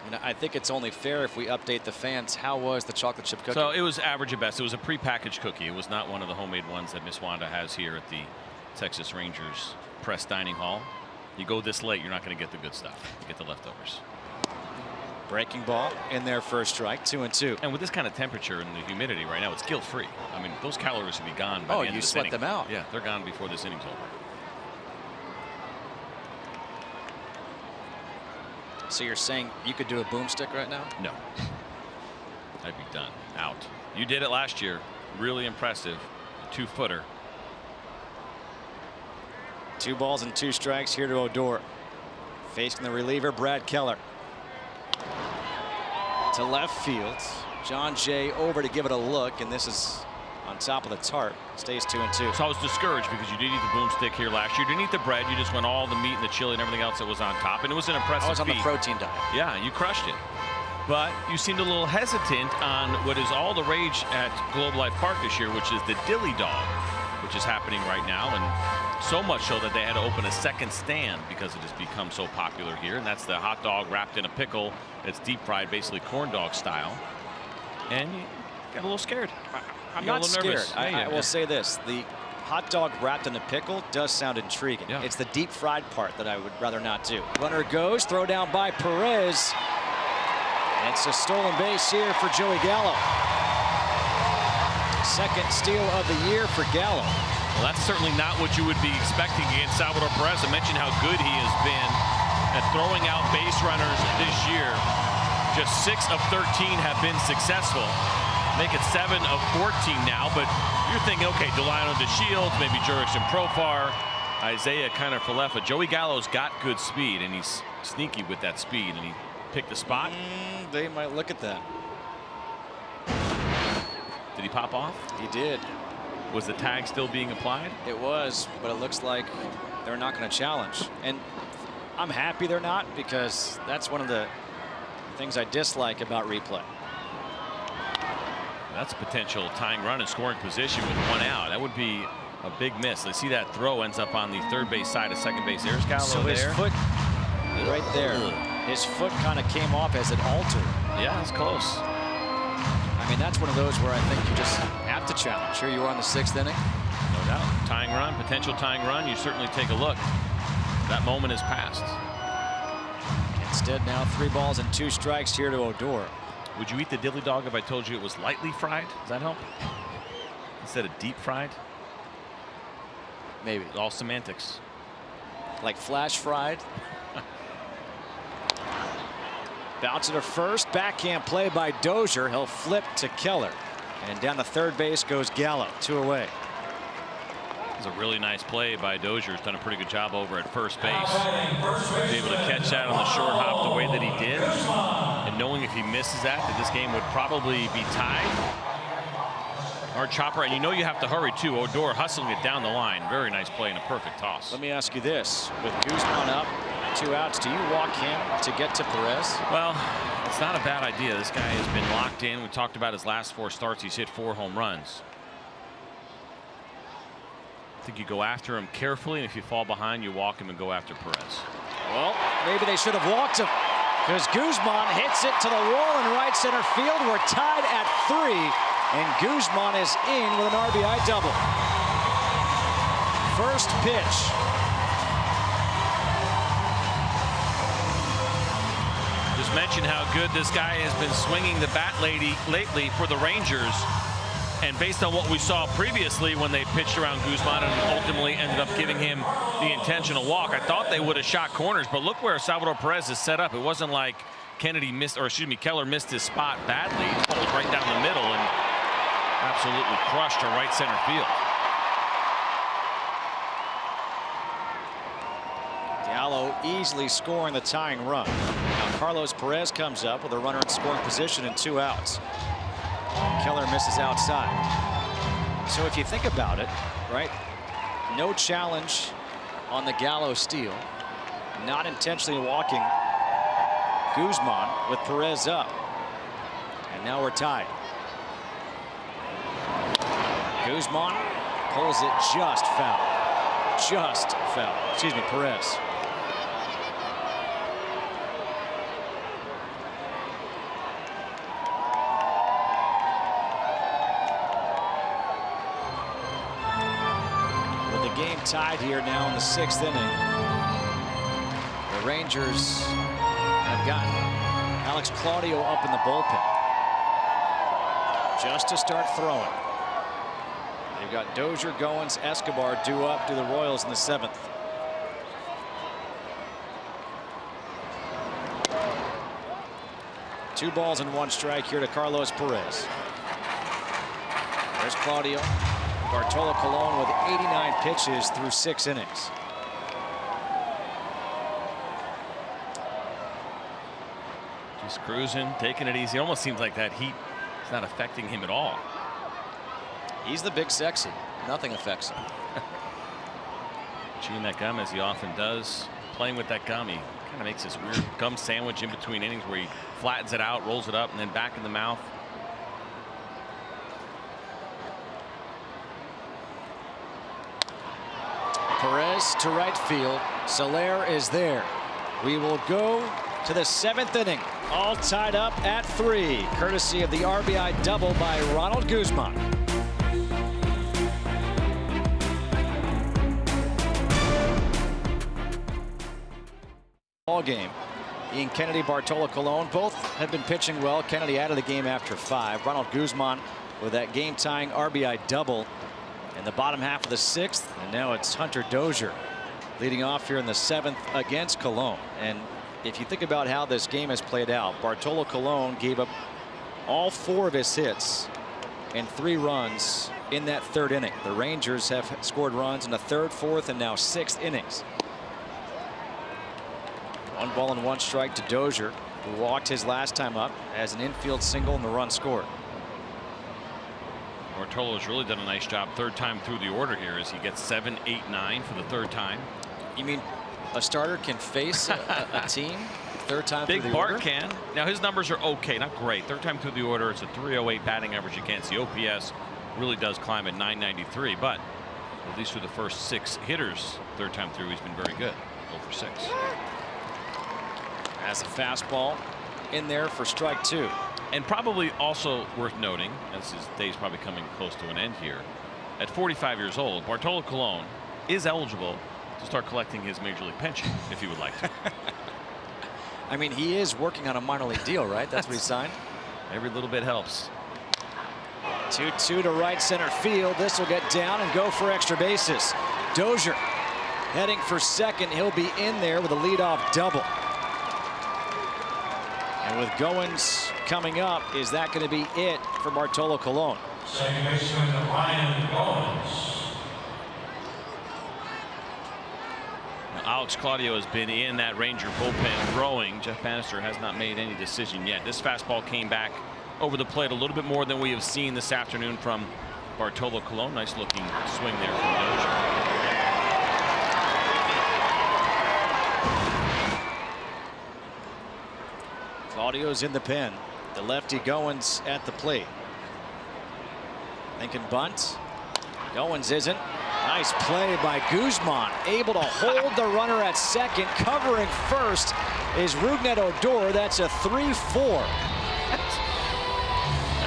And I think it's only fair if we update the fans. How was the chocolate chip cookie? So it was average at best. It was a prepackaged cookie. It was not one of the homemade ones that Miss Wanda has here at the Texas Rangers Press Dining Hall. You go this late, you're not going to get the good stuff. You get the leftovers. Breaking ball in there for a strike, 2-2. And with this kind of temperature and the humidity right now, it's guilt-free. I mean, those calories will be gone by the end of this inning. You sweat them out. Yeah, they're gone before this inning's over. So you're saying you could do a boomstick right now? No. I'd be done. Out. You did it last year. Really impressive. 2-footer. 2 balls and 2 strikes here to Odor. Facing the reliever, Brad Keller. To left field. John Jay over to give it a look, and this is on top of the tarp. Stays 2-2. So I was discouraged because you didn't eat the boomstick here last year. You didn't eat the bread. You just went all the meat and the chili and everything else that was on top, and it was an impressive I was on feat. the protein diet. Yeah, you crushed it. But you seemed a little hesitant on what is all the rage at Globe Life Park this year, which is the Dilly Dog, which is happening right now, and so much so that they had to open a second stand because it has become so popular here. And that's the hot dog wrapped in a pickle. It's deep fried, basically corn dog style. And you got a little scared. I'm not scared. I will say this. The hot dog wrapped in a pickle does sound intriguing. Yeah. It's the deep fried part that I would rather not do. Runner goes, throw down by Perez. It's a stolen base here for Joey Gallo. Second steal of the year for Gallo. Well, that's certainly not what you would be expecting against Salvador Perez. I mentioned how good he has been at throwing out base runners this year. Just 6 of 13 have been successful. Make it 7 of 14 now, but you're thinking, okay, Delano DeShields, maybe Jurickson Profar, Isaiah Kiner-Falefa. Joey Gallo's got good speed, and he's sneaky with that speed, and he picked the spot. They might look at that. Did he pop off? He did. Was the tag still being applied? It was, but it looks like they're not going to challenge. And I'm happy they're not, because that's one of the things I dislike about replay. That's a potential tying run in scoring position with 1 out. That would be a big miss. They see that throw ends up on the third base side of second base. There's Gallo so his there. Foot right there. His foot kind of came off as it altered. Yeah, it's close. I mean, that's one of those where I think you just have to challenge. Here you are in the 6th inning. No doubt. Tying run, potential tying run. You certainly take a look. That moment is past. Instead, now 3 balls and 2 strikes here to Odor. Would you eat the dilly dog if I told you it was lightly fried? Does that help? Instead of deep fried? Maybe. All semantics. Like flash fried. Bounce to first. Backhand play by Dozier. He'll flip to Keller. And down to third base goes Gallo. 2 away. It was a really nice play by Dozier. He's done a pretty good job over at first base. To be able to catch that on the short hop the way that he did. And knowing if he misses that this game would probably be tied. Hard chopper. And you know you have to hurry too. Odor hustling it down the line. Very nice play and a perfect toss. Let me ask you this. With Guzman up, 2 outs, do you walk him to get to Perez? Well, it's not a bad idea. This guy has been locked in. We talked about his last 4 starts. He's hit 4 home runs. I think you go after him carefully, and if you fall behind, you walk him and go after Perez. Well, maybe they should have walked him, because Guzman hits it to the wall in right center field. We're tied at 3, and Guzman is in with an RBI double. First pitch. Just mention how good this guy has been swinging the bat lately for the Rangers. And based on what we saw previously when they pitched around Guzman and ultimately ended up giving him the intentional walk, I thought they would have shot corners. But look where Salvador Perez is set up. It wasn't like Keller missed his spot badly. He pulled right down the middle and absolutely crushed to right center field. Gallo easily scoring the tying run. Now Carlos Perez comes up with a runner in scoring position and 2 outs. Keller misses outside. So if you think about it, right, no challenge on the Gallo steal, not intentionally walking Guzman with Perez up, and now we're tied. Guzman pulls it just foul. Excuse me, Perez. Game tied here now in the 6th inning. The Rangers have gotten Alex Claudio up in the bullpen just to start throwing. They've got Dozier, Goins, Escobar due up to the Royals in the 7th. Two balls and 1 strike here to Carlos Perez. There's Claudio. Bartolo Colon with 89 pitches through 6 innings. Just cruising, taking it easy. Almost seems like that heat is not affecting him at all. He's the big sexy. Nothing affects him. Chewing that gum as he often does. Playing with that gum, he kind of makes this weird gum sandwich in between innings where he flattens it out, rolls it up, and then back in the mouth. Perez to right field. Soler is there. We will go to the 7th inning. All tied up at 3, courtesy of the RBI double by Ronald Guzman. Ball game. Ian Kennedy, Bartolo Colon, both have been pitching well. Kennedy out of the game after 5. Ronald Guzman with that game-tying RBI double in the bottom half of the 6th, and now it's Hunter Dozier leading off here in the 7th against Colon. And if you think about how this game has played out, Bartolo Colon gave up all 4 of his hits and 3 runs in that 3rd inning. The Rangers have scored runs in the 3rd, 4th, and now 6th innings. 1 ball and 1 strike to Dozier, who walked his last time up as an infield single and the run scored. Bartolo has really done a nice job 3rd time through the order here as he gets 7, 8, 9 for the 3rd time. You mean a starter can face a team 3rd time Big through the Bart order? can. Now his numbers are okay, not great. 3rd time through the order, it's a 308 batting average against. The OPS really does climb at 993, but at least for the first 6 hitters 3rd time through, he's been very good. 0 for 6. Has a fastball in there for strike 2. And probably also worth noting, as his day's probably coming close to an end here, at 45 years old, Bartolo Colon is eligible to start collecting his major league pension if he would like to. I mean, he is working on a minor league deal, right? That's what he signed. Every little bit helps. 2-2 to right center field. This will get down and go for extra bases. Dozier heading for 2nd. He'll be in there with a leadoff double. And with Goins coming up, is that going to be it for Bartolo Colon? Second baseman Ryan Goins. Now, Alex Claudio has been in that Ranger bullpen throwing. Jeff Bannister has not made any decision yet. This fastball came back over the plate a little bit more than we have seen this afternoon from Bartolo Colon. Nice looking swing there from Dozier. Claudio's in the pen. The lefty Goins at the plate. Lincoln bunt. Goins isn't. Nice play by Guzman. Able to hold the runner at 2nd. Covering 1st is Rougned Odor. That's a 3-4.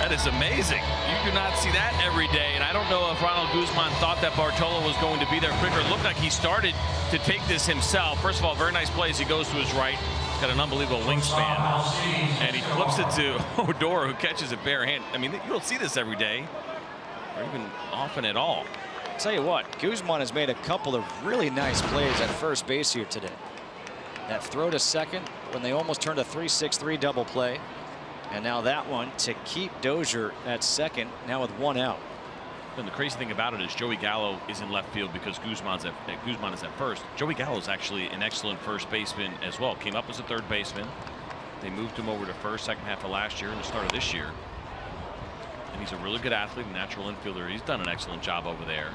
That is amazing. You do not see that every day. And I don't know if Ronald Guzman thought that Bartolo was going to be there quicker. It looked like he started to take this himself. First of all, very nice play as he goes to his right. Got an unbelievable wingspan, and he flips it to Odor, who catches it bare hand. I mean, you don't see this every day, or even often at all. I'll tell you what, Guzman has made a couple of really nice plays at first base here today. That throw to 2nd when they almost turned a 3-6-3 double play, and now that one to keep Dozier at 2nd, now with 1 out. And the crazy thing about it is Joey Gallo is in left field because Guzman is at 1st. Joey Gallo is actually an excellent 1st baseman as well. Came up as a 3rd baseman. They moved him over to 1st 2nd half of last year and the start of this year. And he's a really good athlete, a natural infielder. He's done an excellent job over there.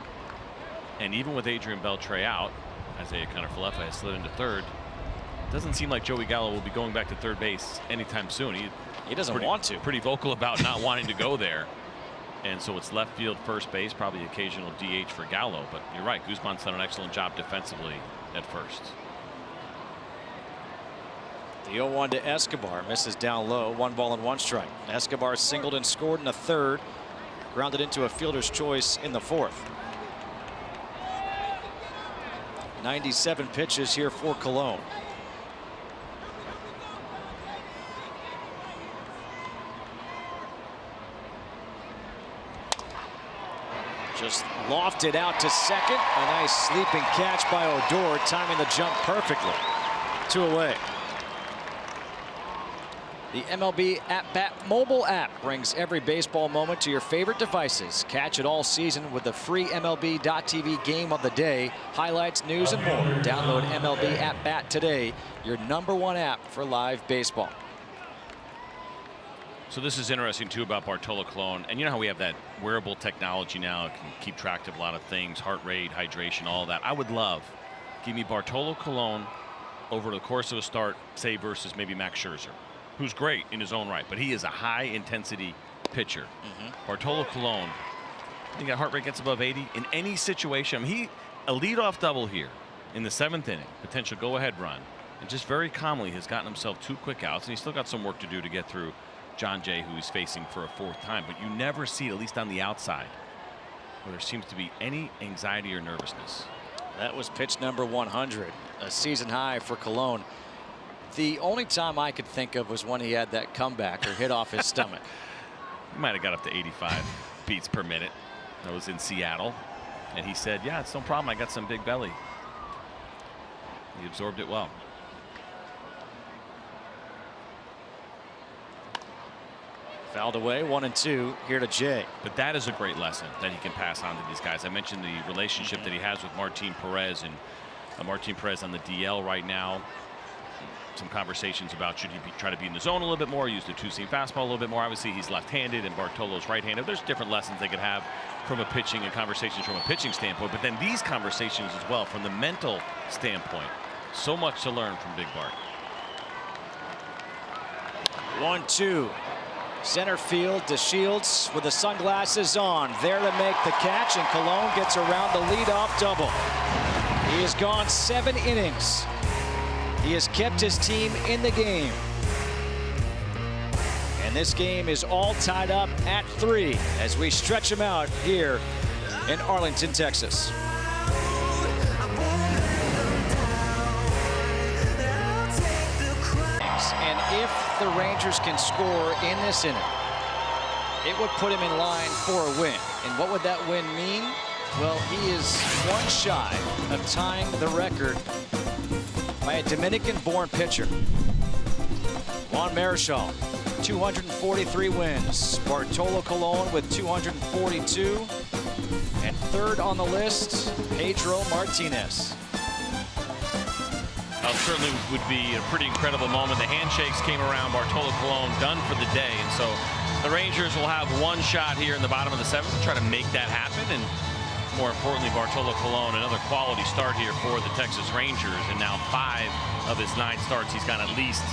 And even with Adrian Beltre out, Isaiah Kiner-Falefa has slid into 3rd. It doesn't seem like Joey Gallo will be going back to 3rd base anytime soon. He doesn't want to. Pretty vocal about not wanting to go there. And so it's left field, 1st base, probably occasional DH for Gallo. But you're right, Guzman's done an excellent job defensively at 1st. The 0-1 to Escobar, misses down low. 1 ball and 1 strike. Escobar singled and scored in the 3rd. Grounded into a fielder's choice in the 4th. 97 pitches here for Colon. Just lofted out to 2nd. A nice sleeping catch by Odor, timing the jump perfectly. 2 away. The MLB At-Bat mobile app brings every baseball moment to your favorite devices. Catch it all season with the free MLB.tv game of the day, highlights, news, and more. Download MLB At-Bat today, your #1 app for live baseball. So this is interesting too about Bartolo Colon, and you know how we have that wearable technology now, it can keep track of a lot of things, heart rate, hydration, all that. I would love, give me Bartolo Colon over the course of a start, say versus maybe Max Scherzer, who's great in his own right, but he is a high intensity pitcher. Bartolo Colon, I think that heart rate gets above 80 in any situation. I mean, a leadoff double here in the 7th inning, potential go-ahead run, and just very calmly has gotten himself 2 quick outs, and he's still got some work to do to get through John Jay, who he's facing for a 4th time. But you never see, at least on the outside, where there seems to be any anxiety or nervousness. That was pitch number 100, a season high for Colon. The only time I could think of was when he had that comeback or hit off his stomach. He might have got up to 85 beats per minute. That was in Seattle. And he said, yeah, it's no problem. I got some big belly. He absorbed it well. Fouled away, 1-2 here to Jay. But that is a great lesson that he can pass on to these guys. I mentioned the relationship that he has with Martin Perez, and Martin Perez on the DL right now. Some conversations about should he try to be in the zone a little bit more, use the two-seam fastball a little bit more. Obviously, he's left-handed and Bartolo's right-handed. There's different lessons they could have from a pitching and conversations from a pitching standpoint. But then these conversations as well from the mental standpoint. So much to learn from Big Bart. 1-2. Center field, DeShields with the sunglasses on, there to make the catch, and Colon gets around the leadoff double. He has gone 7 innings. He has kept his team in the game. And this game is all tied up at 3 as we stretch them out here in Arlington, Texas. And if the Rangers can score in this inning, it would put him in line for a win. And what would that win mean? Well, he is 1 shy of tying the record by a Dominican-born pitcher. Juan Marichal, 243 wins. Bartolo Colon with 242. And third on the list, Pedro Martinez. Certainly would be a pretty incredible moment. The handshakes came around. Bartolo Colon done for the day. And so the Rangers will have 1 shot here in the bottom of the 7th to try to make that happen. And more importantly, Bartolo Colon, another quality start here for the Texas Rangers. And now 5 of his 9 starts, he's got at least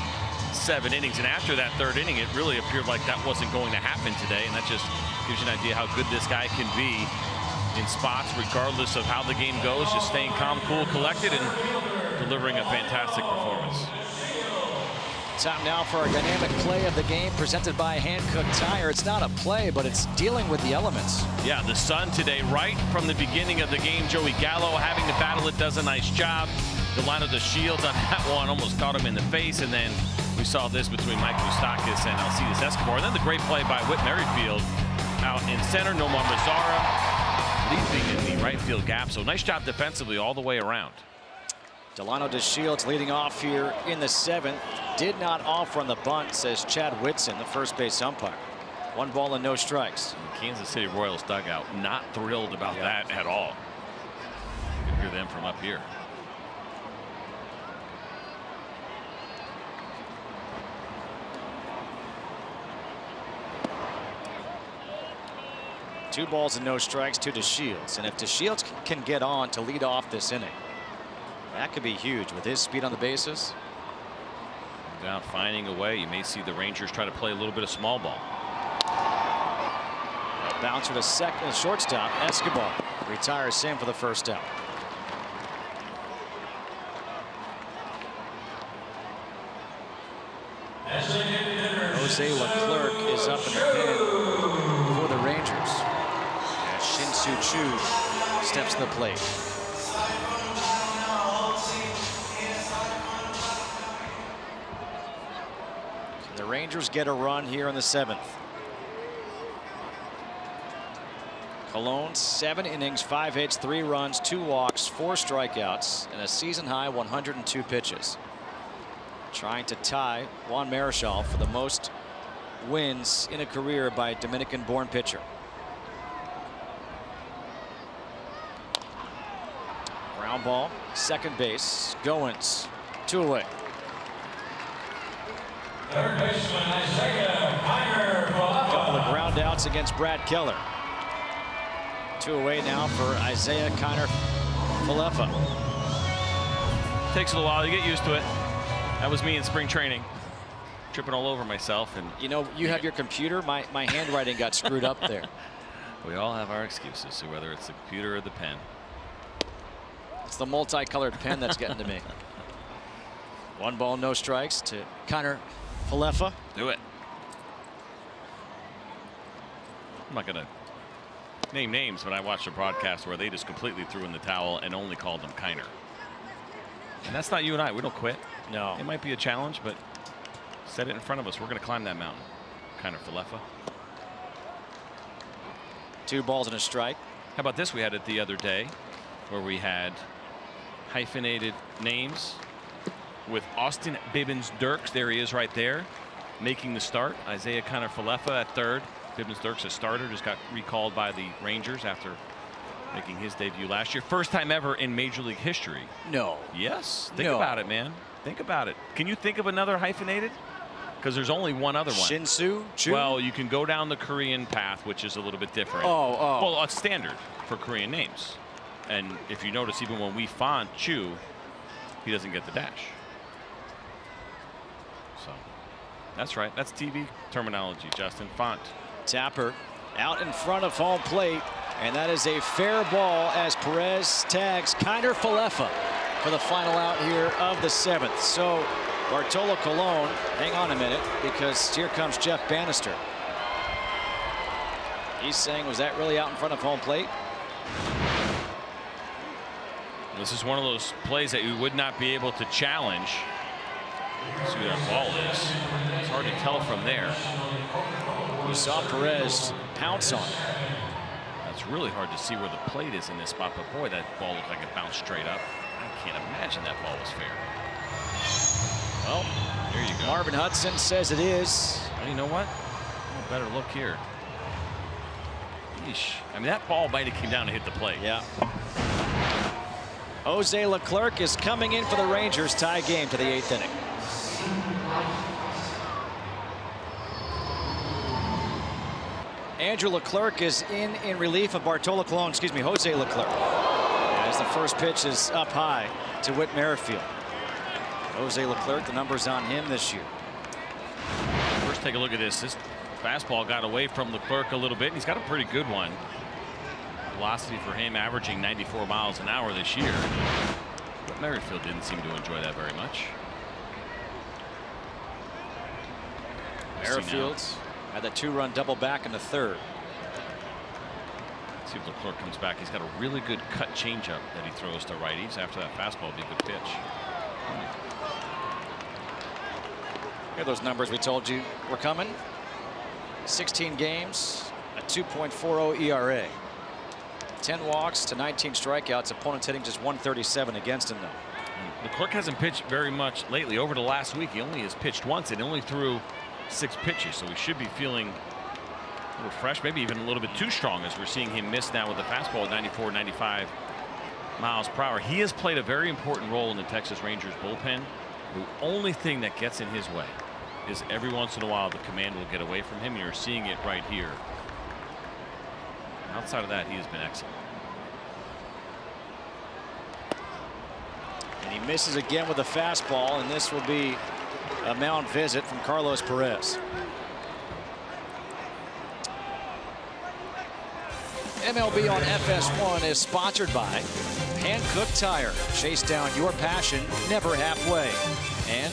7 innings. And after that 3rd inning, it really appeared like that wasn't going to happen today. And that just gives you an idea how good this guy can be in spots, regardless of how the game goes, just staying calm, cool, collected, and delivering a fantastic performance. Time now for our dynamic play of the game presented by Hankook Tire. It's not a play, but it's dealing with the elements. Yeah, the sun today, right from the beginning of the game. Joey Gallo having to battle it, does a nice job. Delano DeShields on that one almost caught him in the face, and then we saw this between Mike Moustakas and Alcides Escobar. And then the great play by Whit Merrifield out in center. Nomar Mazara leaping in the right field gap. So nice job defensively all the way around. Delano DeShields leading off here in the 7th. Did not offer on the bunt, says Chad Whitson, the first base umpire. 1 ball and no strikes. The Kansas City Royals dugout not thrilled about that at all. You can hear them from up here. Two balls and no strikes to DeShields. And if DeShields can get on to lead off this inning, that could be huge with his speed on the bases. Down finding a way. You may see the Rangers try to play a little bit of small ball. A bouncer to second, shortstop. Escobar retires him for the first out. Jose Leclerc is up in the pen for the Rangers as Shin-Soo Choo steps to the plate. The Rangers get a run here in the 7th. Colon, 7 innings, 5 hits, 3 runs, 2 walks, 4 strikeouts, and a season-high 102 pitches. Trying to tie Juan Marichal for the most wins in a career by a Dominican-born pitcher. Ground ball, second base, Goins, 2 away. Third baseman Isaiah Kiner. Couple of ground outs against Brad Keller. 2 away now for Isaiah Kiner Falefa. Takes a little while to get used to it. That was me in spring training, tripping all over myself. And you know, you have your computer. My handwriting got screwed up there. We all have our excuses, so whether it's the computer or the pen. It's the multicolored pen that's getting to me. 1 ball, no strikes to Kiner Falefa. Do it. I'm not going to name names, but I watched a broadcast where they just completely threw in the towel and only called him Kiner. And that's not you and I. We don't quit. No. It might be a challenge, but set it in front of us. We're going to climb that mountain. Kind of Falefa. 2 balls and a strike. How about this? We had it the other day where we had hyphenated names with Austin Bibbins-Dirks. There he is right there making the start. Isaiah Kiner-Falefa at third. Bibbins-Dirks, a starter, just got recalled by the Rangers after making his debut last year. First time ever in Major League history. No. Yes. Think about it, man. Think about it. Can you think of another hyphenated? Because there's only one other one. Shin-Soo? Choo? Well, you can go down the Korean path, which is a little bit different. Well, it's standard for Korean names. And if you notice, even when we font Choo, he doesn't get the dash. So that's right. That's TV terminology, Justin. Font. Tapper out in front of home plate. And that is a fair ball as Perez tags Kiner-Falefa for the final out here of the 7th. So Bartolo Colon, hang on a minute, because here comes Jeff Bannister. He's saying, was that really out in front of home plate? This is one of those plays that you would not be able to challenge. Let's see who that ball is. It's hard to tell from there. You saw Perez pounce on it. It's really hard to see where the plate is in this spot, but boy, that ball looked like it bounced straight up. I can't imagine that ball was fair. Well, there you go. Marvin Hudson says it is. Well, you know what? Oh, better look here. Yeesh. I mean, that ball might have came down and hit the plate. Yeah. Jose Leclerc is coming in for the Rangers. Tie game to the 8th inning. Andrew Leclerc is in relief of Bartolo Colon, excuse me, Jose Leclerc. As the first pitch is up high to Whit Merrifield. Jose Leclerc, the numbers on him this year. First, take a look at this. This fastball got away from Leclerc a little bit, and he's got a pretty good one. Velocity for him averaging 94 miles an hour this year. But Merrifield didn't seem to enjoy that very much. Merrifield had that 2-run double back in the 3rd. Let's see if Leclerc comes back. He's got a really good cut changeup that he throws to righties. After that fastball, it'd be a good pitch. Here are those numbers we told you were coming. 16 games, a 2.40 ERA. 10 walks to 19 strikeouts. Opponents hitting just 137 against him, though. Leclerc hasn't pitched very much lately. Over the last week, he only has pitched once and only threw 6 pitches, so we should be feeling a little fresh, maybe even a little bit too strong, as we're seeing him miss now with the fastball at 94, 95 miles per hour. He has played a very important role in the Texas Rangers bullpen. The only thing that gets in his way is every once in a while the command will get away from him. You're seeing it right here. Outside of that, he has been excellent. And he misses again with a fastball, and this will be a mound visit from Carlos Perez. MLB on FS1 is sponsored by Hankook Tire. Chase down your passion, never halfway. And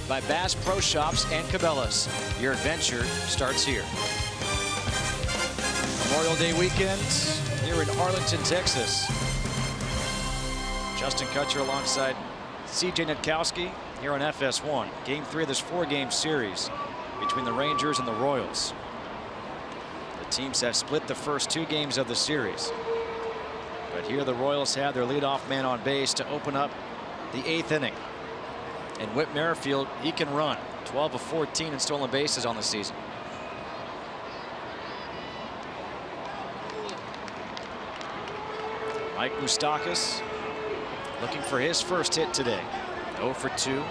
by Bass Pro Shops and Cabela's. Your adventure starts here. Memorial Day weekend here in Arlington, Texas. Justin Kutcher alongside CJ Nitkowski here on FS1. Game 3 of this 4-game series between the Rangers and the Royals. The teams have split the first 2 games of the series. But here the Royals have their leadoff man on base to open up the 8th inning. And Whit Merrifield, he can run. 12 of 14 in stolen bases on the season. Mike Moustakas looking for his first hit today. 0 for 2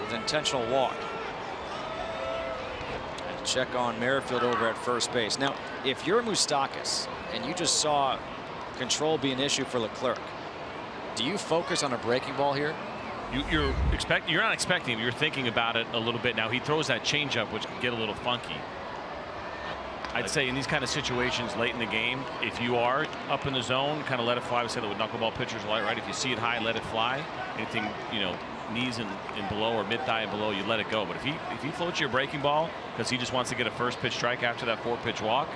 with intentional walk. And check on Merrifield over at first base. Now, if you're Moustakas and you just saw control be an issue for Leclerc, do you focus on a breaking ball here? You're not expecting him. You're thinking about it a little bit. Now he throws that changeup, which can get a little funky. I'd say in these kind of situations late in the game, if you are up in the zone, kind of let it fly. We said that with knuckleball pitchers, right? If you see it high, let it fly. Anything, knees and below or mid thigh and below, you let it go. But if he floats your breaking ball because he just wants to get a first pitch strike after that 4-pitch walk,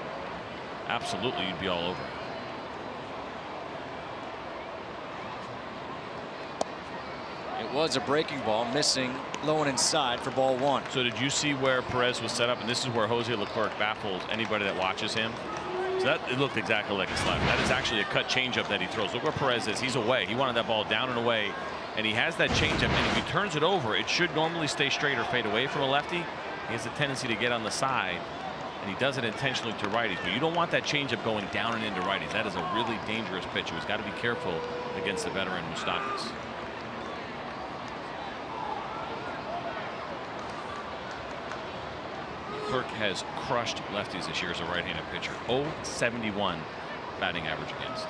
absolutely you'd be all over it. was a breaking ball, missing low and inside for ball 1. So did you see where Perez was set up? And this is where Jose Leclerc baffles anybody that watches him. So that it looked exactly like a slider. That is actually a cut changeup that he throws. Look where Perez is. He's away. He wanted that ball down and away, and he has that changeup. And if he turns it over, it should normally stay straight or fade away from a lefty. He has a tendency to get on the side, and he does it intentionally to righties. But you don't want that changeup going down and into righties. That is a really dangerous pitch. He's got to be careful against the veteran Moustakas. Leclerc has crushed lefties this year as a right-handed pitcher. 0.71 batting average against.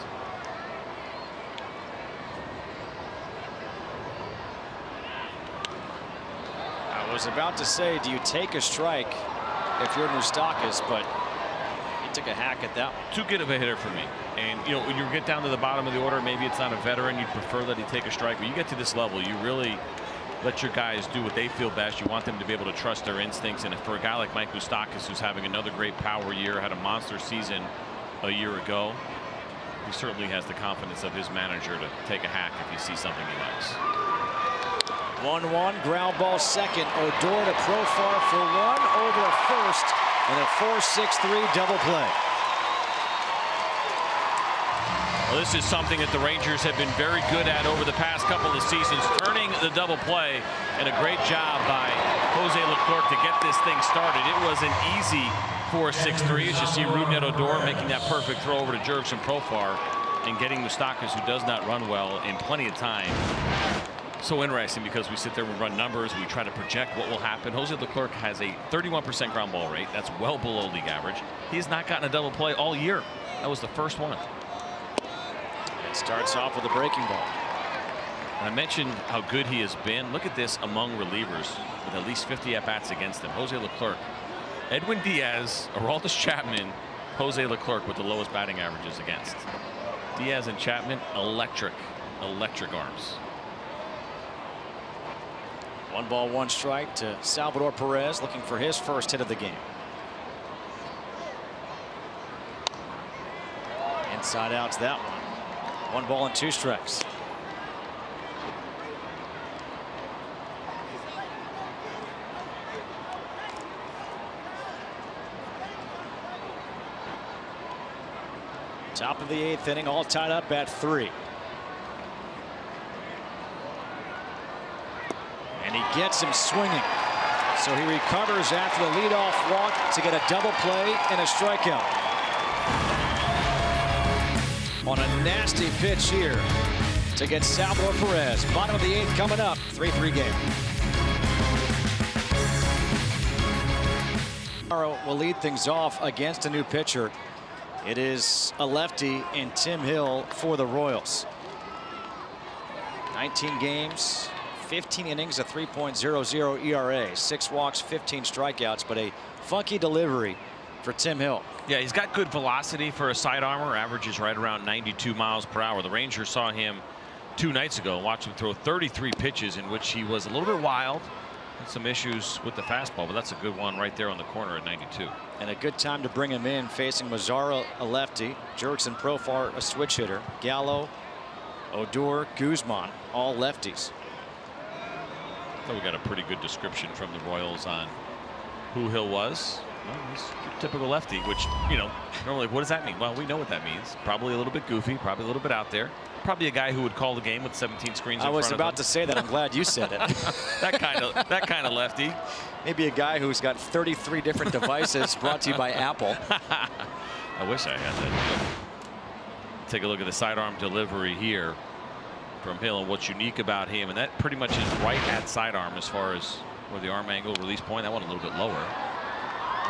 I was about to say, do you take a strike if you're Moustakas, but he took a hack at that one. Too good of a hitter for me. And you know, when you get down to the bottom of the order, maybe it's not a veteran, you'd prefer that he take a strike, but you get to this level, you really let your guys do what they feel best. You want them to be able to trust their instincts. And for a guy like Mike Moustakas, who's having another great power year, had a monster season a year ago, he certainly has the confidence of his manager to take a hack if he sees something he likes. 1-1 ground ball second. Odor to Profar for one, over to first, and a 4-6-3 double play. Well, this is something that the Rangers have been very good at over the past couple of seasons, turning the double play, and a great job by Jose Leclerc to get this thing started. It was an easy 4-6-3 as you see Rougned Odor making that perfect throw over to Jurickson Profar and getting Moustakas, who does not run well, in plenty of time. So interesting because we sit there, we run numbers, we try to project what will happen. Jose Leclerc has a 31% ground ball rate. That's well below league average. He has not gotten a double play all year. That was the first one. It starts off with a breaking ball. And I mentioned how good he has been. Look at this among relievers with at least 50 at-bats against him. Jose Leclerc, Edwin Diaz, Aroldis Chapman, Jose Leclerc with the lowest batting averages against. Diaz and Chapman, electric arms. 1 ball, 1 strike to Salvador Perez, looking for his first hit of the game. Inside out's that one. 1 ball and 2 strikes. Top of the 8th inning, all tied up at 3. And he gets him swinging. So he recovers after the leadoff walk to get a double play and a strikeout. On a nasty pitch here to get Salvador Perez. Bottom of the 8th coming up. 3-3 game. Tomorrow will lead things off against a new pitcher. It is a lefty in Tim Hill for the Royals. 19 games. 15 innings, a 3.00 ERA, 6 walks, 15 strikeouts, but a funky delivery for Tim Hill. Yeah, he's got good velocity for a side armor, averages right around 92 miles per hour. The Rangers saw him 2 nights ago, watched him throw 33 pitches in which he was a little bit wild, had some issues with the fastball, but that's a good one right there on the corner at 92. And a good time to bring him in, facing Mazzara, a lefty, Jurickson Profar, a switch hitter, Gallo, Odor, Guzman, all lefties. I thought we got a pretty good description from the Royals on who Hill was. Well, he's a typical lefty, which, you know, normally what does that mean? Well, we know what that means. Probably a little bit goofy, probably a little bit out there. Probably a guy who would call the game with 17 screens in front of him. I was about to say that. I'm glad you said it. that kind of lefty. Maybe a guy who's got 33 different devices brought to you by Apple. I wish I had that. Take a look at the sidearm delivery here from Hill and what's unique about him, and that pretty much is right at sidearm as far as where the arm angle release point. That one a little bit lower.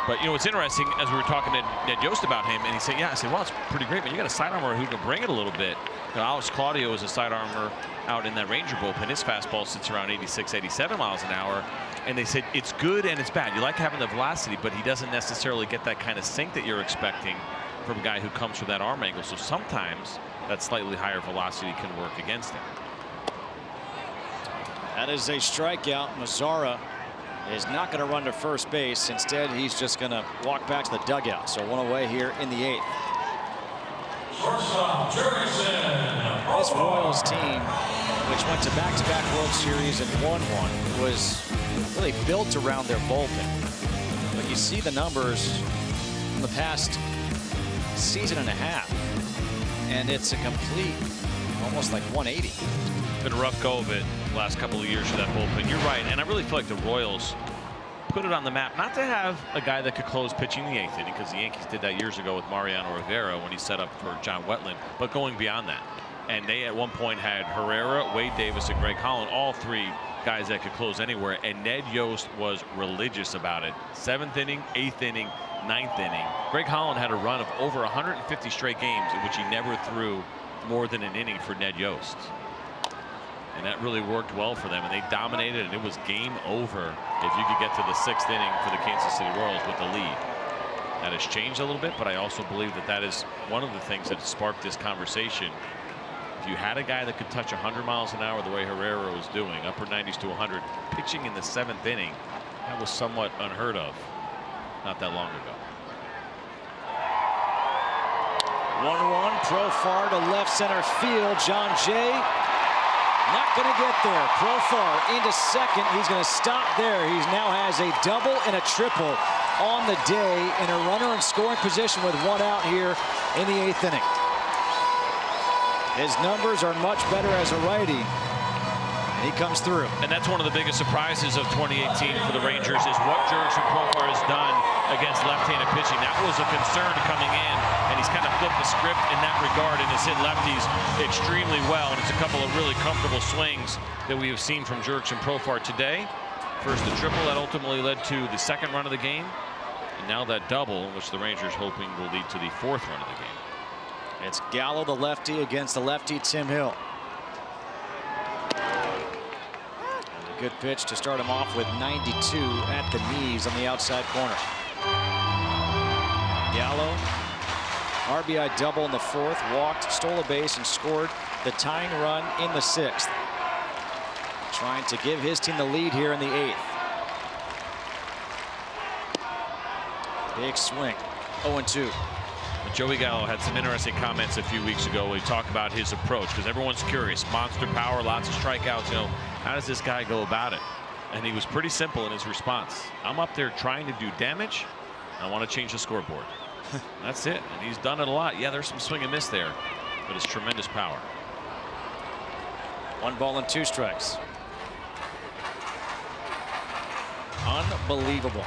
But you know, it's interesting, as we were talking to Ned Yost about him, and he said, yeah, I said, well, it's pretty great, but you got a side armor who can bring it a little bit. You know, Alex Claudio is a side armor out in that Ranger bullpen. His fastball sits around 86, 87 miles an hour. And they said it's good and it's bad. You like having the velocity, but he doesn't necessarily get that kind of sink that you're expecting from a guy who comes from that arm angle. So sometimes that slightly higher velocity can work against him. That is a strikeout. Mazzara is not going to run to first base. Instead, he's just going to walk back to the dugout. So 1 away here in the 8th. Shortstop, Jurickson This Royals team, which went to back-to-back World Series and won one, was really built around their bullpen. But you see the numbers from the past season and a half, and it's a complete, almost like 180. Been a rough go of it the last couple of years for that bullpen. You're right, and I really feel like the Royals put it on the map not to have a guy that could close pitching the 8th inning, because the Yankees did that years ago with Mariano Rivera when he set up for John Wetland, but going beyond that. And they at one point had Herrera, Wade Davis, and Greg Holland, all three guys that could close anywhere, and Ned Yost was religious about it. 7th inning, 8th inning, 9th inning. Greg Holland had a run of over 150 straight games in which he never threw more than an inning for Ned Yost. And that really worked well for them, and they dominated, and it was game over if you could get to the 6th inning for the Kansas City Royals with the lead. That has changed a little bit, but I also believe that that is one of the things that sparked this conversation. If you had a guy that could touch 100 miles an hour the way Herrera was doing, upper 90s to 100, pitching in the 7th inning, that was somewhat unheard of not that long ago. 1-1, Profar to left center field. John Jay not going to get there. Profar into second. He's going to stop there. He now has a double and a triple on the day, and a runner in scoring position with one out here in the 8th inning. His numbers are much better as a righty, and he comes through. And that's one of the biggest surprises of 2018 for the Rangers, is what Jurickson Profar has done against left-handed pitching. That was a concern coming in, and he's kind of flipped the script in that regard and has hit lefties extremely well. And it's a couple of really comfortable swings that we have seen from Jurickson Profar today. First the triple that ultimately led to the 2nd run of the game, and now that double, which the Rangers hoping will lead to the 4th run of the game. It's Gallo, the lefty, against the lefty Tim Hill. And a good pitch to start him off with 92 at the knees on the outside corner. Gallo, RBI double in the 4th, walked, stole a base, and scored the tying run in the 6th. Trying to give his team the lead here in the 8th. Big swing, 0-2. Joey Gallo had some interesting comments a few weeks ago when he talked about his approach, because everyone's curious. Monster power, lots of strikeouts. You know, how does this guy go about it? And he was pretty simple in his response. I'm up there trying to do damage. I want to change the scoreboard. That's it. And he's done it a lot. Yeah, there's some swing and miss there, but it's tremendous power. 1 ball and 2 strikes. Unbelievable.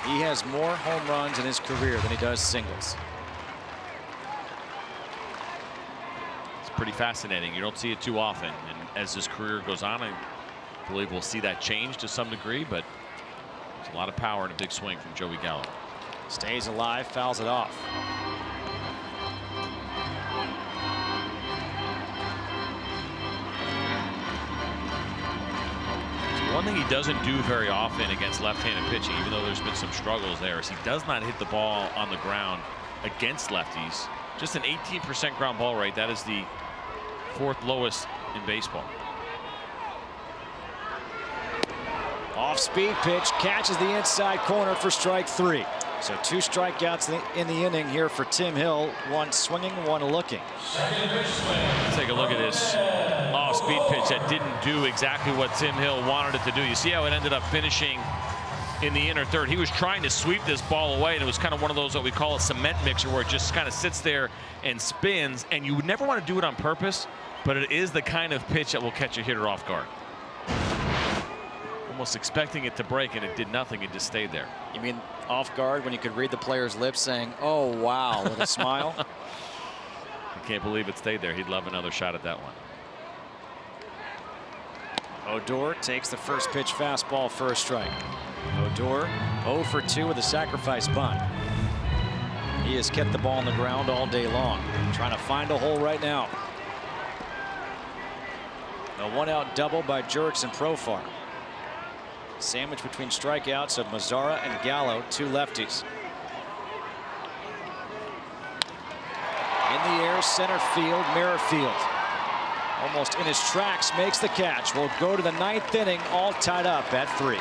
He has more home runs in his career than he does singles. Pretty fascinating. You don't see it too often, and as his career goes on, I believe we'll see that change to some degree, but there's a lot of power and a big swing from Joey Gallo. Stays alive, fouls it off. One thing he doesn't do very often against left-handed pitching, even though there's been some struggles there, is he does not hit the ball on the ground against lefties. Just an 18% ground ball rate. That is the 4th lowest in baseball. Off speed pitch, catches the inside corner for strike 3. So 2 strikeouts in the inning here for Tim Hill. 1 swinging, 1 looking. Let's take a look at this off speed pitch that didn't do exactly what Tim Hill wanted it to do. You see how it ended up finishing in the inner 3rd. He was trying to sweep this ball away, and it was kind of one of those what we call a cement mixer, where it just kind of sits there and spins, and you would never want to do it on purpose, but it is the kind of pitch that will catch a hitter off guard. Almost expecting it to break, and it did nothing. It just stayed there. You mean off guard when you could read the player's lips saying, "Oh, wow," with a smile? I can't believe it stayed there. He'd love another shot at that one. Odor takes the first pitch fastball for a strike. Odor 0 for 2 with a sacrifice bunt. He has kept the ball on the ground all day long, trying to find a hole right now. A 1-out double by Jurickson Profar. Sandwich between strikeouts of Mazzara and Gallo, 2 lefties. In the air, center field, Merrifield. Almost in his tracks, makes the catch. We'll go to the 9th inning, all tied up at 3.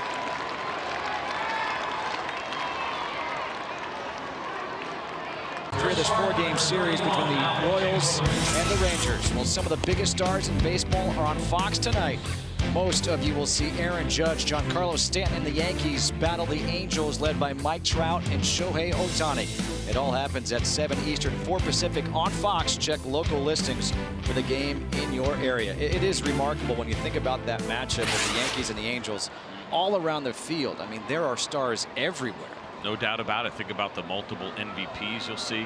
this 4-game series between the Royals and the Rangers. Well, some of the biggest stars in baseball are on Fox tonight. Most of you will see Aaron Judge, Giancarlo Stanton, and the Yankees battle the Angels led by Mike Trout and Shohei Ohtani. It all happens at 7 Eastern, 4 Pacific on Fox. Check local listings for the game in your area. It is remarkable when you think about that matchup of the Yankees and the Angels all around the field. I mean, there are stars everywhere. No doubt about it. Think about the multiple MVPs you'll see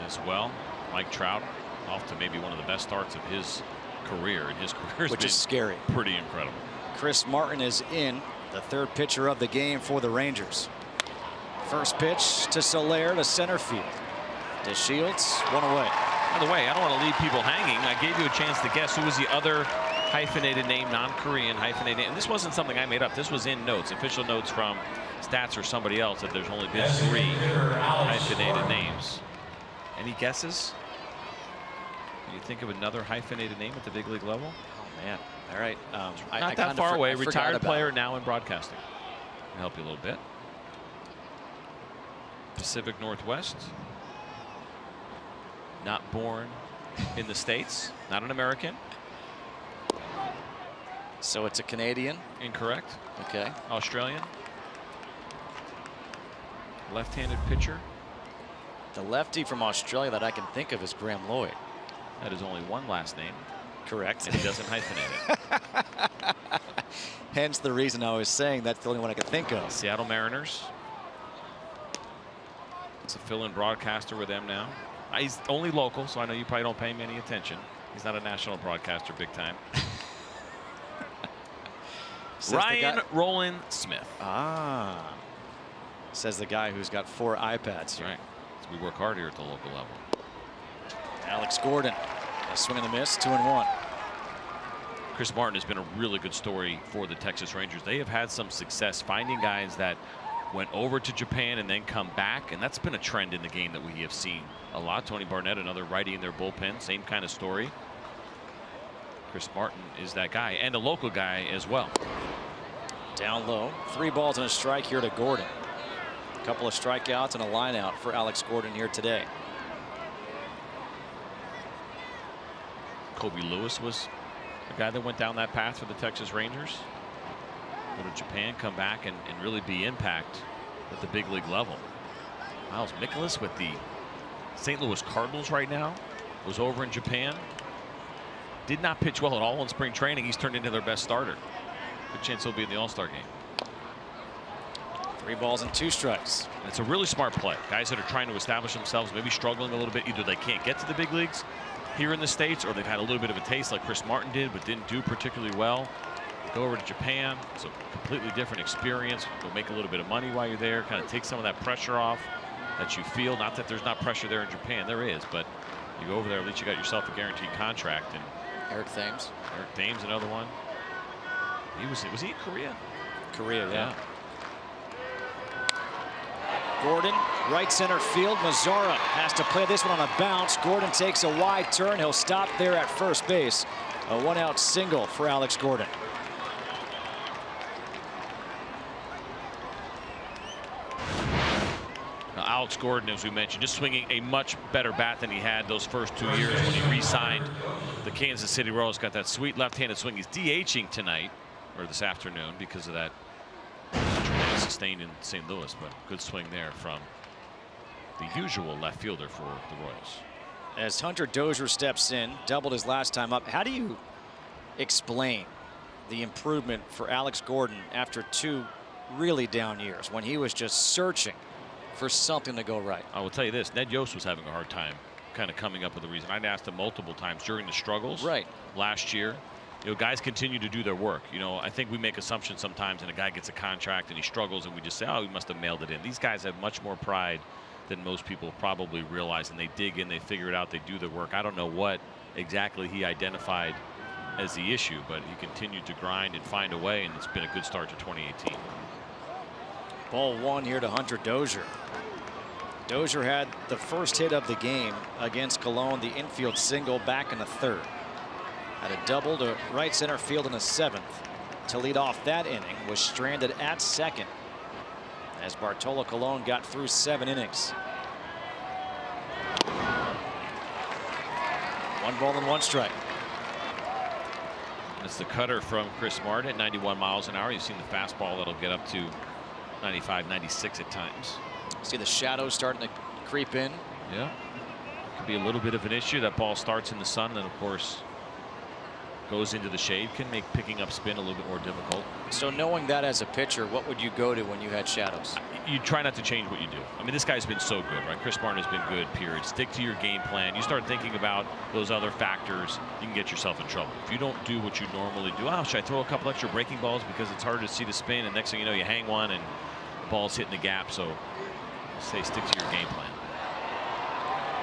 as well. Mike Trout off to maybe one of the best starts of his career, and his career which is scary. Pretty incredible. Chris Martin is in, the third pitcher of the game for the Rangers. First pitch to Soler to center field. To Shields, one away. By the way, I don't want to leave people hanging. I gave you a chance to guess who was the other hyphenated name, non-Korean hyphenated name. And this wasn't something I made up. This was in notes, official notes from Stats or somebody else, that there's only been 3 hyphenated names. Any guesses? Can you think of another hyphenated name at the big league level? Oh, man. All right. Not that far away. Retired player, now in broadcasting. Can help you a little bit. Pacific Northwest. Not born in the States. Not an American. So it's a Canadian? Incorrect. Okay. Australian. Left-handed pitcher. The lefty from Australia that I can think of is Graham Lloyd. That is only one last name. Correct. And he doesn't hyphenate it. Hence the reason I was saying that's the only one I could think of. Seattle Mariners. It's a fill-in broadcaster with them now. He's only local, so I know you probably don't pay him any attention. He's not a national broadcaster big time. Ryan Roland Smith. Ah. Says the guy who's got 4 iPads here. Right. So we work hard here at the local level. Alex Gordon. A swing and a miss, 2-1. Chris Martin has been a really good story for the Texas Rangers. They have had some success finding guys that went over to Japan and then come back, and that's been a trend in the game that we have seen a lot. Tony Barnett, another righty in their bullpen, same kind of story. Chris Martin is that guy, and a local guy as well. Down low, 3 balls and a strike here to Gordon. A couple of strikeouts and a line out for Alex Gordon here today. Kobe Lewis was the guy that went down that path for the Texas Rangers. Go to Japan, come back, and really be impact at the big league level. Miles Mikolas with the St. Louis Cardinals right now, was over in Japan. Did not pitch well at all in spring training. He's turned into their best starter. Good chance he'll be in the All-Star game. 3 balls and 2 strikes. And it's a really smart play. Guys that are trying to establish themselves, maybe struggling a little bit. Either they can't get to the big leagues here in the States, or they've had a little bit of a taste like Chris Martin did, but didn't do particularly well. Go over to Japan. It's a completely different experience. Go make a little bit of money while you're there. Kind of take some of that pressure off that you feel. Not that there's not pressure there in Japan. There is, but you go over there, at least you got yourself a guaranteed contract. And Eric Thames. Eric Thames, another one. Was he in Korea? Korea, yeah. Gordon, right center field. Mazzara has to play this one on a bounce. Gordon takes a wide turn. He'll stop there at first base. A 1-out single for Alex Gordon. Now, Alex Gordon, as we mentioned, just swinging a much better bat than he had those first 2 years when he re-signed the Kansas City Royals. Got that sweet left-handed swing. He's DHing tonight, or this afternoon, because of that injury sustained in St. Louis, but good swing there from the usual left fielder for the Royals. As Hunter Dozier steps in, doubled his last time up. How do you explain the improvement for Alex Gordon after 2 really down years when he was just searching for something to go right? I will tell you this, Ned Yost was having a hard time kind of coming up with a reason. I'd asked him multiple times during the struggles last year. You know, guys continue to do their work. You know, I think we make assumptions sometimes, and a guy gets a contract and he struggles, and we just say, oh, he must have mailed it in. These guys have much more pride than most people probably realize, and they dig in, they figure it out, they do their work. I don't know what exactly he identified as the issue, but he continued to grind and find a way, and it's been a good start to 2018. Ball 1 here to Hunter Dozier. Dozier had the first hit of the game against Cologne, the infield single back in the 3rd. Had a double to right center field in the 7th. To lead off that inning, was stranded at 2nd as Bartolo Colon got through 7 innings. 1 ball and 1 strike. It's the cutter from Chris Martin at 91 miles an hour. You've seen the fastball that'll get up to 95, 96 at times. See the shadows starting to creep in. Yeah. Could be a little bit of an issue. That ball starts in the sun, and then of course goes into the shade. Can make picking up spin a little bit more difficult. So knowing that as a pitcher, what would you go to when you had shadows? You try not to change what you do. I mean, this guy's been so good, right? Chris Martin has been good, period. Stick to your game plan. You start thinking about those other factors, you can get yourself in trouble. If you don't do what you normally do, oh, should I throw a couple extra breaking balls because it's harder to see the spin, and next thing you know, you hang one and the ball's hitting the gap. So say stick to your game plan.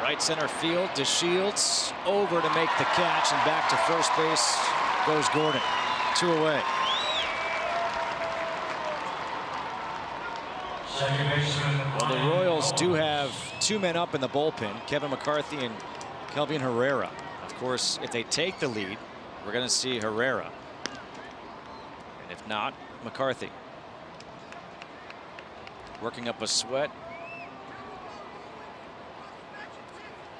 Right center field to Shields, over to make the catch, and back to first base goes Gordon. 2 away. Second baseman. Well, the Royals do have 2 men up in the bullpen, Kevin McCarthy and Kelvin Herrera. Of course, if they take the lead, we're going to see Herrera. And if not, McCarthy. Working up a sweat.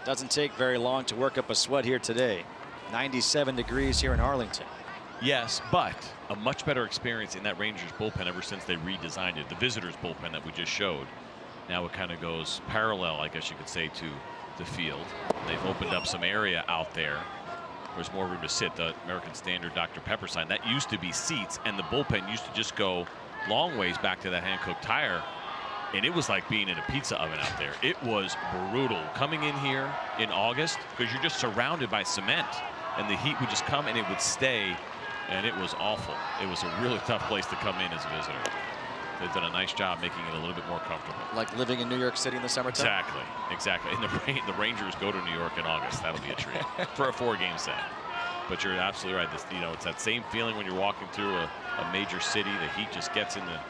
Doesn't take very long to work up a sweat here today. 97 degrees here in Arlington. Yes, but a much better experience in that Rangers bullpen ever since they redesigned it. The visitors bullpen that we just showed. Now it kind of goes parallel, I guess you could say, to the field. They've opened up some area out there. There's more room to sit. The American Standard Dr. Pepper sign, that used to be seats, and the bullpen used to just go long ways back to that hand-cooked tire. And it was like being in a pizza oven out there. It was brutal coming in here in August because you're just surrounded by cement, and the heat would just come and it would stay, and it was awful. It was a really tough place to come in as a visitor. They've done a nice job making it a little bit more comfortable. Like living in New York City in the summertime? Exactly. And the Rangers go to New York in August. That'll be a treat for a 4-game set. But you're absolutely right. This, it's that same feeling when you're walking through a major city. The heat just gets in the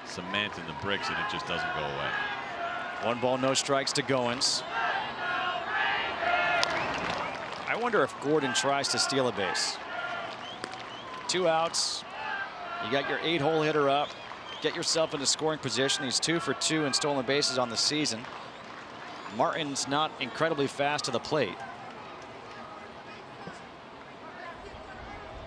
cement and the bricks, and it just doesn't go away. 1 ball, no strikes to Goins. I wonder if Gordon tries to steal a base. 2 outs. You got your 8-hole hitter up. Get yourself into scoring position. He's 2 for 2 in stolen bases on the season. Martin's not incredibly fast to the plate.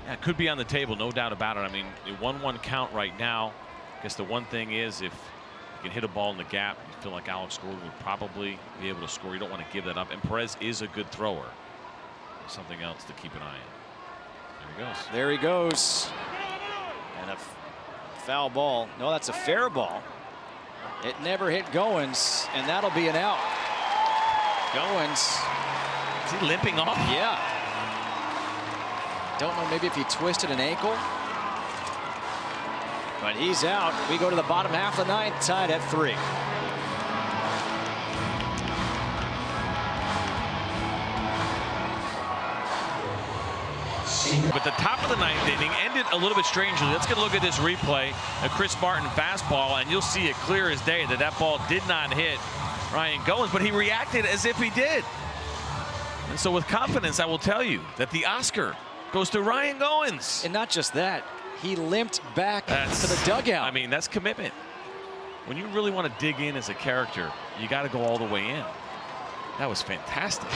Yeah, it could be on the table, no doubt about it. I mean, a 1-1 count right now. I guess the one thing is, if you can hit a ball in the gap, you feel like Alex Gordon would probably be able to score. You don't want to give that up. And Perez is a good thrower. Something else to keep an eye on. There he goes. There he goes. And a foul ball. No, that's a fair ball. It never hit Goins, and that'll be an out. Goins. Is he limping off? Yeah. Don't know, maybe if he twisted an ankle. But he's out. We go to the bottom half of the 9th, tied at 3. But the top of the 9th inning ended a little bit strangely. Let's get a look at this replay. A Chris Martin fastball, and you'll see it clear as day that that ball did not hit Ryan Goins, but he reacted as if he did. And so with confidence, I will tell you that the Oscar goes to Ryan Goins. And not just that, he limped back to the dugout. I mean, that's commitment. When you really want to dig in as a character, you got to go all the way in. That was fantastic.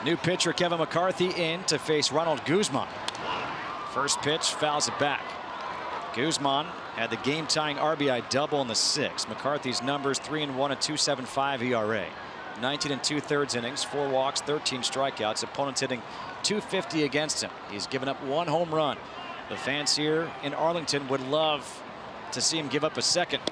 New pitcher Kevin McCarthy in to face Ronald Guzman. First pitch, fouls it back. Guzman had the game-tying RBI double in the 6th. McCarthy's numbers 3-1, a 2.75 ERA. 19 2/3 innings, 4 walks, 13 strikeouts. Opponents hitting .250 against him. He's given up 1 home run. The fans here in Arlington would love to see him give up a second.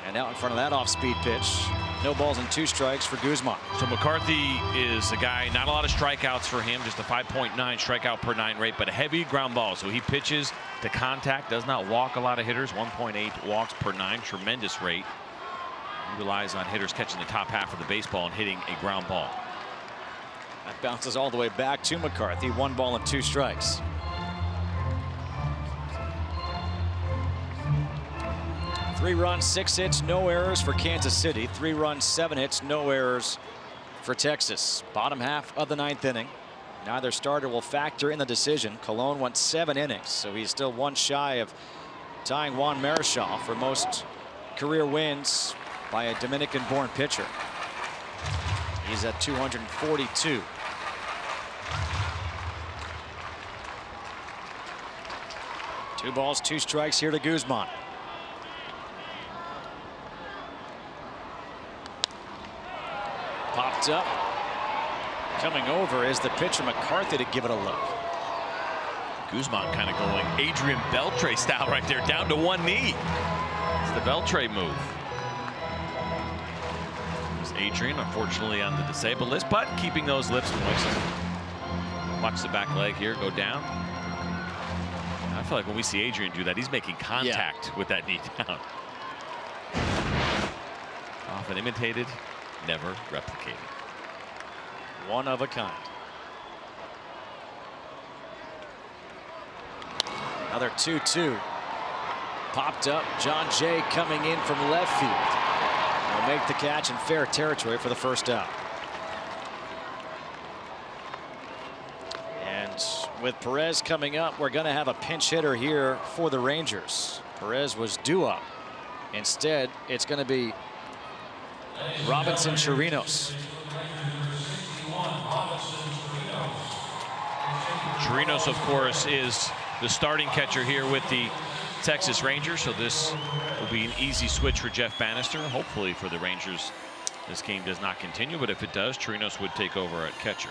And out in front of that off-speed pitch. No balls and 2 strikes for Guzman. So McCarthy is a guy, not a lot of strikeouts for him, just a 5.9 strikeout per 9 rate, but a heavy ground ball. So he pitches to contact, does not walk a lot of hitters, 1.8 walks per 9, tremendous rate. He relies on hitters catching the top half of the baseball and hitting a ground ball. That bounces all the way back to McCarthy. 1 ball and 2 strikes. Three runs, 6 hits, no errors for Kansas City. 3 runs, 7 hits, no errors for Texas. Bottom half of the 9th inning. Neither starter will factor in the decision. Colon went 7 innings, so he's still 1 shy of tying Juan Marichal for most career wins by a Dominican-born pitcher. He's at 242. Two balls, two strikes here to Guzman. Popped up. Coming over is the pitcher McCarthy to give it a look. Guzman kind of going Adrian Beltre style right there, down to one knee. It's the Beltre move. There's Adrian, unfortunately, on the disabled list, but keeping those lips moist. Watch the back leg here go down. I feel like when we see Adrian do that, he's making contact with that knee down. Often imitated, never replicated. One of a kind. Another 2-2. Popped up. John Jay coming in from left field. Will make the catch in fair territory for the first out. And with Perez coming up, we're going to have a pinch hitter here for the Rangers. Perez was due up. Instead, it's going to be Robinson Chirinos. Chirinos, of course, is the starting catcher here with the Texas Rangers, so this will be an easy switch for Jeff Bannister. Hopefully for the Rangers, this game does not continue, but if it does, Chirinos would take over at catcher.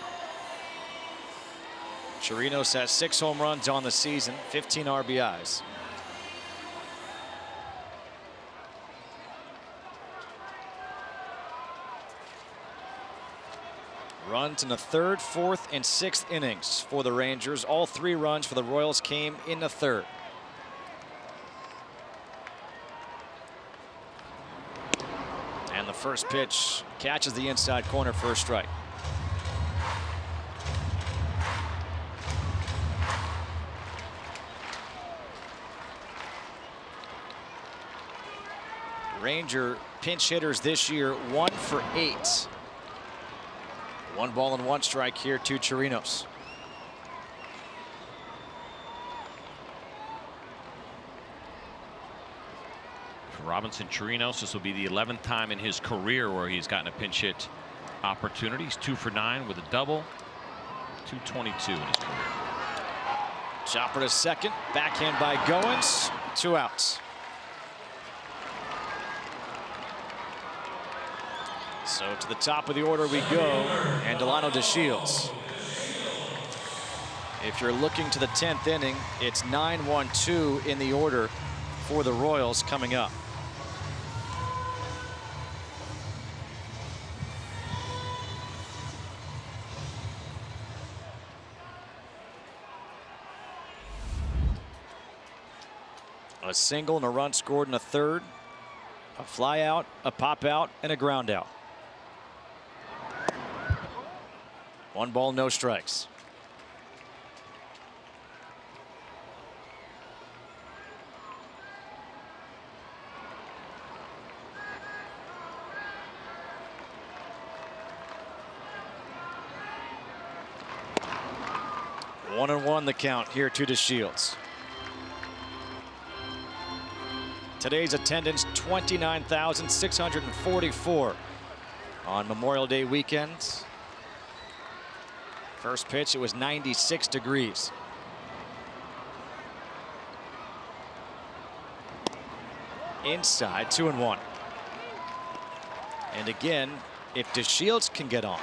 Chirinos has 6 home runs on the season, 15 RBIs. Runs in the 3rd, 4th, and 6th innings for the Rangers. All 3 runs for the Royals came in the 3rd. And the first pitch catches the inside corner for a strike. Ranger pinch hitters this year, 1 for 8. 1 ball and 1 strike here to Chirinos. For Robinson Chirinos, this will be the 11th time in his career where he's gotten a pinch hit opportunity. He's 2 for 9 with a double, 222 in his career. Chopper to second, backhand by Goins, 2 outs. So to the top of the order we go, and Delano DeShields. If you're looking to the 10th inning, it's 9-1-2 in the order for the Royals coming up. A single and a run scored in the 3rd, a fly out, a pop out, and a ground out. 1 ball, no strikes. One and one the count here to DeShields. Today's attendance 29,644 on Memorial Day weekend. First pitch, it was 96 degrees. Inside, 2-1. And again, if DeShields can get on,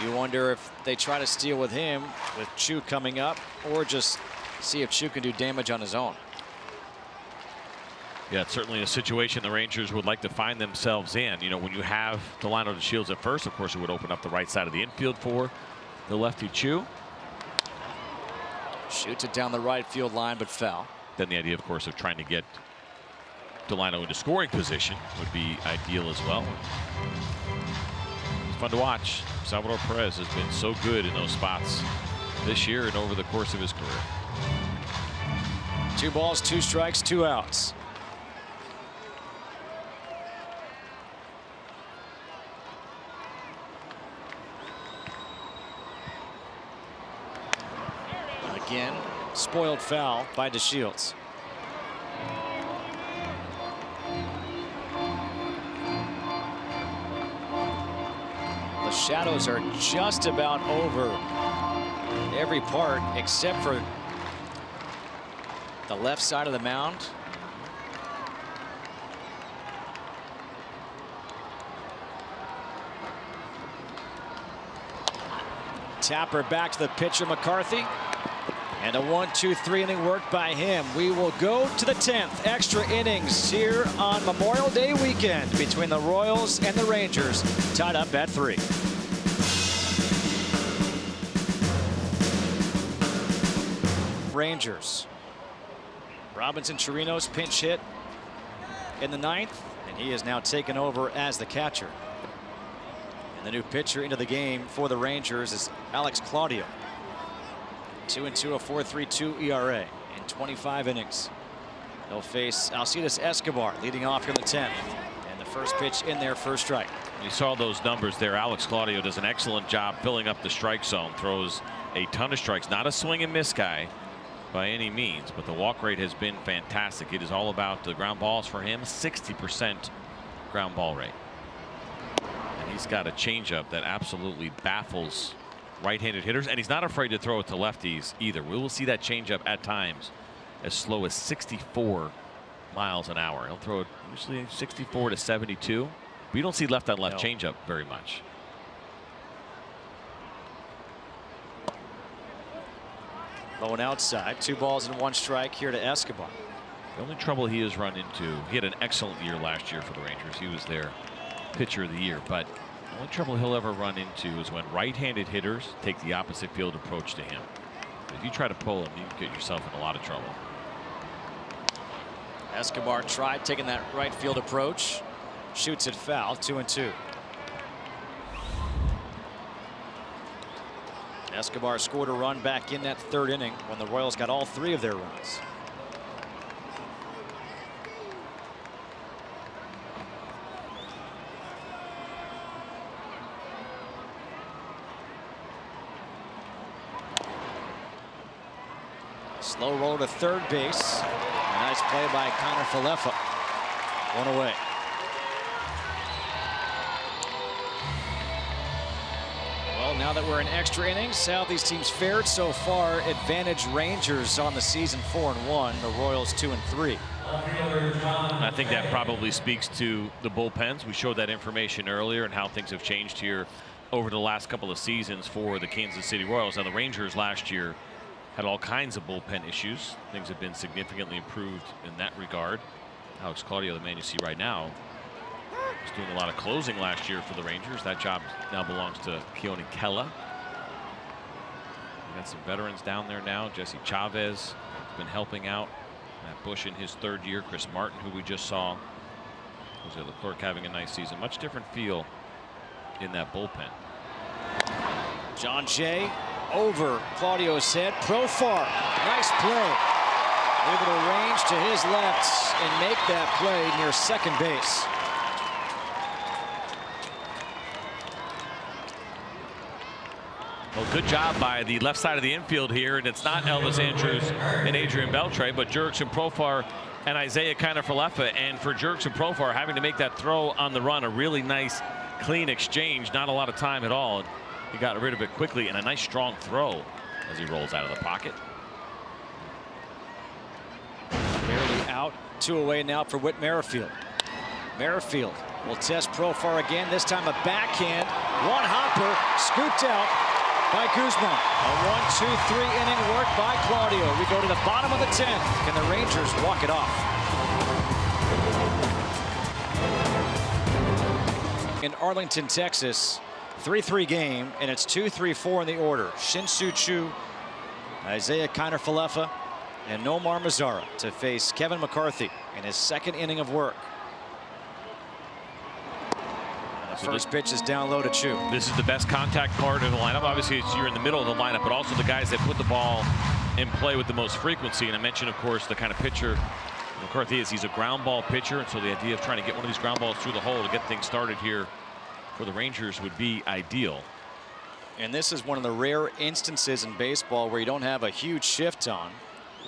you wonder if they try to steal with him with Choo coming up, or just see if Choo can do damage on his own. Yeah, it's certainly a situation the Rangers would like to find themselves in. You know, when you have Delano DeShields at first, of course, it would open up the right side of the infield for the lefty Choo. Shoots it down the right field line, but foul. Then the idea, of course, of trying to get Delano into scoring position would be ideal as well. It's fun to watch. Salvador Perez has been so good in those spots this year and over the course of his career. 2 balls, 2 strikes, 2 outs. Again, spoiled foul by DeShields. shadows are just about over every part except for the left side of the mound. Tapper back to the pitcher, McCarthy. And a 1-2-3 inning work by him. We will go to the 10th extra innings here on Memorial Day weekend between the Royals and the Rangers, tied up at 3. Rangers. Robinson Chirinos pinch hit in the 9th, and he is now taken over as the catcher. And the new pitcher into the game for the Rangers is Alex Claudio. 2-2, a 4.32 ERA in 25 innings. They'll face Alcides Escobar leading off here in the 10th. And the first pitch in there for a strike. You saw those numbers there. Alex Claudio does an excellent job filling up the strike zone, throws a ton of strikes. Not a swing and miss guy by any means, but the walk rate has been fantastic. It is all about the ground balls for him. 60% ground ball rate. And he's got a changeup that absolutely baffles right-handed hitters, and he's not afraid to throw it to lefties either. We will see that changeup at times as slow as 64 miles an hour. He'll throw it usually 64 to 72. But you don't see left-on-left changeup very much. Low and outside, 2 balls and 1 strike here to Escobar. The only trouble he has run into, he had an excellent year last year for the Rangers. He was their pitcher of the year, but the only trouble he'll ever run into is when right-handed hitters take the opposite field approach to him. If you try to pull him, you can get yourself in a lot of trouble. Escobar tried taking that right field approach. Shoots it foul, 2-2. Escobar scored a run back in that 3rd inning when the Royals got all 3 of their runs. Slow roll to third base. A nice play by Connor Falefa. 1 away. Well, now that we're in extra innings, how these teams fared so far. Advantage Rangers on the season 4-1. The Royals 2-3. I think that probably speaks to the bullpens. We showed that information earlier and how things have changed here over the last couple of seasons for the Kansas City Royals. Now the Rangers last year had all kinds of bullpen issues. Things have been significantly improved in that regard. Alex Claudio, the man you see right now, was doing a lot of closing last year for the Rangers. That job now belongs to Keone Kela. We got some veterans down there now. Jesse Chavez has been helping out. Matt Bush in his 3rd year. Chris Martin, who we just saw. Jose Leclerc having a nice season. Much different feel in that bullpen. John Jay over Claudio's head. Profar, nice play. Able to range to his left and make that play near second base. Well, good job by the left side of the infield here, and it's not Elvis Andrews and Adrian Beltre, but Jurickson Profar and Isaiah Kiner-Falefa. And for Jurickson Profar having to make that throw on the run, a really nice, clean exchange, not a lot of time at all. He got rid of it quickly, and a nice strong throw as he rolls out of the pocket. Barely out, 2 away now for Whit Merrifield. Merrifield will test Profar again, this time a backhand. 1 hopper, scooped out by Guzman. A 1-2-3 inning work by Claudio. We go to the bottom of the 10th. Can the Rangers walk it off? In Arlington, Texas, 3-3 game, and it's 2-3-4 in the order. Shin-Soo Choo, Isaiah Kiner-Falefa, and Nomar Mazara to face Kevin McCarthy in his 2nd inning of work. The first pitch is down low to Choo. This is the best contact part of the lineup. Obviously, you're in the middle of the lineup, but also the guys that put the ball in play with the most frequency. And I mentioned, of course, the kind of pitcher McCarthy is. He's a ground ball pitcher, and so the idea of trying to get one of these ground balls through the hole to get things started here for the Rangers would be ideal. And this is one of the rare instances in baseball where you don't have a huge shift on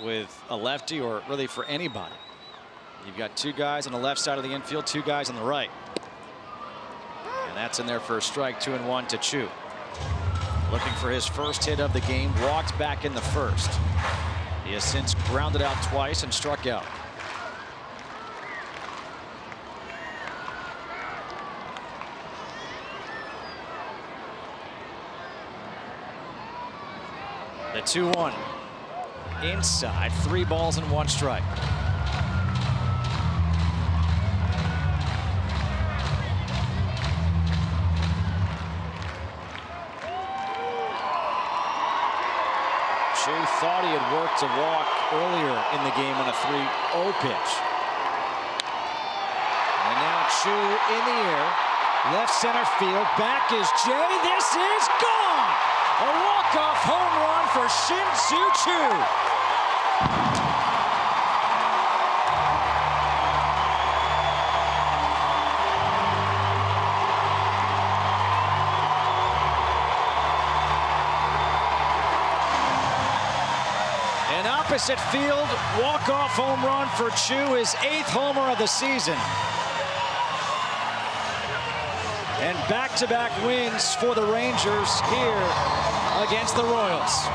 with a lefty, or really for anybody. You've got 2 guys on the left side of the infield, 2 guys on the right. And that's in there for a strike. 2-1 to Choo. Looking for his first hit of the game. Walked back in the first. He has since grounded out twice and struck out. The 2-1. Inside, 3 balls and 1 strike. Choo thought he had worked to walk earlier in the game on a 3-0 pitch. And now Choo in the air, left center field, back is Jay, this is gone! A walk-off home run for Shin-Soo Choo. An opposite field walk-off home run for Choo, his 8th homer of the season. And back-to-back wins for the Rangers here against the Royals.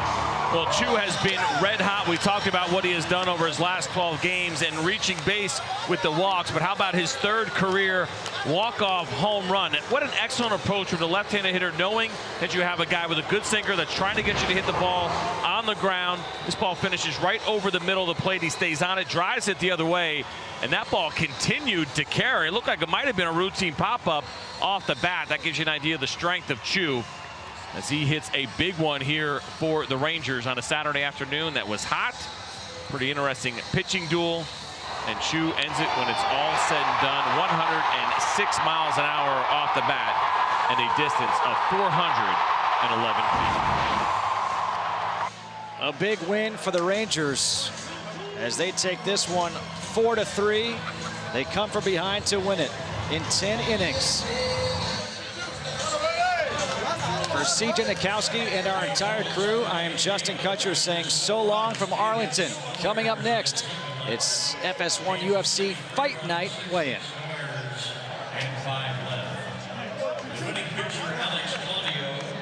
Well, Choo has been red hot. We talked about what he has done over his last 12 games and reaching base with the walks. But how about his 3rd career walk-off home run? What an excellent approach from the left-handed hitter, knowing that you have a guy with a good sinker that's trying to get you to hit the ball on the ground. This ball finishes right over the middle of the plate. He stays on it, drives it the other way, and that ball continued to carry. It looked like it might have been a routine pop-up off the bat. That gives you an idea of the strength of Choo as he hits a big one here for the Rangers on a Saturday afternoon that was hot. Pretty interesting pitching duel. And Choo ends it when it's all said and done. 106 miles an hour off the bat and a distance of 411 feet. A big win for the Rangers as they take this one 4-3. They come from behind to win it in 10 innings. For CJ Nikowski and our entire crew, I am Justin Kutcher saying so long from Arlington. Coming up next, it's FS1 UFC Fight Night weigh-in.